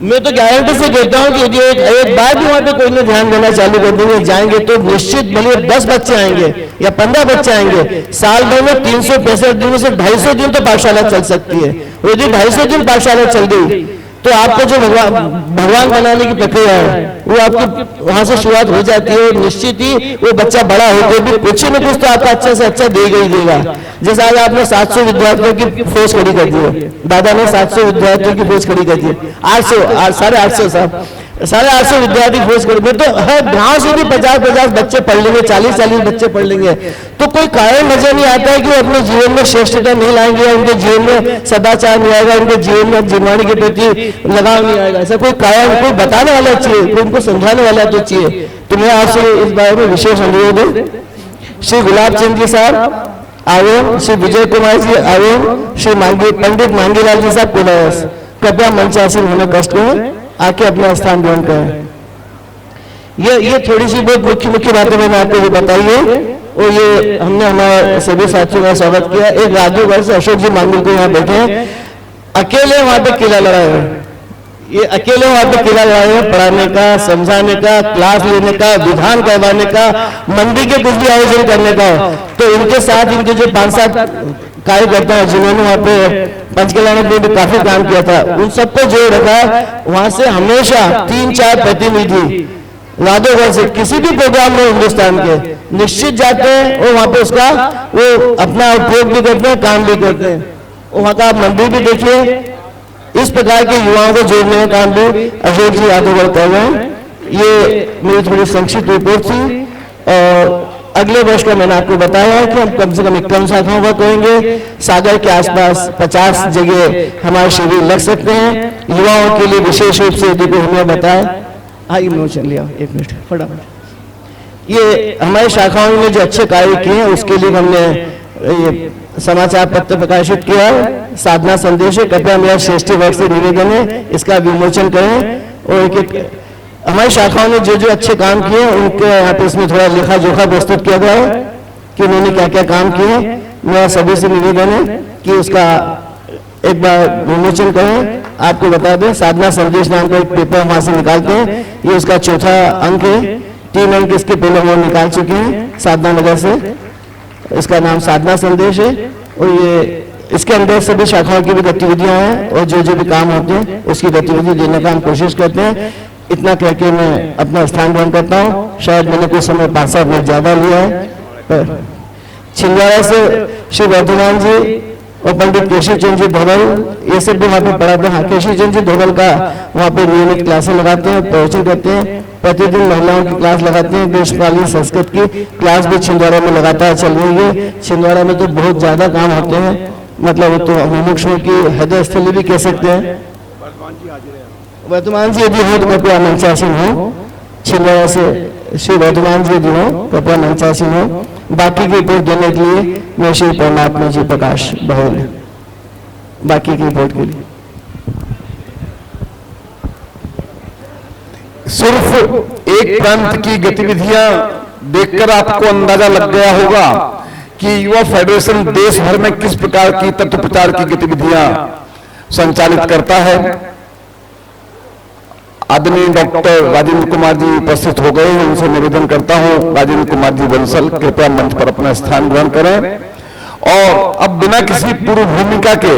मैं तो गारंटी से कहता हूं कि यदि एक बार भी वहां पे कोई ने ध्यान देना चालू कर देंगे, जाएंगे तो निश्चित भले 10 बच्चे आएंगे या 15 बच्चे आएंगे, साल भर में 365 दिन में से 250 दिन तो पाठशाला चल सकती है। और यदि 250 दिन पाठशाला चल गई तो आपको जो भगवान बनाने की प्रक्रिया है वो आपकी वहां से शुरुआत हो जाती है। और निश्चित ही वो बच्चा बड़ा होकर भी कुछ न कुछ तो आपका अच्छा से अच्छा देगा ही देगा। जैसे आज आपने 700 विद्यार्थियों की फौज खड़ी कर दी है, दादा ने 700 विद्यार्थियों की फौज खड़ी कर दी है, 800 साहब 850 विद्यार्थी फौज खड़ी, तो हर गांव से भी 50-50 बच्चे पढ़ लेंगे, 40-40 बच्चे पढ़ लेंगे। तो कोई कारण नजर नहीं आता है कि वो अपने जीवन में श्रेष्ठता नहीं लाएंगे, या उनके जीवन में सदाचार नहीं आएगा, उनके जीवन में जीववाणी के प्रति लगाव नहीं आएगा। ऐसा कोई कारण कोई बताने वाला चाहिए, कोई उनको समझाने वाला तो चाहिए। तो मैं आपसे इस बारे में विशेष अनुरोध है। श्री गुलाब चंद जी साहब आवे, श्री विजय कुमार जी आवे, श्री पंडित मांगीलाल जी साहब कुलास, कृपया मंचासीन होने कष्ट करें, आके अपना स्थान ग्रहण करें। ये थोड़ी सी बहुत मुख्य बातें मैंने आपको बताई है। और ये हमने हमारे सभी साथियों का स्वागत किया। एक राजूगढ़ से अशोक जी मांगुल को यहाँ बैठे हैं, अकेले वहां पे किला लड़ाए हैं। ये अकेले वहां पे किला लड़ाए हैं, पढ़ाने का, समझाने का, क्लास लेने का, विधान करवाने का, मंदिर के कुछ भी आयोजन करने का। तो इनके साथ इनके जो 5-7 कार्यकर्ता हैं जिन्होंने वहां पे पंचकल्याण में भी काफी काम किया था, उन सबको जोड़ रखा है। वहां से हमेशा 3-4 प्रतिनिधि राधोगढ़ से किसी भी प्रोग्राम में हिंदुस्तान के निश्चित जाते हैं और वहां पे उसका वो अपना उपयोग भी करते हैं, काम भी करते हैं। वहां का आप मंदिर भी देखिए। इस प्रकार के युवाओं को जोड़ने का काम भी अशोक जी राधोगढ़ कर रहे हैं। ये मेरी थोड़ी संक्षिप्त रिपोर्ट थी। और अगले वर्ष का मैंने आपको बताया कि हम कम से कम 51 शाखाओं का करेंगे। सागर के आसपास 50 जगह हमारे शिविर लग सकते हैं युवाओं के लिए। विशेष रूप से यदि कोई हमें बताए, हाँ चल लिया 1 मिनट फटाफट। ये हमारी शाखाओं में जो अच्छे कार्य किए हैं उसके लिए हमने ये समाचार पत्र प्रकाशित किया है, साधना संदेश है। कृपया मेरा श्रेष्ठी वर्ग से निवेदन है इसका विमोचन करें। और एक हमारी शाखाओं ने जो जो अच्छे काम किए उनके यहाँ पे इसमें थोड़ा लेखा जोखा प्रस्तुत किया गया है कि उन्होंने क्या क्या काम किए। मेरा सभी से निवेदन है कि उसका एक बार विमोचन करें। आपको बता दें, साधना संदेश नाम का एक पेपर वहां से निकालते हैं, ये उसका 4था अंक है। 3 अंक इसके पहले वो निकाल चुके हैं साधना नगर से। इसका नाम साधना संदेश है। और ये इसके अंदर सभी शाखाओं की भी गतिविधियां हैं और जो जो भी काम होते हैं उसकी गतिविधि देने का हम कोशिश करते हैं। इतना कह के मैं अपना स्थान ग्रहण करता हूँ। शायद मैंने कुछ समय 5 मिनट ज्यादा लिया है। छिंदवाड़ा से श्री वर्धमान जी और पंडित केशव चंद्र जी धोबल, ये सब भी वहाँ पे पढ़ाते हैं। केशव चंद्र जी धोबल का वहाँ पे नियमित क्लासें लगाते हैं, प्रवचन करते हैं, प्रतिदिन महिलाओं की क्लास लगाते हैं। देशपाली संस्कृत की क्लास भी छिंदवाड़ा में लगातार चल रही है। छिंदवाड़ा में तो बहुत ज्यादा काम होते हैं, मतलब वो तो मुमुक्षुओं की हृदय स्थली भी कह सकते हैं। वर्तमान जी यदि हो तो कृपया मंचासीन हो, छिंदवाड़ा से श्री वर्तमान जी यदि हो कृपया मंचासीन हो। बाकी की रिपोर्ट देने के लिए मैं श्री परमात्मा जी प्रकाश बहुल बाकी की रिपोर्ट के लिए। सिर्फ एक प्रांत की गतिविधियां देखकर आपको अंदाजा लग गया होगा कि युवा फेडरेशन देश भर में किस प्रकार की तत्व प्रचार की गतिविधियां संचालित करता है। आदरणीय डॉक्टर राजेंद्र कुमार जी उपस्थित हो गए हैं, उनसे निवेदन करता हूं राजेंद्र कुमार जी बंसल कृपया मंच पर अपना स्थान ग्रहण करें। और अब बिना किसी पूर्व भूमिका के,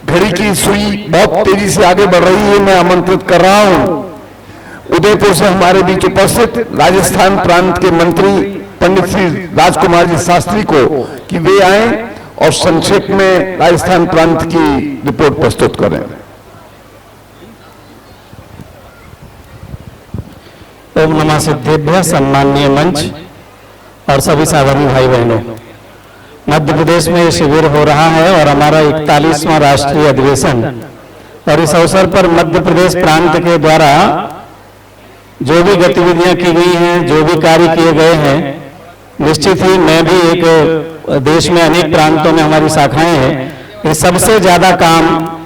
घड़ी की सुई बहुत तेजी से आगे बढ़ रही है, मैं आमंत्रित कर रहा हूं उदयपुर से हमारे बीच उपस्थित राजस्थान प्रांत के मंत्री पंडित श्री राजकुमार जी शास्त्री को कि वे आए और संक्षेप में राजस्थान प्रांत की रिपोर्ट प्रस्तुत करें। ओम नमः सिद्धेभ्यः। सम्माननीय मंच और सभी साधारण भाई बहनों, मध्य प्रदेश में ये शिविर हो रहा है और हमारा 41वां राष्ट्रीय अधिवेशन, और इस अवसर पर मध्य प्रदेश प्रांत के द्वारा जो भी गतिविधियां की गई हैं, जो भी कार्य किए गए हैं, निश्चित ही मैं भी एक देश में अनेक प्रांतों में हमारी शाखाएं हैं, ये सबसे ज्यादा काम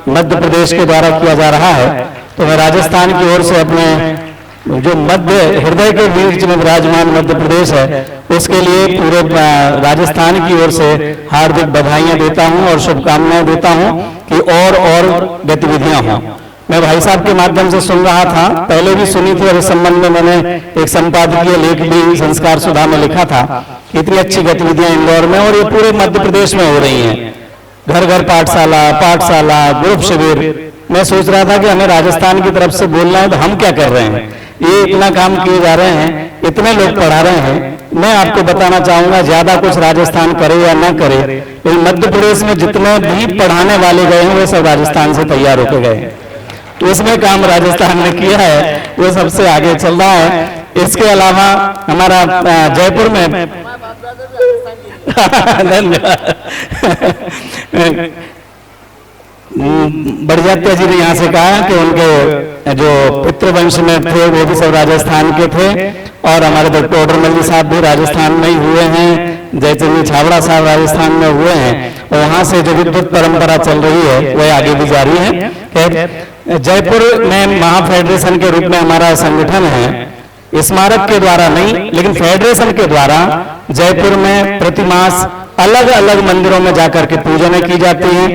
मध्य प्रदेश के द्वारा किया जा रहा है। तो मैं राजस्थान की ओर से अपने जो मध्य हृदय के बीच में विराजमान मध्य प्रदेश है उसके लिए पूरे राजस्थान की ओर से हार्दिक बधाइयां देता हूं और शुभकामनाएं देता हूं कि और गतिविधियां हों। मैं भाई साहब के माध्यम से सुन रहा था, पहले भी सुनी थी और इस संबंध में मैंने एक संपादकीय लेख भी संस्कार सुधा में लिखा था कि इतनी अच्छी गतिविधियां इंदौर में और ये पूरे मध्य प्रदेश में हो रही हैं। घर घर पाठशाला ग्रुप शिविर। मैं सोच रहा था कि हमें राजस्थान की तरफ से बोलना है तो हम क्या कर रहे हैं, ये इतना काम किए जा रहे हैं, इतने लोग पढ़ा रहे हैं। मैं आपको बताना चाहूंगा ज्यादा कुछ राजस्थान करे या ना करे, लेकिन मध्य प्रदेश में जितने भी पढ़ाने वाले गए हैं वे सब राजस्थान से तैयार होकर गए हैं। तो इसमें काम राजस्थान ने किया है, वो सबसे आगे चल रहा है। इसके अलावा हमारा जयपुर में धन्यवाद बड़जात्या जी ने यहाँ से कहा कि उनके जो पितृवंश में थे वो भी सब राजस्थान के थे, और हमारे डॉक्टर ओडरमल जी साहब भी राजस्थान में ही हुए हैं, जयचंद छाबड़ा साहब राजस्थान में हुए हैं, और वहाँ से जो विद्युत परंपरा चल रही है वह आगे भी जारी है। जयपुर में महाफेडरेशन के रूप में हमारा संगठन है, स्मारक के द्वारा नहीं लेकिन फेडरेशन के द्वारा जयपुर में प्रतिमास अलग अलग मंदिरों में जाकर के पूजन की जाती है।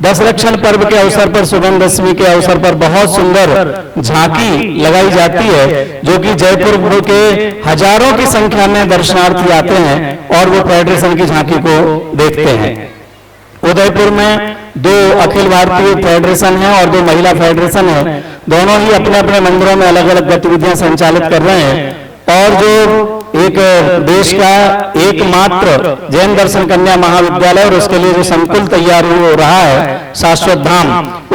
दशरक्षण पर्व के अवसर पर, सुगंध दशमी के अवसर पर बहुत सुंदर झांकी लगाई जाती है, जो कि जयपुर के हजारों की संख्या में दर्शनार्थी आते हैं और वो फेडरेशन की झांकी को देखते हैं। उदयपुर में 2 अखिल भारतीय फेडरेशन है और 2 महिला फेडरेशन है, दोनों ही अपने अपने मंदिरों में अलग अलग गतिविधियां संचालित कर रहे हैं। और जो एक देश का एकमात्र जैन दर्शन कन्या महाविद्यालय और उसके लिए जो संकुल तैयार हो रहा है शाश्वत धाम,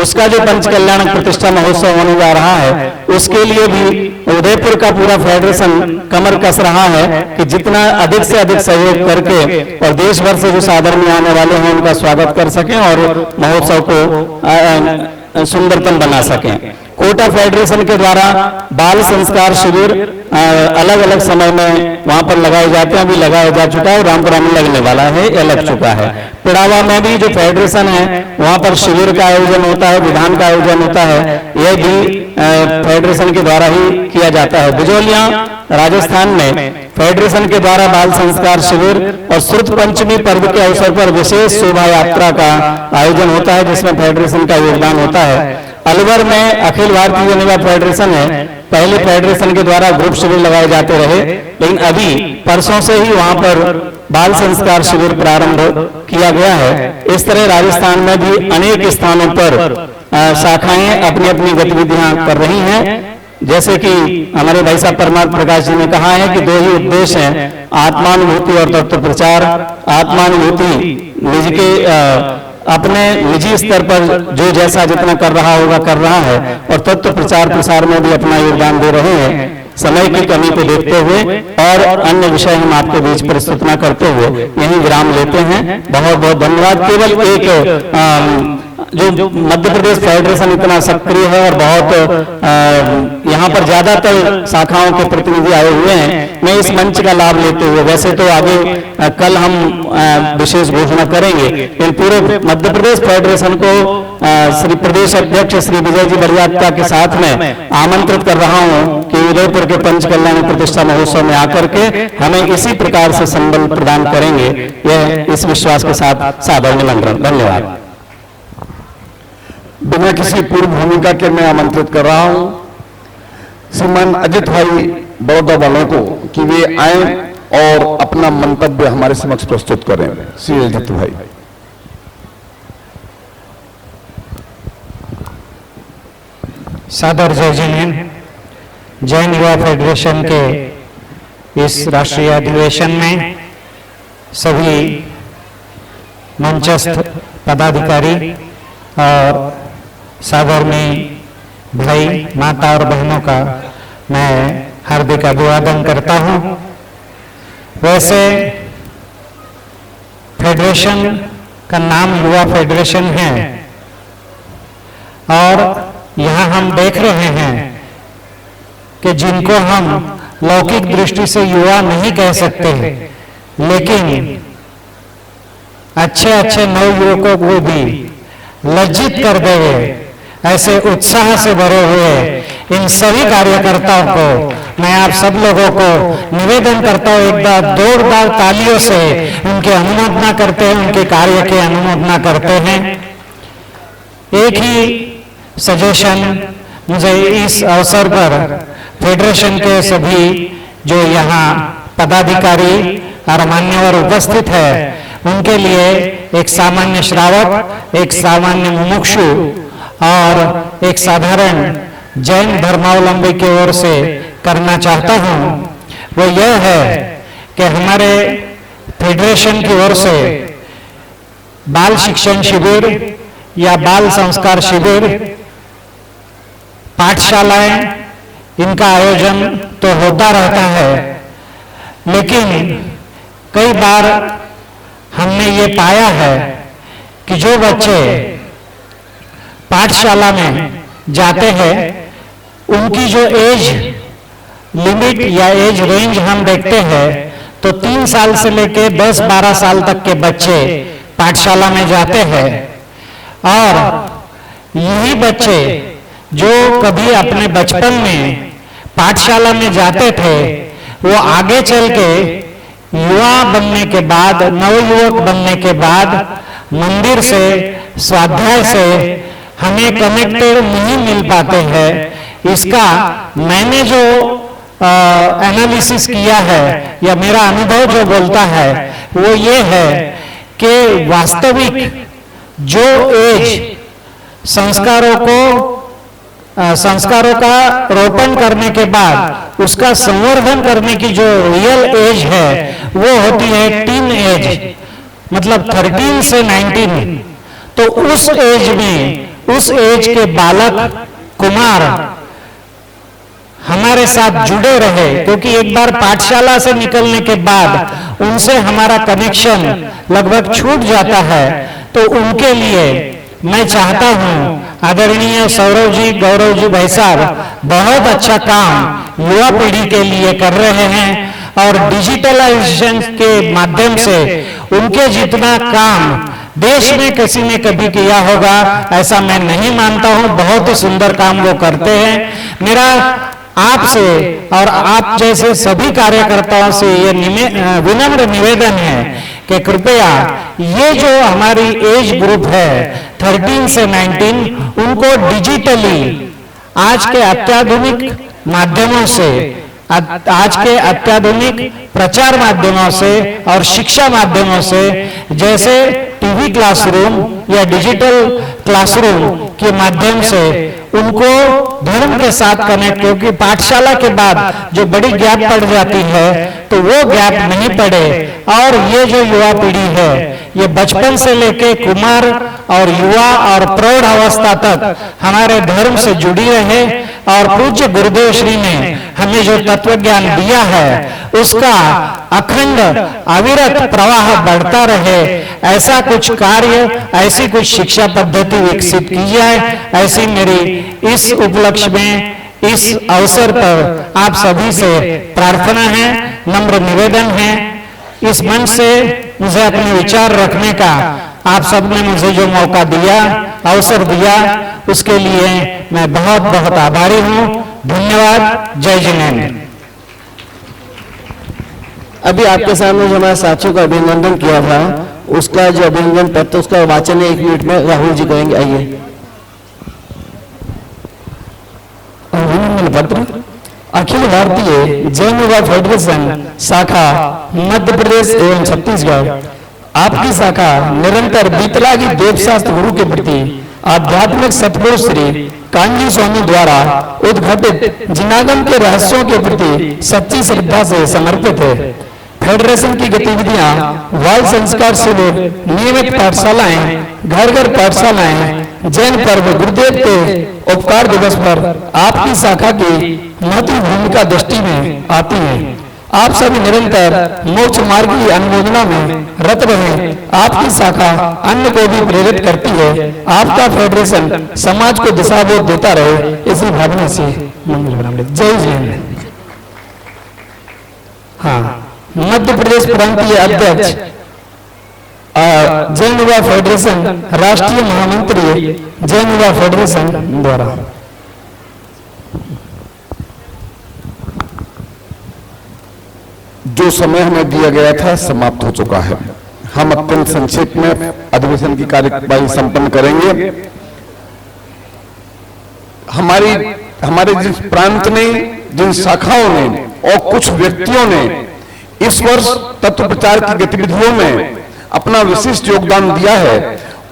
उसका जो पंच कल्याण प्रतिष्ठा महोत्सव होने जा रहा है, उसके लिए भी उदयपुर का पूरा फेडरेशन कमर कस रहा है कि जितना अधिक से अधिक सहयोग करके और देश भर से जो साधर्मी आने वाले हैं उनका स्वागत कर सकें और महोत्सव को सुंदरतम बना सकें। कोटा फेडरेशन के द्वारा बाल संस्कार शिविर अलग अलग समय में वहां पर लगाए जाते हैं, अभी लगाया जा चुका है, रामपुरा में लगने वाला है या लग चुका है। पिड़ावा में भी जो फेडरेशन है वहां पर शिविर का आयोजन होता है, विधान का आयोजन होता है, यह भी फेडरेशन के द्वारा ही किया जाता है। बिजौलिया राजस्थान में फेडरेशन के द्वारा बाल संस्कार शिविर और श्रुत पंचमी पर्व के अवसर पर विशेष शोभा यात्रा का आयोजन होता है जिसमें फेडरेशन का योगदान होता है। अलवर में अखिल भारतीय युवा फेडरेशन है, पहले फेडरेशन के द्वारा ग्रुप शिविर लगाए जाते रहे, लेकिन अभी परसों से ही वहां पर बाल संस्कार शिविर प्रारंभ किया गया है। इस तरह राजस्थान में भी अनेक स्थानों पर शाखाएं अपनी अपनी गतिविधियां कर रही हैं। जैसे कि हमारे भाई साहब परमात्मा प्रकाश जी ने कहा है कि दो ही उद्देश्य हैं, आत्मानुभूति और तत्व प्रचार। आत्मानुभूति निज के अपने निजी स्तर पर जो जैसा जितना कर रहा होगा कर रहा है, और तत्व प्रचार प्रसार में भी अपना योगदान दे रहे हैं। समय की कमी को देखते हुए और अन्य विषय हम आपके बीच प्रस्तुत न करते हुए यही विराम लेते हैं। बहुत बहुत धन्यवाद। केवल एक जो मध्य प्रदेश फेडरेशन इतना सक्रिय है और बहुत यहाँ पर ज्यादातर शाखाओं के प्रतिनिधि आए हुए हैं, मैं इस मंच का लाभ लेते हुए, वैसे तो आगे कल हम विशेष घोषणा करेंगे, इन पूरे मध्य प्रदेश फेडरेशन को श्री प्रदेश अध्यक्ष श्री विजय जी बरियात्ता के साथ में आमंत्रित कर रहा हूँ कि उदयपुर के पंच कल्याणी प्रतिष्ठा महोत्सव में आकर के हमें इसी प्रकार से संबल प्रदान करेंगे। यह इस विश्वास के साथ सादर निमंत्रण। धन्यवाद। बिना किसी पूर्व भूमिका के मैं आमंत्रित कर रहा हूं श्रीमान अजित भाई बड़ौदा वालों को कि वे आए और अपना मंतव्य हमारे समक्ष प्रस्तुत करें। श्री अजित भाई। सादर जय जिनेंद्र। जैन युवा फेडरेशन के इस राष्ट्रीय अधिवेशन में सभी मंचस्थ पदाधिकारी और सादर में भाई माता और बहनों का मैं हार्दिक अभिवादन करता हूं। वैसे फेडरेशन का नाम युवा फेडरेशन है और यहाँ हम देख रहे हैं कि जिनको हम लौकिक दृष्टि से युवा नहीं कह सकते, लेकिन अच्छे अच्छे नवयुवकों को भी लज्जित कर देंगे, ऐसे उत्साह से भरे हुए इन सभी कार्यकर्ताओं को मैं आप सब लोगों को निवेदन करता हूं, एक बार जोरदार तालियों से उनकी अनुमोदना करते हैं, उनके कार्य की अनुमोदना करते हैं। एक ही सजेशन मुझे इस अवसर पर फेडरेशन के सभी जो यहाँ पदाधिकारी और मान्यवर उपस्थित है उनके लिए एक सामान्य श्रावक, एक सामान्य मुमुक्षु और एक साधारण जैन धर्मावलंबी की ओर से करना चाहता हूं, वो यह है कि हमारे फेडरेशन की ओर से बाल शिक्षण शिविर या बाल संस्कार शिविर, पाठशालाएं, इनका आयोजन तो होता रहता है, लेकिन कई बार हमने ये पाया है कि जो बच्चे पाठशाला में जाते हैं उनकी जो एज लिमिट या एज रेंज हम देखते हैं तो 3 साल से लेके 10-12 साल तक के बच्चे पाठशाला में जाते हैं, और यही बच्चे जो कभी अपने बचपन में पाठशाला में जाते थे वो आगे चल के युवा बनने के बाद, नवयुवक बनने के बाद मंदिर से, स्वाध्याय से हमें कनेक्टेड नहीं मिल पाते हैं। इसका मैंने जो एनालिसिस किया है या मेरा अनुभव जो बोलता है वो ये है कि वास्तविक जो एज संस्कारों का रोपण करने के बाद उसका संवर्धन करने की जो रियल एज है वो होती है टीन एज, मतलब 13 से 19। तो उस एज में, उस एज के बालक कुमार हमारे साथ जुड़े रहे, क्योंकि एक बार पाठशाला से निकलने के बाद उनसे हमारा कनेक्शन लगभग छूट जाता है। तो उनके लिए मैं चाहता हूं, आदरणीय सौरव जी, गौरव जी भाई साहब बहुत अच्छा काम युवा पीढ़ी के लिए कर रहे हैं और डिजिटलाइजेशन के माध्यम से उनके जितना काम देश में किसी ने कभी किया होगा ऐसा मैं नहीं मानता हूं। बहुत ही सुंदर काम वो करते हैं। मेरा आपसे और आप जैसे सभी कार्यकर्ताओं से ये विनम्र निवेदन है कि कृपया ये जो हमारी एज ग्रुप है 13 से 19, उनको डिजिटली आज के अत्याधुनिक माध्यमों से, आज के अत्याधुनिक प्रचार माध्यमों से और शिक्षा माध्यमों से, जैसे टीवी क्लासरूम या डिजिटल क्लासरूम के माध्यम से उनको धर्म के साथ कनेक्ट, क्योंकि पाठशाला के बाद जो बड़ी गैप पड़ जाती है तो वो गैप नहीं पड़े और ये जो युवा पीढ़ी है ये बचपन से लेके कुमार और युवा और प्रौढ़ अवस्था तक हमारे धर्म से जुड़ी रहे और पूज्य गुरुदेव श्री ने हमें जो तत्व ज्ञान दिया है उसका अखंड अविरत प्रवाह बढ़ता रहे, ऐसा कुछ कार्य, ऐसी कुछ शिक्षा पद्धति विकसित की जाए, ऐसी मेरी इस उपलक्ष्य में, इस अवसर पर आप सभी से प्रार्थना है, नम्र निवेदन है। इस मंच से मुझे अपने विचार रखने का आप सबने मुझे जो मौका दिया, अवसर दिया, उसके लिए मैं बहुत बहुत आभारी हूँ। धन्यवाद। जय जिनेन्द्र। अभी आपके सामने जो हमारे साथियों का अभिनंदन किया था, उसका जो अभिनंदन पत्र उसका वाचन 1 मिनट में राहुल जी करेंगे। आइए। अभिनंदन पत्र अखिल भारतीय जैन युवा फेडरेशन शाखा मध्य प्रदेश एवं छत्तीसगढ़, आपकी शाखा निरंतर बीतलागी देवशास्त्र गुरु के प्रति आध्यात्मिक सतपुरुष श्री कांजी स्वामी द्वारा उद्घाटित जिनागम के रहस्यों के प्रति सच्ची श्रद्धा से समर्पित है। फेडरेशन की गतिविधियां बाल संस्कार शिविर, नियमित पाठशालाएं, घर घर पाठशालाएं, जैन पर्व, गुरुदेव के उपकार दिवस पर आपकी शाखा की महत्वपूर्ण भूमिका दृष्टि में आती है। आप सभी निरंतर मोक्ष मार्ग की अनुमोदना में रत रहे। आपकी शाखा अन्य को भी प्रेरित करती है। आपका फेडरेशन समाज को दिशा बोध देता रहे, इसी भावना से मंगल बनाम। जय जैन। हाँ, मध्य प्रदेश प्रांतीय अध्यक्ष जैन युवा फेडरेशन, राष्ट्रीय महामंत्री जैन युवा फेडरेशन द्वारा। जो समय हमें दिया गया था समाप्त हो चुका है। हम अत्यंत संक्षेप में अधिवेशन की कार्यवाही संपन्न करेंगे। हमारे जिस प्रांत ने, जिन शाखाओं ने और कुछ व्यक्तियों ने इस वर्ष तत्व प्रचार की गतिविधियों में अपना विशिष्ट योगदान दिया है,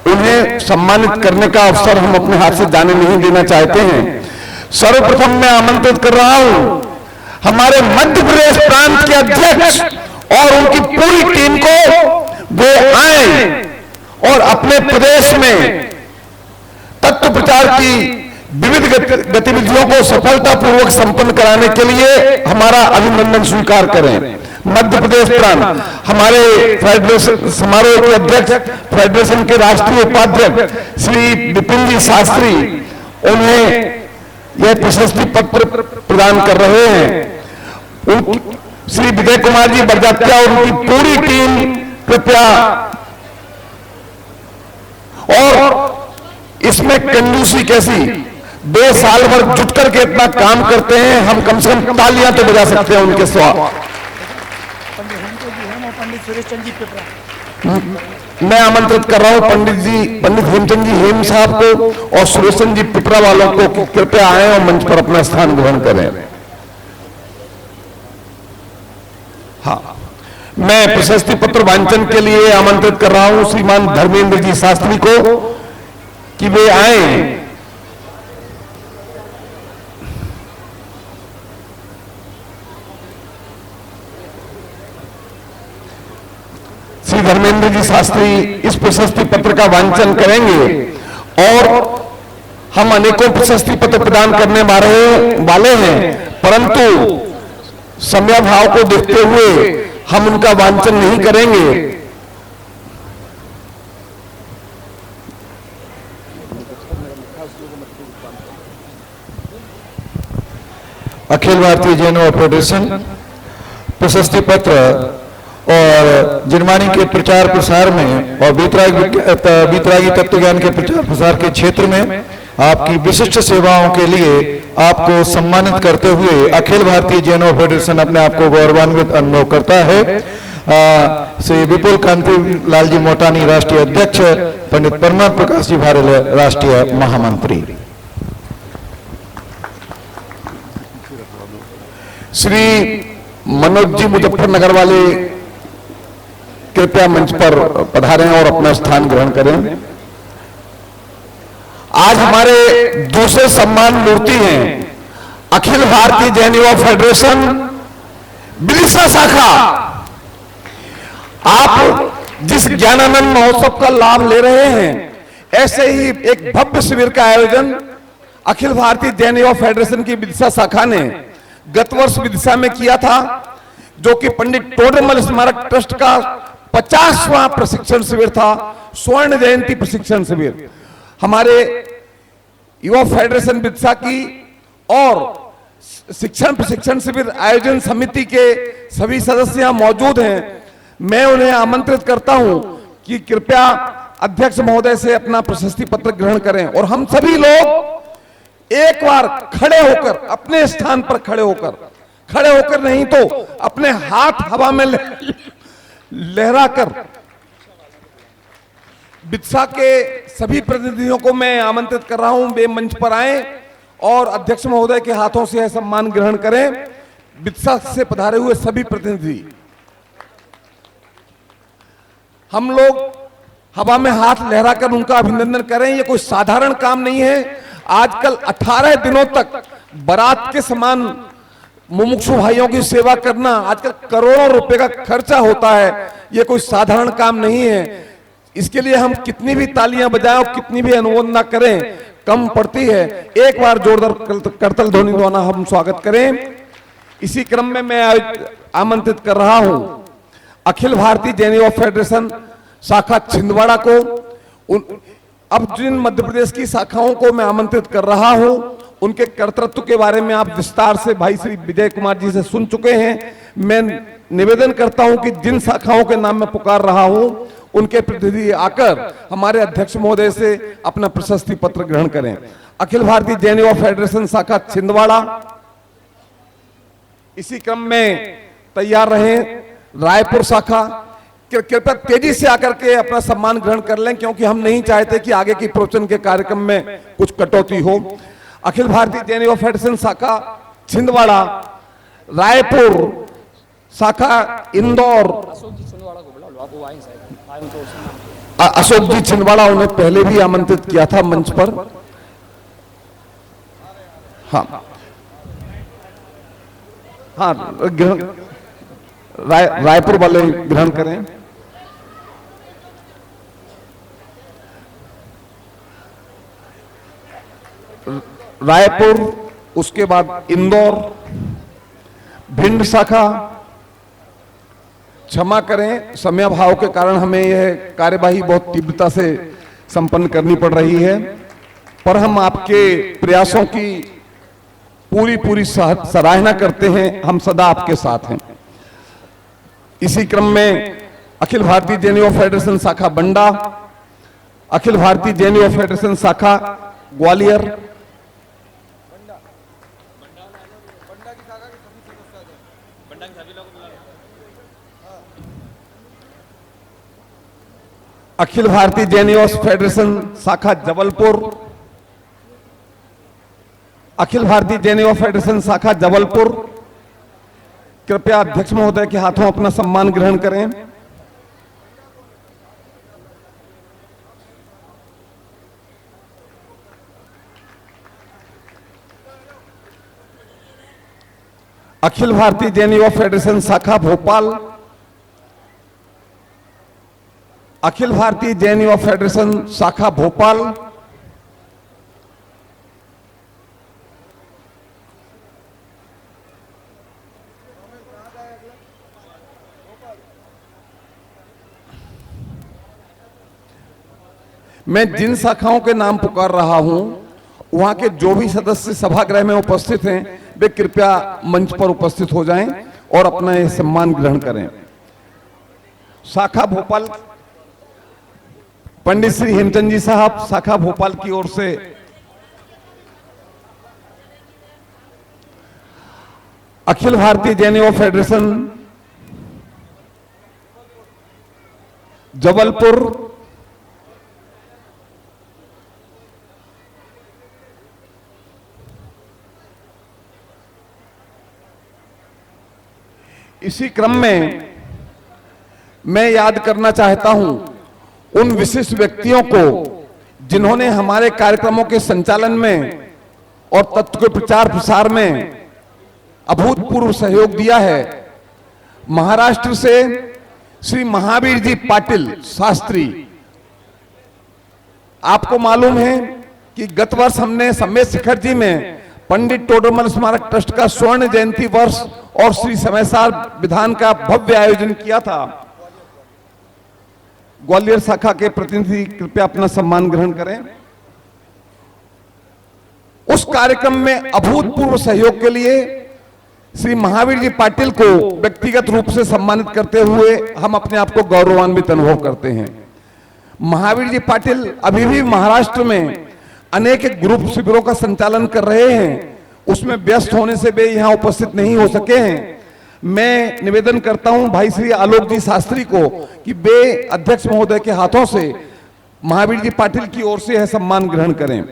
उन्हें सम्मानित करने का अवसर हम अपने हाथ से जाने नहीं देना चाहते हैं। सर्वप्रथम मैं आमंत्रित कर रहा हूं हमारे मध्य प्रदेश प्रांत के अध्यक्ष और उनकी पूरी टीम को, वे आए और अपने प्रदेश में तत्व प्रचार की विविध गतिविधियों को सफलतापूर्वक संपन्न कराने के लिए हमारा अभिनंदन स्वीकार करें। मध्य प्रदेश प्रांत हमारे फेडरेशन समारोह के अध्यक्ष, फेडरेशन के राष्ट्रीय उपाध्यक्ष श्री विपिन जी शास्त्री, उन्हें यह प्रशस्ति पत्र प्रदान कर रहे हैं। श्री विजय कुमार जी बरजात्या और उनकी पूरी टीम कृपया, और इसमें कंजूसी कैसी, 2 साल भर जुट करके इतना काम करते हैं, हम कम से कम तालियां तो बजा सकते हैं उनके स्वागत। मैं आमंत्रित कर रहा हूं पंडित हेमचंद जी हेम साहब को और सुरेश जी पिपरा वालों को कृपया आए और मंच पर अपना स्थान ग्रहण करें। हाँ, मैं प्रशस्ति पत्र वांचन के लिए आमंत्रित कर रहा हूं श्रीमान धर्मेंद्र जी शास्त्री को कि वे आए। श्री धर्मेंद्र जी शास्त्री इस प्रशस्ति पत्र का वांचन करेंगे और हम अनेकों प्रशस्ति पत्र प्रदान करने वाले हैं, परंतु समय भाव को देखते हुए हम उनका वांचन नहीं करेंगे। अखिल भारतीय जैन युवा फेडरेशन प्रशस्ति पत्र और जिनवाणी के प्रचार प्रसार में और बीतरागी तत्व ज्ञान के प्रचार प्रसार के क्षेत्र में आपकी विशिष्ट सेवाओं के लिए आपको सम्मानित करते हुए अखिल भारतीय जैन युवा फेडरेशन अपने आप को गौरवान्वित अनुभव करता है। श्री विपुल कांति लाल जी मोटानी राष्ट्रीय अध्यक्ष, पंडित परमात्म प्रकाश जी भारेल राष्ट्रीय महामंत्री। श्री मनोज जी मुजफ्फरनगर वाले कृपया मंच पर पधारें और अपना स्थान ग्रहण करें। आज हमारे दूसरे सम्मान मूर्ति हैं अखिल भारतीय जैन युवा फेडरेशन विदिशा शाखा। आप जिस ज्ञानानंद महोत्सव का लाभ ले रहे हैं, ऐसे ही एक भव्य शिविर का आयोजन अखिल भारतीय जैन युवा फेडरेशन की विदिशा शाखा ने गत वर्ष विदिशा में किया था, जो कि पंडित टोडरमल स्मारक ट्रस्ट का 50वां प्रशिक्षण शिविर था, स्वर्ण जयंती प्रशिक्षण शिविर। हमारे युवा फेडरेशन विदिशा की और शिक्षण प्रशिक्षण शिविर आयोजन समिति के सभी सदस्य यहां मौजूद हैं। मैं उन्हें आमंत्रित करता हूं कि कृपया अध्यक्ष महोदय से अपना प्रशस्ति पत्र ग्रहण करें और हम सभी लोग एक बार खड़े होकर, अपने स्थान पर खड़े होकर नहीं तो अपने हाथ हवा में लहराकर विदिशा के सभी प्रतिनिधियों को मैं आमंत्रित कर रहा हूं, वे मंच पर आए और अध्यक्ष महोदय के हाथों से यह सम्मान ग्रहण करें। विदिशा से पधारे हुए सभी प्रतिनिधि, हम लोग हवा में हाथ लहराकर उनका अभिनंदन करें। यह कोई साधारण काम नहीं है। आजकल 18 दिनों तक बारात के समान मुमुक्षु भाइयों की सेवा करना, आजकल करोड़ों रुपए का खर्चा होता है। यह कोई साधारण काम नहीं है। इसके लिए हम कितनी भी तालियां बजाएं और कितनी भी अनुमोदना करें, कम पड़ती है। एक बार जोरदार करतल ध्वनि द्वारा हम स्वागत करें। इसी क्रम में मैं आमंत्रित कर रहा हूं अखिल भारतीय जैन युवा फेडरेशन शाखा छिंदवाड़ा को। अब जिन मध्य प्रदेश की शाखाओं को मैं आमंत्रित कर रहा हूं, उनके कर्तृत्व के बारे में आप विस्तार से भाई श्री विजय कुमार जी से सुन चुके हैं। मैं निवेदन करता हूं कि जिन शाखाओं के नाम मैं पुकार रहा हूं, उनके प्रतिनिधि आकर हमारे अध्यक्ष महोदय से अपना प्रशस्ति पत्र ग्रहण करें। अखिल भारतीय जैन युवा फेडरेशन शाखा छिंदवाड़ा, इसी क्रम में तैयार रहें। रायपुर शाखा, कृपया तेजी से आकर के अपना सम्मान ग्रहण कर लें, क्योंकि हम नहीं चाहते कि आगे की प्रवचन के कार्यक्रम में कुछ कटौती हो। अखिल भारतीय जैन युवा फेडरेशन शाखा छिंदवाड़ा, रायपुर शाखा इंदौर, अशोक जी छिंदवाड़ा, उन्हें पहले भी आमंत्रित किया था मंच पर। हाँ हाँ, रायपुर वाले ग्रहण करें। रायपुर, उसके बाद इंदौर, भिंड शाखा। क्षमा करें, समय भाव के कारण हमें यह कार्यवाही बहुत तीव्रता से संपन्न करनी पड़ रही है, पर हम आपके प्रयासों की पूरी सराहना करते हैं। हम सदा आपके साथ हैं। इसी क्रम में अखिल भारतीय जैन युवा फेडरेशन शाखा बंडा, अखिल भारतीय जैन युवा फेडरेशन शाखा ग्वालियर, अखिल भारतीय जैन युवा फेडरेशन शाखा जबलपुर, अखिल भारतीय जैन युवा फेडरेशन शाखा जबलपुर। कृपया अध्यक्ष महोदय के हाथों अपना सम्मान ग्रहण करें। अखिल भारतीय जैन युवा फेडरेशन शाखा भोपाल, अखिल भारतीय जैन युवा फेडरेशन शाखा भोपाल, मैं जिन शाखाओं के नाम पुकार रहा हूं, वहां के जो भी सदस्य सभागृह में उपस्थित हैं, वे कृपया मंच पर उपस्थित हो जाएं और अपना यह सम्मान ग्रहण करें। शाखा भोपाल, पंडित श्री हेमचंद जी साहब, शाखा भोपाल की ओर से। अखिल भारतीय जैन युवा फेडरेशन जबलपुर, इसी क्रम में मैं याद करना चाहता हूं उन विशिष्ट व्यक्तियों को जिन्होंने हमारे कार्यक्रमों के संचालन में और तत्व के प्रचार प्रसार में अभूतपूर्व सहयोग दिया है। महाराष्ट्र से श्री महावीर जी पाटिल शास्त्री, आपको मालूम है कि गत वर्ष हमने सम्मेद शिखर जी में पंडित टोडरमल स्मारक ट्रस्ट का स्वर्ण जयंती वर्ष और श्री समयसार विधान का भव्य आयोजन किया था। ग्वालियर शाखा के प्रतिनिधि कृपया अपना सम्मान ग्रहण करें। उस कार्यक्रम में अभूतपूर्व सहयोग के लिए श्री महावीर जी पाटिल को व्यक्तिगत रूप से सम्मानित करते हुए हम अपने आप को गौरवान्वित अनुभव करते हैं। महावीर जी पाटिल अभी भी महाराष्ट्र में अनेक ग्रुप शिविरों का संचालन कर रहे हैं, उसमें व्यस्त होने से वे यहां उपस्थित नहीं हो सके हैं। मैं निवेदन करता हूं भाई श्री आलोक जी शास्त्री को कि वे अध्यक्ष महोदय के हाथों से महावीर जी पाटिल की ओर से यह सम्मान ग्रहण करें।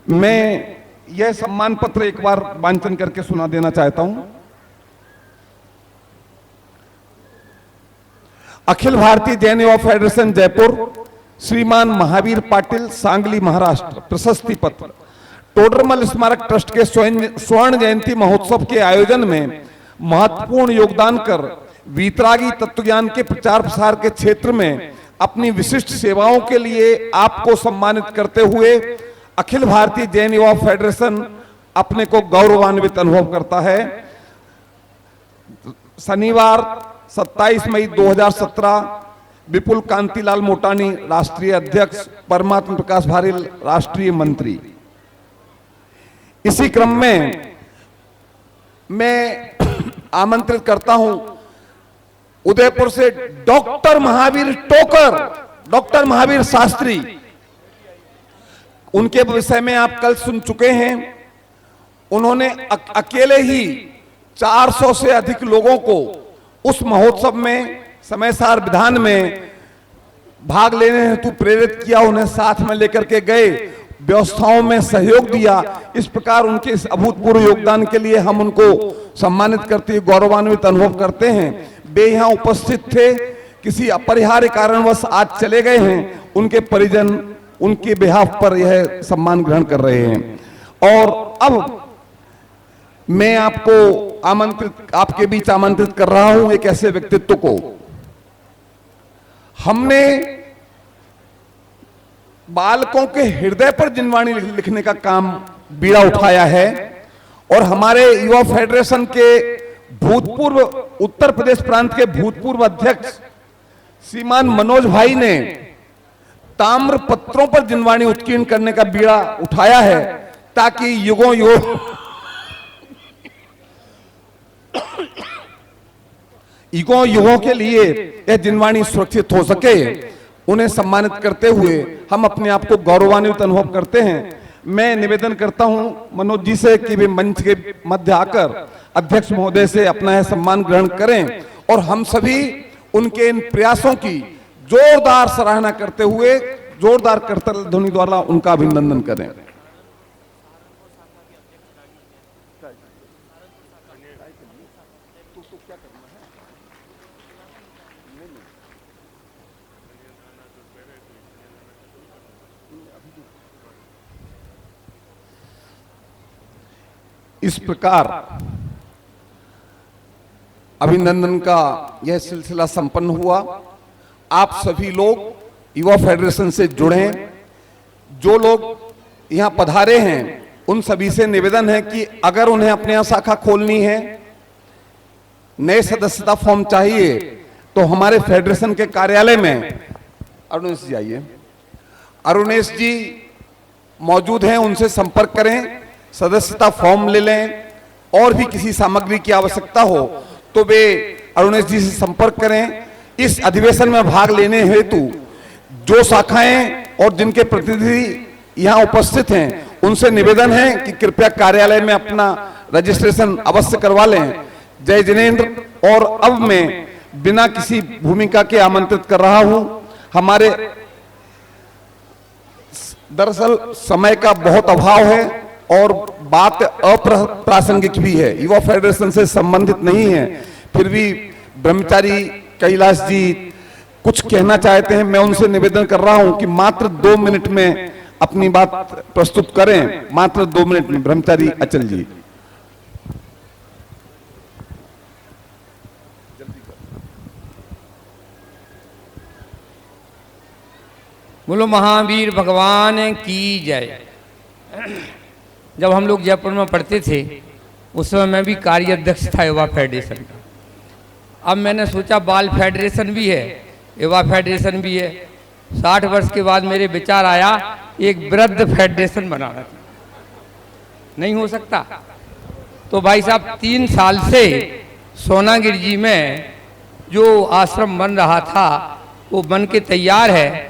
मैं यह सम्मान पत्र एक बार वांचन करके सुना देना चाहता हूं। अखिल भारतीय जैन युवा फेडरेशन जयपुर, श्रीमान महावीर पाटिल, सांगली महाराष्ट्र। प्रशस्ति पत्र। टोडरमल स्मारक ट्रस्ट के स्वर्ण जयंती महोत्सव के आयोजन में महत्वपूर्ण योगदान कर वीतरागी तत्वज्ञान के प्रचार प्रसार के क्षेत्र में अपनी विशिष्ट सेवाओं के लिए आपको सम्मानित करते हुए अखिल भारतीय जैन युवा फेडरेशन अपने को गौरवान्वित अनुभव करता है। शनिवार 27 मई 2017 विपुल कांतिलाल मोटानी राष्ट्रीय अध्यक्ष, परमात्मा प्रकाश भारिल राष्ट्रीय मंत्री। इसी क्रम में मैं आमंत्रित करता हूं उदयपुर से डॉक्टर महावीर टोकर, डॉक्टर महावीर शास्त्री। उनके विषय में आप कल सुन चुके हैं। उन्होंने अकेले ही 400 से अधिक लोगों को उस महोत्सव में समयसार विधान में भाग लेने हेतु प्रेरित किया, उन्हें साथ में लेकर के गए, व्यवस्थाओं में सहयोग दिया। इस प्रकार उनके इस अभूतपूर्व योगदान के लिए हम उनको सम्मानित करते हुए गौरवान्वित अनुभव करते हैं। वे यहाँ उपस्थित थे, किसी अपरिहार्य कारणवश आज चले गए हैं। उनके परिजन उनके बिहाफ पर यह सम्मान ग्रहण कर रहे हैं। और अब मैं आपके बीच आमंत्रित कर रहा हूं एक ऐसे व्यक्तित्व को। हमने बालकों के हृदय पर जिनवाणी लिखने का काम बीड़ा उठाया है और हमारे युवा फेडरेशन के भूतपूर्व उत्तर प्रदेश प्रांत के भूतपूर्व अध्यक्ष श्रीमान मनोज भाई ने ताम्र पत्रों पर जिनवाणी उत्कीर्ण करने का बीड़ा उठाया है, ताकि युगों के लिए यह जिनवाणी सुरक्षित हो सके। उन्हें सम्मानित करते हुए हम अपने आप को गौरवान्वित अनुभव करते हैं। मैं निवेदन करता हूं मनोज जी से कि वे मंच के मध्य आकर अध्यक्ष महोदय से अपना यह सम्मान ग्रहण करें और हम सभी उनके इन प्रयासों की जोरदार सराहना करते हुए जोरदार करतल ध्वनि द्वारा उनका अभिनंदन करें। इस प्रकार अभिनंदन का यह सिलसिला संपन्न हुआ। आप सभी लोग युवा फेडरेशन से जुड़े, जो लोग यहां पधारे हैं उन सभी से निवेदन है कि अगर उन्हें अपने यहां शाखा खोलनी है, नए सदस्यता फॉर्म चाहिए, तो हमारे फेडरेशन के कार्यालय में अरुणेश जी आइए, अरुणेश जी मौजूद हैं, उनसे संपर्क करें, सदस्यता फॉर्म ले लें। और भी किसी सामग्री की आवश्यकता हो तो वे अरुणेश जी से संपर्क करें। इस अधिवेशन में भाग लेने हेतु जो शाखाएं और जिनके प्रतिनिधि यहां उपस्थित हैं उनसे निवेदन है कि कृपया कार्यालय में अपना रजिस्ट्रेशन अवश्य करवा लें। जय जिनेंद्र। और अब मैं बिना किसी भूमिका के आमंत्रित कर रहा हूं, हमारे दरअसल समय का बहुत अभाव है और बात अप्रासंगिक भी है, युवा फेडरेशन से संबंधित नहीं है, फिर भी ब्रह्मचारी कैलाश जी कुछ कहना चाहते हैं, मैं उनसे निवेदन कर रहा हूं कि मात्र 2 मिनट में अपनी बात प्रस्तुत करें, मात्र 2 मिनट में। ब्रह्मचारी अचल जी। बोलो महावीर भगवान की जय। जब हम लोग जयपुर में पढ़ते थे उस समय मैं भी कार्याध्यक्ष था युवा फेडरेशन का। अब मैंने सोचा बाल फेडरेशन भी है, युवा फेडरेशन भी है। 60 वर्ष के बाद मेरे विचार आया एक वृद्ध फेडरेशन बनाना था। नहीं हो सकता। तो भाई साहब 3 साल से सोनागिरी जी में जो आश्रम बन रहा था वो बन के तैयार है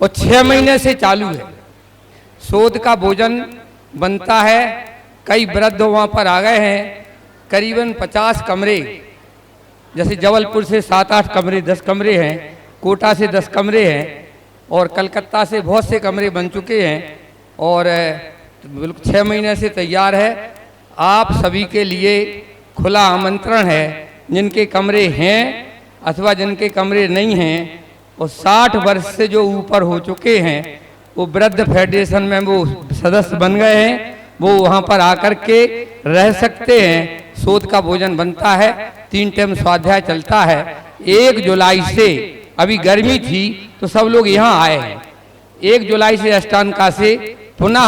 और 6 महीने से चालू है। शोध का भोजन बनता है। कई वृद्ध वहाँ पर आ गए हैं। करीबन 50 कमरे, जैसे जबलपुर से 7-8 कमरे, 10 कमरे हैं, कोटा से 10 कमरे हैं और कलकत्ता से बहुत से कमरे बन चुके हैं और बिल्कुल 6 महीने से तैयार है। आप सभी के लिए खुला आमंत्रण है। जिनके कमरे हैं अथवा जिनके कमरे नहीं हैं और 60 वर्ष से जो ऊपर हो चुके हैं वो वृद्ध फेडरेशन में वो सदस्य बन गए हैं, वो वहाँ पर आकर के रह सकते हैं। शोध का भोजन बनता है, 3 टाइम स्वाध्याय चलता है। 1 जुलाई से, अभी गर्मी थी तो सब लोग यहाँ आए हैं। 1 जुलाई से अष्टांका से पुनः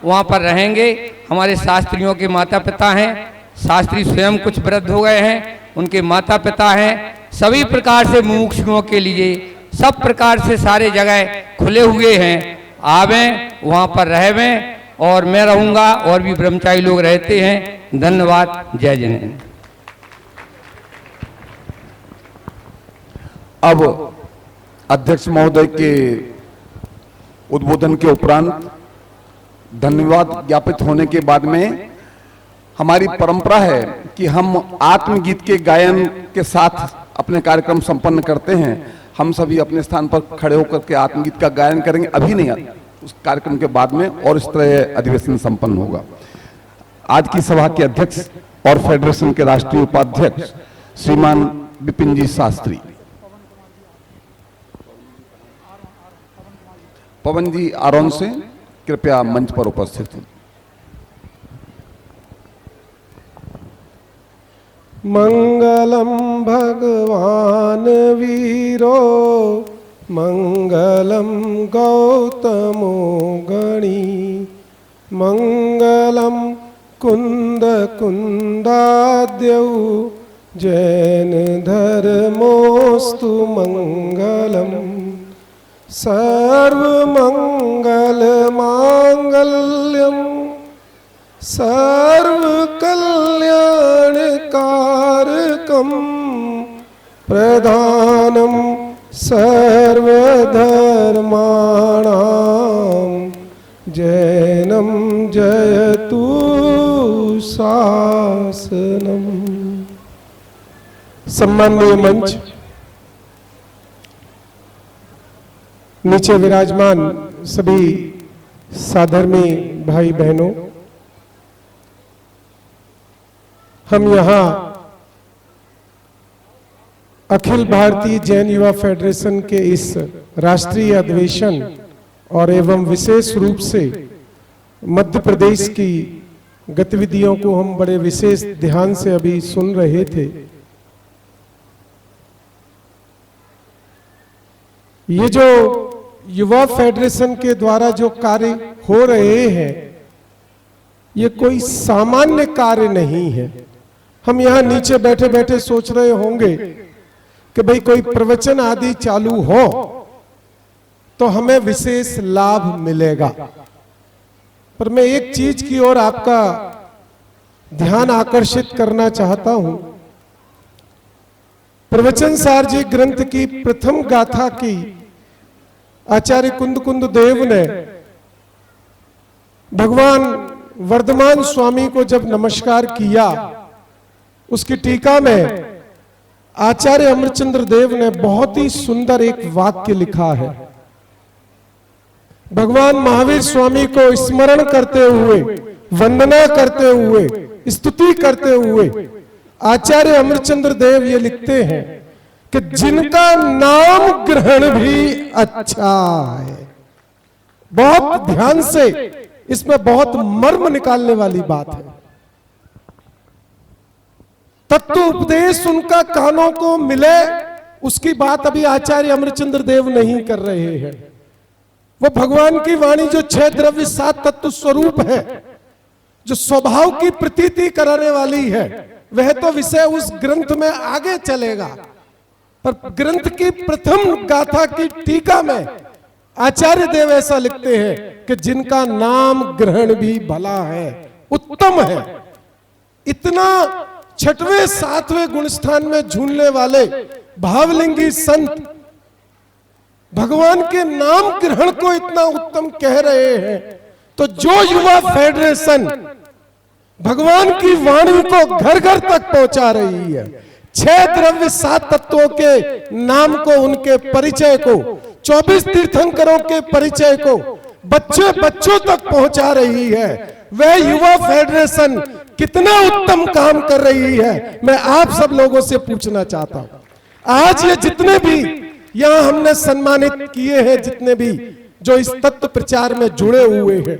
वहाँ पर रहेंगे। हमारे शास्त्रियों के माता पिता हैं, शास्त्री स्वयं कुछ वृद्ध हो गए हैं, उनके माता पिता हैं। सभी प्रकार से मुमुक्षुओं के लिए सब प्रकार से सारे जगह खुले हुए हैं। आवें, वहाँ पर रहें और मैं रहूँगा और भी ब्रह्मचारी लोग रहते हैं। धन्यवाद। जय जिनेन्द्र। अब अध्यक्ष महोदय के उद्बोधन के उपरांत धन्यवाद ज्ञापित होने के बाद में हमारी परंपरा है कि हम आत्मगीत के गायन के साथ अपने कार्यक्रम संपन्न करते हैं। हम सभी अपने स्थान पर खड़े होकर के आत्मगीत का गायन करेंगे, अभी नहीं, उस कार्यक्रम के बाद में, और इस तरह अधिवेशन संपन्न होगा। आज की सभा के अध्यक्ष और फेडरेशन के राष्ट्रीय उपाध्यक्ष श्रीमान विपिन जी शास्त्री। पवन जी आरोन से कृपया मंच पर उपस्थित हैं। मंगलम भगवान वीरो मंगलम गौतमो गणी मंगलम कुंद कुंदाद्यौ जैन धर्मोस्तु मंगलम सर्वमंगल मांगल्यम सर्वकल्याणकारकं प्रधानम सर्वधर्माणां जैनम जयतु शासनम। सम्माननीय मंच, नीचे विराजमान सभी साधर्मी भाई बहनों, हम यहाँ अखिल भारतीय जैन युवा फेडरेशन के इस राष्ट्रीय अधिवेशन और एवं विशेष रूप से मध्य प्रदेश की गतिविधियों को हम बड़े विशेष ध्यान से अभी सुन रहे थे। ये जो युवा फेडरेशन के द्वारा जो कार्य हो रहे हैं ये कोई सामान्य कार्य नहीं है। हम यहाँ नीचे बैठे बैठे सोच रहे होंगे कि भाई कोई प्रवचन आदि चालू हो तो हमें विशेष लाभ मिलेगा, पर मैं एक चीज की ओर आपका ध्यान आकर्षित करना चाहता हूं। प्रवचन सार जी ग्रंथ की प्रथम गाथा की आचार्य कुंद कुंद देव ने भगवान वर्धमान स्वामी को जब नमस्कार किया, उसकी टीका में आचार्य अमरचंद्र देव ने बहुत ही सुंदर एक वाक्य लिखा है। भगवान महावीर स्वामी को स्मरण करते हुए, वंदना करते हुए, स्तुति करते हुए आचार्य अमरचंद्र देव ये लिखते हैं कि जिनका नाम ग्रहण भी अच्छा है। बहुत ध्यान से इसमें बहुत मर्म निकालने वाली बात है। तत्व उपदेश उनका कानों को मिले, उसकी बात अभी आचार्य अमरचंद्र देव नहीं कर रहे हैं। वो भगवान की वाणी जो 6 द्रव्य 7 तत्व स्वरूप है, जो स्वभाव की प्रतीति कराने वाली है, वह तो विषय उस ग्रंथ में आगे चलेगा। पर ग्रंथ की प्रथम गाथा की टीका में आचार्य देव ऐसा लिखते हैं कि जिनका नाम ग्रहण भी भला है, उत्तम है। इतना 6वें 7वें गुणस्थान में झूलने वाले भावलिंगी संत भगवान के नाम ग्रहण को इतना उत्तम कह रहे हैं, तो जो युवा फेडरेशन भगवान की वाणी को घर घर तक पहुंचा रही है, 6 द्रव्य 7 तत्वों के नाम को, उनके परिचय को, 24 तीर्थंकरों के परिचय को बच्चों तक पहुंचा रही है, वह युवा फेडरेशन कितना उत्तम काम कर रही है, मैं आप सब लोगों से पूछना चाहता हूं। आज ये जितने भी यहां हमने सम्मानित किए हैं, जितने भी जो इस तत्व प्रचार में जुड़े हुए हैं,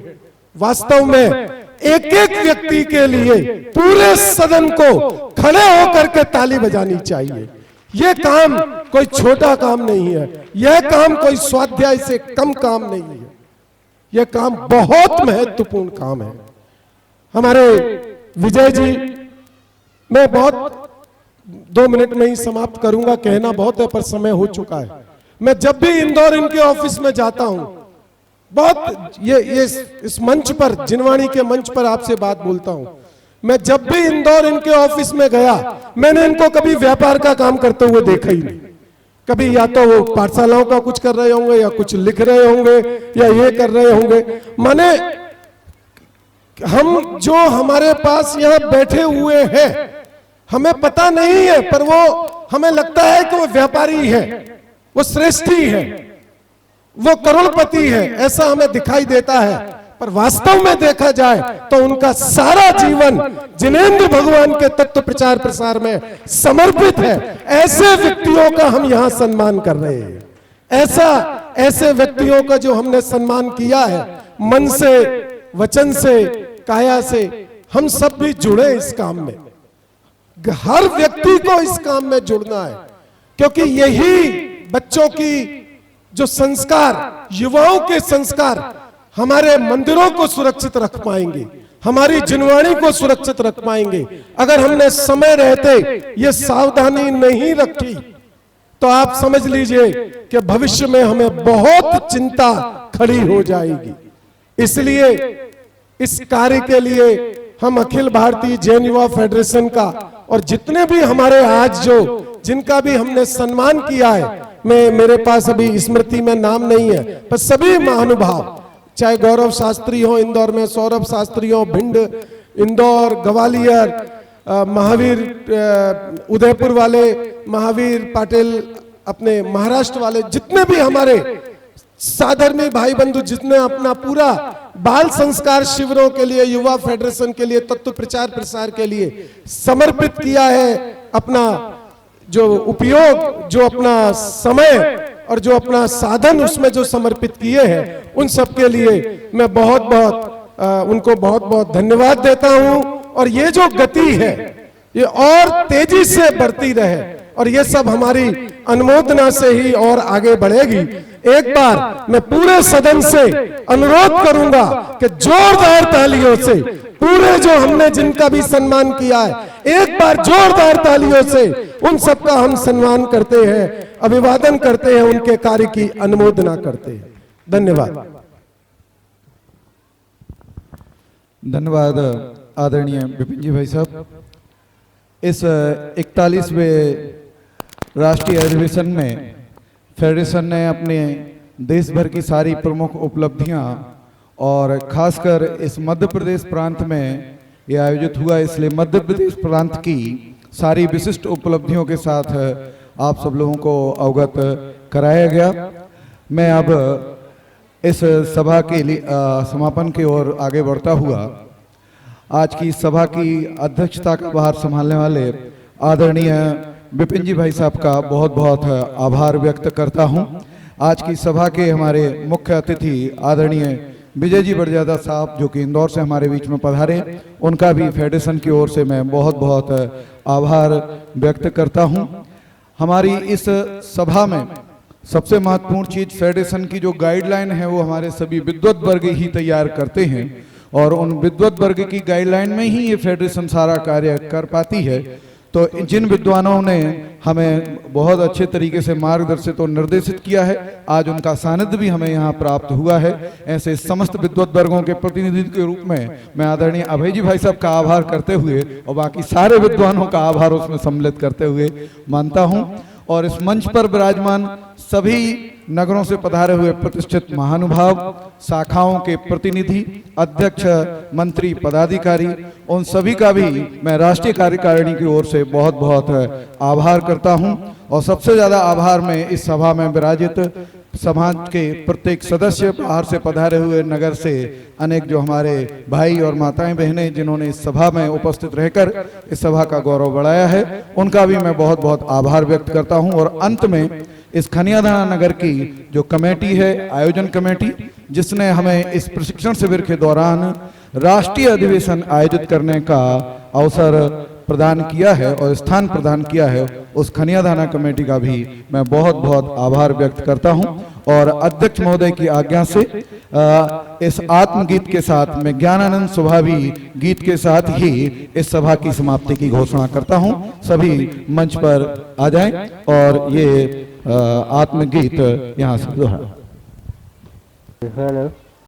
वास्तव में एक एक व्यक्ति के लिए पूरे सदन को खड़े होकर के ताली बजानी चाहिए। यह काम कोई छोटा काम नहीं है, यह काम कोई स्वाध्याय से कम काम नहीं है, यह काम बहुत महत्वपूर्ण काम है। हमारे विजय जी, मैं बहुत 2 मिनट में ही समाप्त करूंगा, कहना बहुत है पर समय हो चुका है। मैं जब भी इंदौर इनके ऑफिस में जाता हूं, बहुत ये इस मंच पर, जिनवाणी के मंच पर आपसे बात बोलता हूं, मैं जब भी इंदौर इनके ऑफिस में गया, मैंने इनको कभी व्यापार का काम करते हुए देखा ही नहीं। कभी या तो वो पाठशालाओं का कुछ कर रहे होंगे, या कुछ लिख रहे होंगे, या ये कर रहे होंगे। माने हम जो हमारे पास यहाँ बैठे हुए हैं, हमें पता नहीं है, पर वो हमें लगता है कि वो व्यापारी है, वो श्रेष्ठी है, वो करोड़पति है, ऐसा हमें दिखाई देता है। पर वास्तव में देखा जाए तो उनका सारा जीवन जिनेंद्र भगवान के तत्व प्रचार प्रसार में समर्पित है। ऐसे व्यक्तियों का हम यहाँ सम्मान कर रहे हैं। ऐसे व्यक्तियों का जो हमने सम्मान किया है, मन से, वचन से, काया से, हम सब भी जुड़े इस काम में। हर व्यक्ति को इस काम में जुड़ना है, क्योंकि यही बच्चों की जो संस्कार, युवाओं के संस्कार हमारे मंदिरों को सुरक्षित रख पाएंगे, हमारी जिनवाणी को सुरक्षित रख पाएंगे। अगर हमने समय रहते ये सावधानी नहीं रखी, तो आप समझ लीजिए कि भविष्य में हमें बहुत चिंता खड़ी हो जाएगी। इसलिए इस कार्य के लिए हम अखिल भारतीय जैन युवा फेडरेशन का, और जितने भी हमारे आज जो जिनका भी हमने सम्मान किया है, मेरे पास अभी स्मृति में नाम नहीं है, पर सभी महानुभाव, चाहे गौरव शास्त्री हो इंदौर में, सौरभ शास्त्री हो भिंड, इंदौर, ग्वालियर, महावीर उदयपुर वाले, महावीर पाटिल अपने महाराष्ट्र वाले, जितने भी हमारे साधर्मी भाई बंधु, जितने अपना पूरा बाल संस्कार शिविरों के लिए, युवा फेडरेशन के लिए, तत्व प्रचार प्रसार के लिए समर्पित किया है, अपना जो उपयोग, जो अपना समय और जो अपना साधन उसमें जो समर्पित किए हैं, उन सब के लिए मैं उनको बहुत बहुत धन्यवाद देता हूं। और ये जो गति है ये और तेजी से बढ़ती रहे, और ये सब हमारी अनुमोदना से ही और आगे बढ़ेगी। एक बार मैं पूरे सदन से अनुरोध करूंगा कि जोरदार तालियों से पूरे जो हमने जिनका भी सम्मान किया है, एक बार जोरदार तालियों से उन सबका हम सम्मान करते हैं, अभिवादन करते हैं, उनके कार्य की अनुमोदना करते हैं। धन्यवाद। धन्यवाद आदरणीय विपिन जी भाई साहब। इस 41वें राष्ट्रीय अधिवेशन में फेडरेशन ने अपने देश भर की सारी प्रमुख उपलब्धियां, और खासकर इस मध्य प्रदेश प्रांत में यह आयोजित हुआ, इसलिए मध्य प्रदेश प्रांत की सारी विशिष्ट उपलब्धियों के साथ आप सब लोगों को अवगत कराया गया। मैं अब इस सभा के लिए समापन की ओर आगे बढ़ता हुआ आज की सभा की अध्यक्षता का भार संभालने वाले आदरणीय विपिन जी भाई साहब का बहुत बहुत आभार व्यक्त करता हूं। आज की सभा के हमारे मुख्य अतिथि आदरणीय विजय जी बड़जादा साहब जो कि इंदौर से हमारे बीच में पधारे, उनका भी फेडरेशन की ओर से मैं बहुत बहुत आभार व्यक्त करता हूं। हमारी इस सभा में सबसे महत्वपूर्ण चीज फेडरेशन की जो गाइडलाइन है वो हमारे सभी विद्वत वर्ग ही तैयार करते हैं और उन विद्वत वर्ग की गाइडलाइन में ही ये फेडरेशन सारा कार्य कर पाती है। तो जिन विद्वानों ने हमें बहुत अच्छे तरीके से मार्गदर्शित और निर्देशित किया है, आज उनका सानिध्य भी हमें यहाँ प्राप्त हुआ है। ऐसे समस्त विद्वत वर्गों के प्रतिनिधि के रूप में मैं आदरणीय अभय जी भाई साहब का आभार करते हुए और बाकी सारे विद्वानों का आभार उसमें सम्मिलित करते हुए मानता हूँ। और इस मंच पर विराजमान सभी नगरों से पधारे हुए प्रतिष्ठित महानुभाव, शाखाओं के प्रतिनिधि, अध्यक्ष, मंत्री, पदाधिकारी, उन सभी का भी मैं राष्ट्रीय कार्यकारिणी की ओर से बहुत बहुत आभार करता हूं। और सबसे ज्यादा आभार मैं इस सभा में विराजित समाज के प्रत्येक सदस्य, बाहर से पधारे हुए नगर से अनेक जो हमारे भाई और माताएं बहनें जिन्होंने इस सभा में उपस्थित रहकर इस सभा का गौरव बढ़ाया है, उनका भी मैं बहुत बहुत आभार व्यक्त करता हूं। और अंत में इस खनियाधाना नगर की जो कमेटी है, आयोजन कमेटी, जिसने हमें इस प्रशिक्षण शिविर के दौरान राष्ट्रीय अधिवेशन आयोजित करने का अवसर प्रदान किया है और स्थान प्रदान किया है, उस खनियाधाना कमेटी का भी मैं बहुत बहुत आभार व्यक्त करता हूं। और अध्यक्ष महोदय की आज्ञा से इस आत्मगीत के साथ मैं ज्ञानानंद स्वभावी गीत के साथ ही इस सभा की समाप्ति की घोषणा करता हूं। सभी मंच पर आ जाएं और ये आत्मगीत यहाँ से दोहरा।